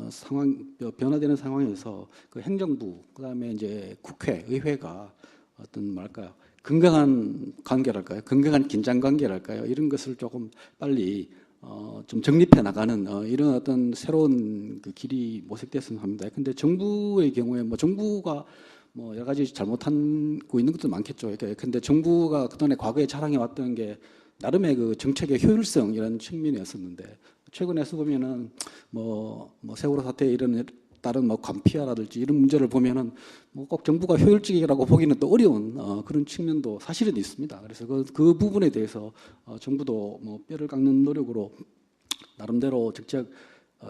상황, 변화되는 상황에서 그 행정부, 그다음에 이제 국회, 의회가 어떤 뭐랄까요, 건강한 관계랄까요, 건강한 긴장 관계랄까요, 이런 것을 조금 빨리 좀 정립해 나가는 이런 어떤 새로운 그 길이 모색됐으면 합니다. 근데 정부의 경우에 뭐 정부가 뭐 여러 가지 잘못하고 있는 것도 많겠죠. 근데 정부가 그동안에 과거에 자랑해 왔던 게 나름의 그 정책의 효율성 이런 측면이었었는데, 최근에서 보면은 뭐 세월호 사태 이런 다른 뭐 관피아라든지 이런 문제를 보면은 뭐 꼭 정부가 효율적이라고 보기는 또 어려운 그런 측면도 사실은 있습니다. 그래서 그 부분에 대해서 정부도 뭐 뼈를 깎는 노력으로 나름대로 정책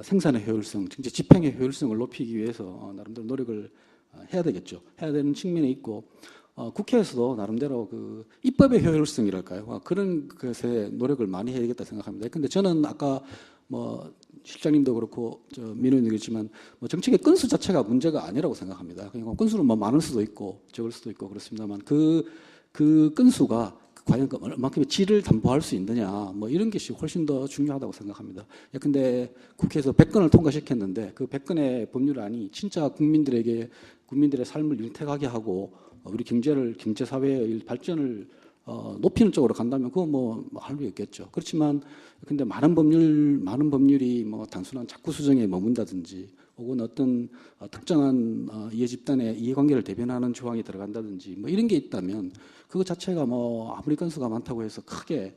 생산의 효율성, 정책 집행의 효율성을 높이기 위해서 나름대로 노력을 해야 되겠죠. 해야 되는 측면이 있고, 국회에서도 나름대로 그 입법의 효율성이랄까요, 그런 것에 노력을 많이 해야겠다 생각합니다. 근데 저는 아까 뭐 실장님도 그렇고 민원이 그렇지만 뭐 정책의 건수 자체가 문제가 아니라고 생각합니다. 그러니까 건수는 뭐 많을 수도 있고 적을 수도 있고 그렇습니다만 그 건수가 과연 얼마큼의 질을 담보할 수 있느냐, 뭐 이런 것이 훨씬 더 중요하다고 생각합니다. 근데 국회에서 100건을 통과시켰는데 그 100건의 법률안이 진짜 국민들의 삶을 윤택하게 하고 우리 경제 사회의 발전을 높이는 쪽으로 간다면 그거 뭐 할 수 있겠죠. 그렇지만 근데 많은 법률이 뭐 단순한 자꾸 수정에 머문다든지 혹은 어떤 특정한 이해 집단의 이해관계를 대변하는 조항이 들어간다든지 뭐 이런 게 있다면 그거 자체가 뭐 아무리 건수가 많다고 해서 크게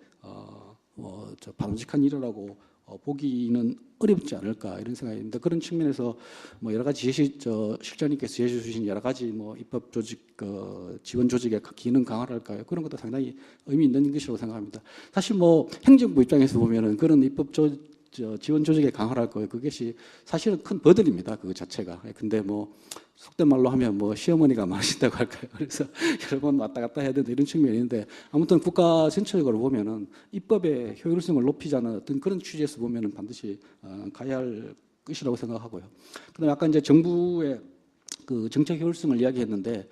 바람직한 일이라고 보기는 어렵지 않을까 이런 생각입니다. 그런 측면에서 뭐 여러 가지 실장님께서 제시해 주신 여러 가지 뭐 입법 조직 지원 조직의 기능 강화랄까요, 그런 것도 상당히 의미 있는 것이라고 생각합니다. 사실 뭐 행정부 입장에서 보면은 그런 입법 지원 조직의 강화랄 거예요. 그것이 사실은 큰 버들입니다. 그거 자체가. 근데 뭐 속된 말로 하면 뭐 시어머니가 많으신다고 할까요. 그래서 여러 번 왔다 갔다 해야 되는 이런 측면이 있는데, 아무튼 국가 전체적으로 보면은 입법의 효율성을 높이자는 어떤 그런 취지에서 보면은 반드시 가야 할 것이라고 생각하고요. 그다음에 아까 이제 정부의 그 정책 효율성을 이야기했는데,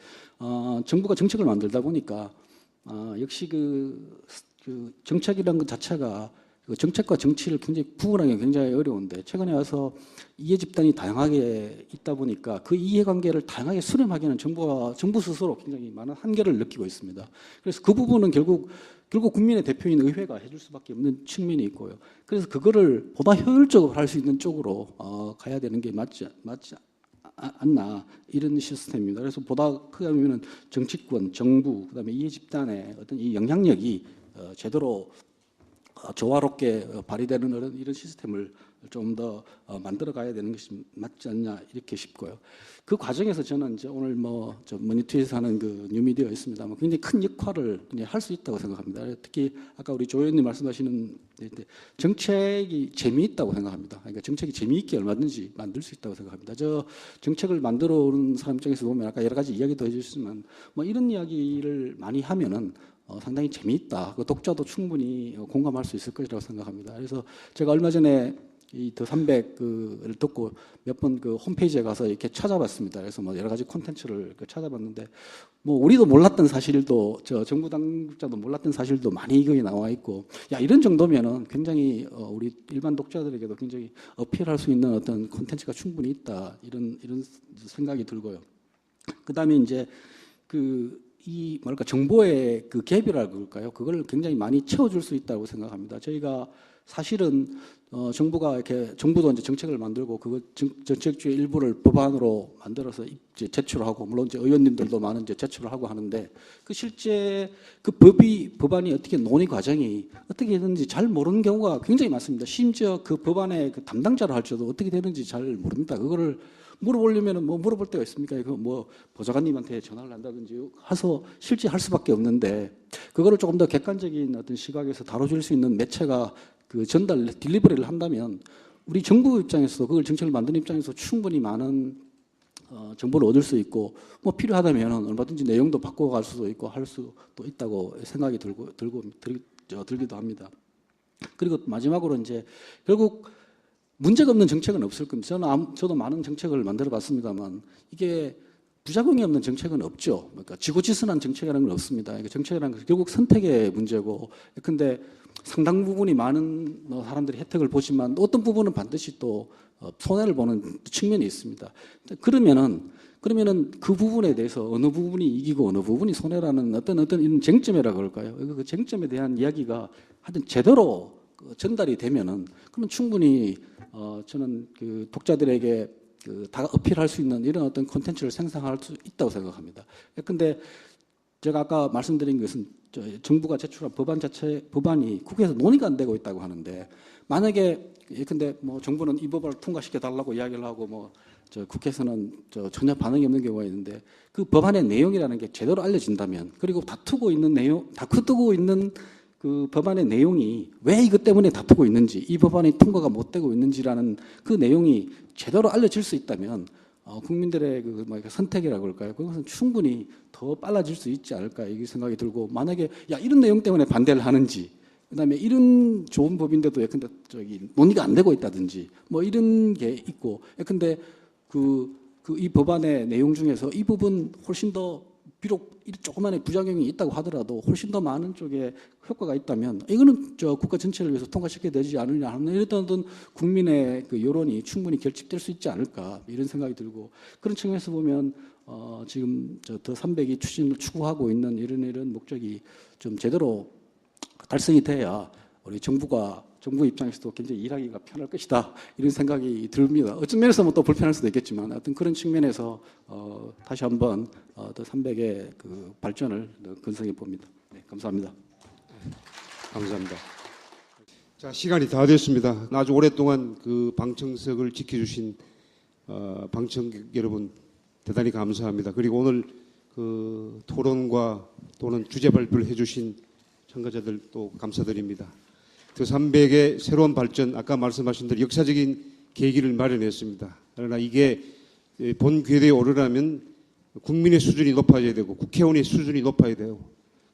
정부가 정책을 만들다 보니까 역시 그 정책이라는 것 자체가 정책과 정치를 굉장히 구분하기 굉장히 어려운데, 최근에 와서 이해 집단이 다양하게 있다 보니까 그 이해관계를 다양하게 수렴하기에는 정부 스스로 굉장히 많은 한계를 느끼고 있습니다. 그래서 그 부분은 결국 국민의 대표인 의회가 해줄 수밖에 없는 측면이 있고요. 그래서 그거를 보다 효율적으로 할 수 있는 쪽으로 가야 되는 게 맞지 않나 이런 시스템입니다. 그래서 보다 크게 보면은 정치권, 정부, 그다음에 이해 집단의 어떤 이 영향력이 제대로 조화롭게 발휘되는 이런 시스템을 좀 더 만들어 가야 되는 것이 맞지 않냐 이렇게 싶고요. 그 과정에서 저는 이제 오늘 머니투에서 하는 그 뉴미디어 있습니다만 굉장히 큰 역할을 할 수 있다고 생각합니다. 특히 아까 우리 조 의원님 말씀하시는 정책이 재미있다고 생각합니다. 그러니까 정책이 재미있게 얼마든지 만들 수 있다고 생각합니다. 저 정책을 만들어 오는 사람 입장에서 보면 아까 여러 가지 이야기도 해주셨지만 뭐 이런 이야기를 많이 하면은 상당히 재미있다. 그 독자도 충분히 공감할 수 있을 것이라고 생각합니다. 그래서 제가 얼마 전에 이 더 300을 듣고 몇 번 그 홈페이지에 가서 이렇게 찾아봤습니다. 그래서 뭐 여러 가지 콘텐츠를 찾아봤는데, 뭐 우리도 몰랐던 사실도, 정부 당국자도 몰랐던 사실도 많이 거기 나와 있고, 야 이런 정도면은 굉장히 우리 일반 독자들에게도 굉장히 어필할 수 있는 어떤 콘텐츠가 충분히 있다. 이런 생각이 들고요. 그다음에 이제 이 정보의 그 갭이라고 그럴까요? 그걸 굉장히 많이 채워줄 수 있다고 생각합니다. 저희가 사실은 정부가 이렇게 정부도 이제 정책을 만들고 그 정책주의 일부를 법안으로 만들어서 이제 제출하고, 물론 이제 의원님들도 많은 이제 제출을 하고 하는데, 그 실제 그 법안이 어떻게 논의 과정이 어떻게 되는지 잘 모르는 경우가 굉장히 많습니다. 심지어 그 법안의 그 담당자를 할지라도 어떻게 되는지 잘 모릅니다. 그거를 물어보려면 뭐 물어볼 때가 있습니까? 뭐 보좌관님한테 전화를 한다든지 해서 실제 할 수밖에 없는데, 그거를 조금 더 객관적인 어떤 시각에서 다뤄줄 수 있는 매체가 그 딜리버리를 한다면 우리 정부 입장에서 그걸 정책을 만드는 입장에서 충분히 많은 정보를 얻을 수 있고, 뭐 필요하다면 얼마든지 내용도 바꿔갈 수도 있고 할 수도 있다고 생각이 들기도 합니다. 그리고 마지막으로 이제 결국 문제가 없는 정책은 없을 겁니다. 저도 많은 정책을 만들어 봤습니다만 이게 부작용이 없는 정책은 없죠. 그러니까 지고지순한 정책이라는 건 없습니다. 정책이라는 것은 결국 선택의 문제고, 근데 상당 부분이 많은 사람들이 혜택을 보지만 어떤 부분은 반드시 또 손해를 보는 측면이 있습니다. 그러면은 그 부분에 대해서 어느 부분이 이기고 어느 부분이 손해라는 어떤 이런 쟁점이라 그럴까요? 그 쟁점에 대한 이야기가 하여튼 제대로 전달이 되면은 그러면 충분히 저는 그 독자들에게 다 어필할 수 있는 이런 어떤 콘텐츠를 생산할 수 있다고 생각합니다. 근데 제가 아까 말씀드린 것은 정부가 제출한 법안이 국회에서 논의가 안 되고 있다고 하는데 만약에 근데 뭐 정부는 이 법안을 통과시켜 달라고 이야기를 하고 국회에서는 전혀 반응이 없는 경우가 있는데 그 법안의 내용이라는 게 제대로 알려진다면 그리고 다투고 있는 그 법안의 내용이 왜 이것 때문에 다투고 있는지 이 법안이 통과가 못 되고 있는지라는 그 내용이 제대로 알려질 수 있다면 국민들의 선택이라고 할까요? 그것은 충분히 더 빨라질 수 있지 않을까 이 생각이 들고 만약에 이런 내용 때문에 반대를 하는지 그다음에 이런 좋은 법인데도 근데 논의가 안 되고 있다든지 이런 게 있고 근데 이 법안의 내용 중에서 이 부분 훨씬 더 비록 조그만의 부작용이 있다고 하더라도 훨씬 더 많은 쪽에 효과가 있다면 이거는 국가 전체를 위해서 통과시켜야 되지 않느냐 하는 이런 국민의 그 여론이 충분히 결집될 수 있지 않을까 이런 생각이 들고 그런 측면에서 보면 지금 더 300이 추진을 추구하고 있는 이런 목적이 좀 제대로 달성이 돼야 우리 정부 입장에서도 굉장히 일하기가 편할 것이다 이런 생각이 듭니다. 어떤 면에서 또 불편할 수도 있겠지만 하여튼 그런 측면에서 다시 한번 더 300의 그 발전을 건성해 봅니다. 네, 감사합니다. 감사합니다. 자, 시간이 다 됐습니다. 아주 오랫동안 그 방청석을 지켜주신 방청객 여러분 대단히 감사합니다. 그리고 오늘 그 토론과 또는 주제 발표를 해주신 참가자들 또 감사드립니다. 더 300의 새로운 발전, 아까 말씀하신 대로 역사적인 계기를 마련했습니다. 그러나 이게 본 궤도에 오르려면 국민의 수준이 높아져야 되고 국회의원의 수준이 높아야 돼요.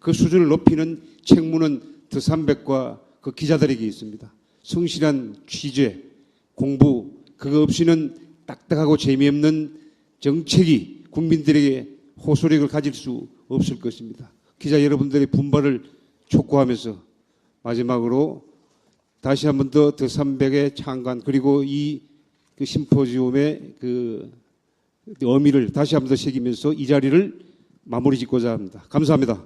그 수준을 높이는 책무는 더 300과 그 기자들에게 있습니다. 성실한 취재, 공부, 그거 없이는 딱딱하고 재미없는 정책이 국민들에게 호소력을 가질 수 없을 것입니다. 기자 여러분들의 분발을 촉구하면서 마지막으로 다시 한 번 더 300의 창관 그리고 이 그 심포지움의 그 의미를 다시 한 번 더 새기면서 이 자리를 마무리 짓고자 합니다. 감사합니다.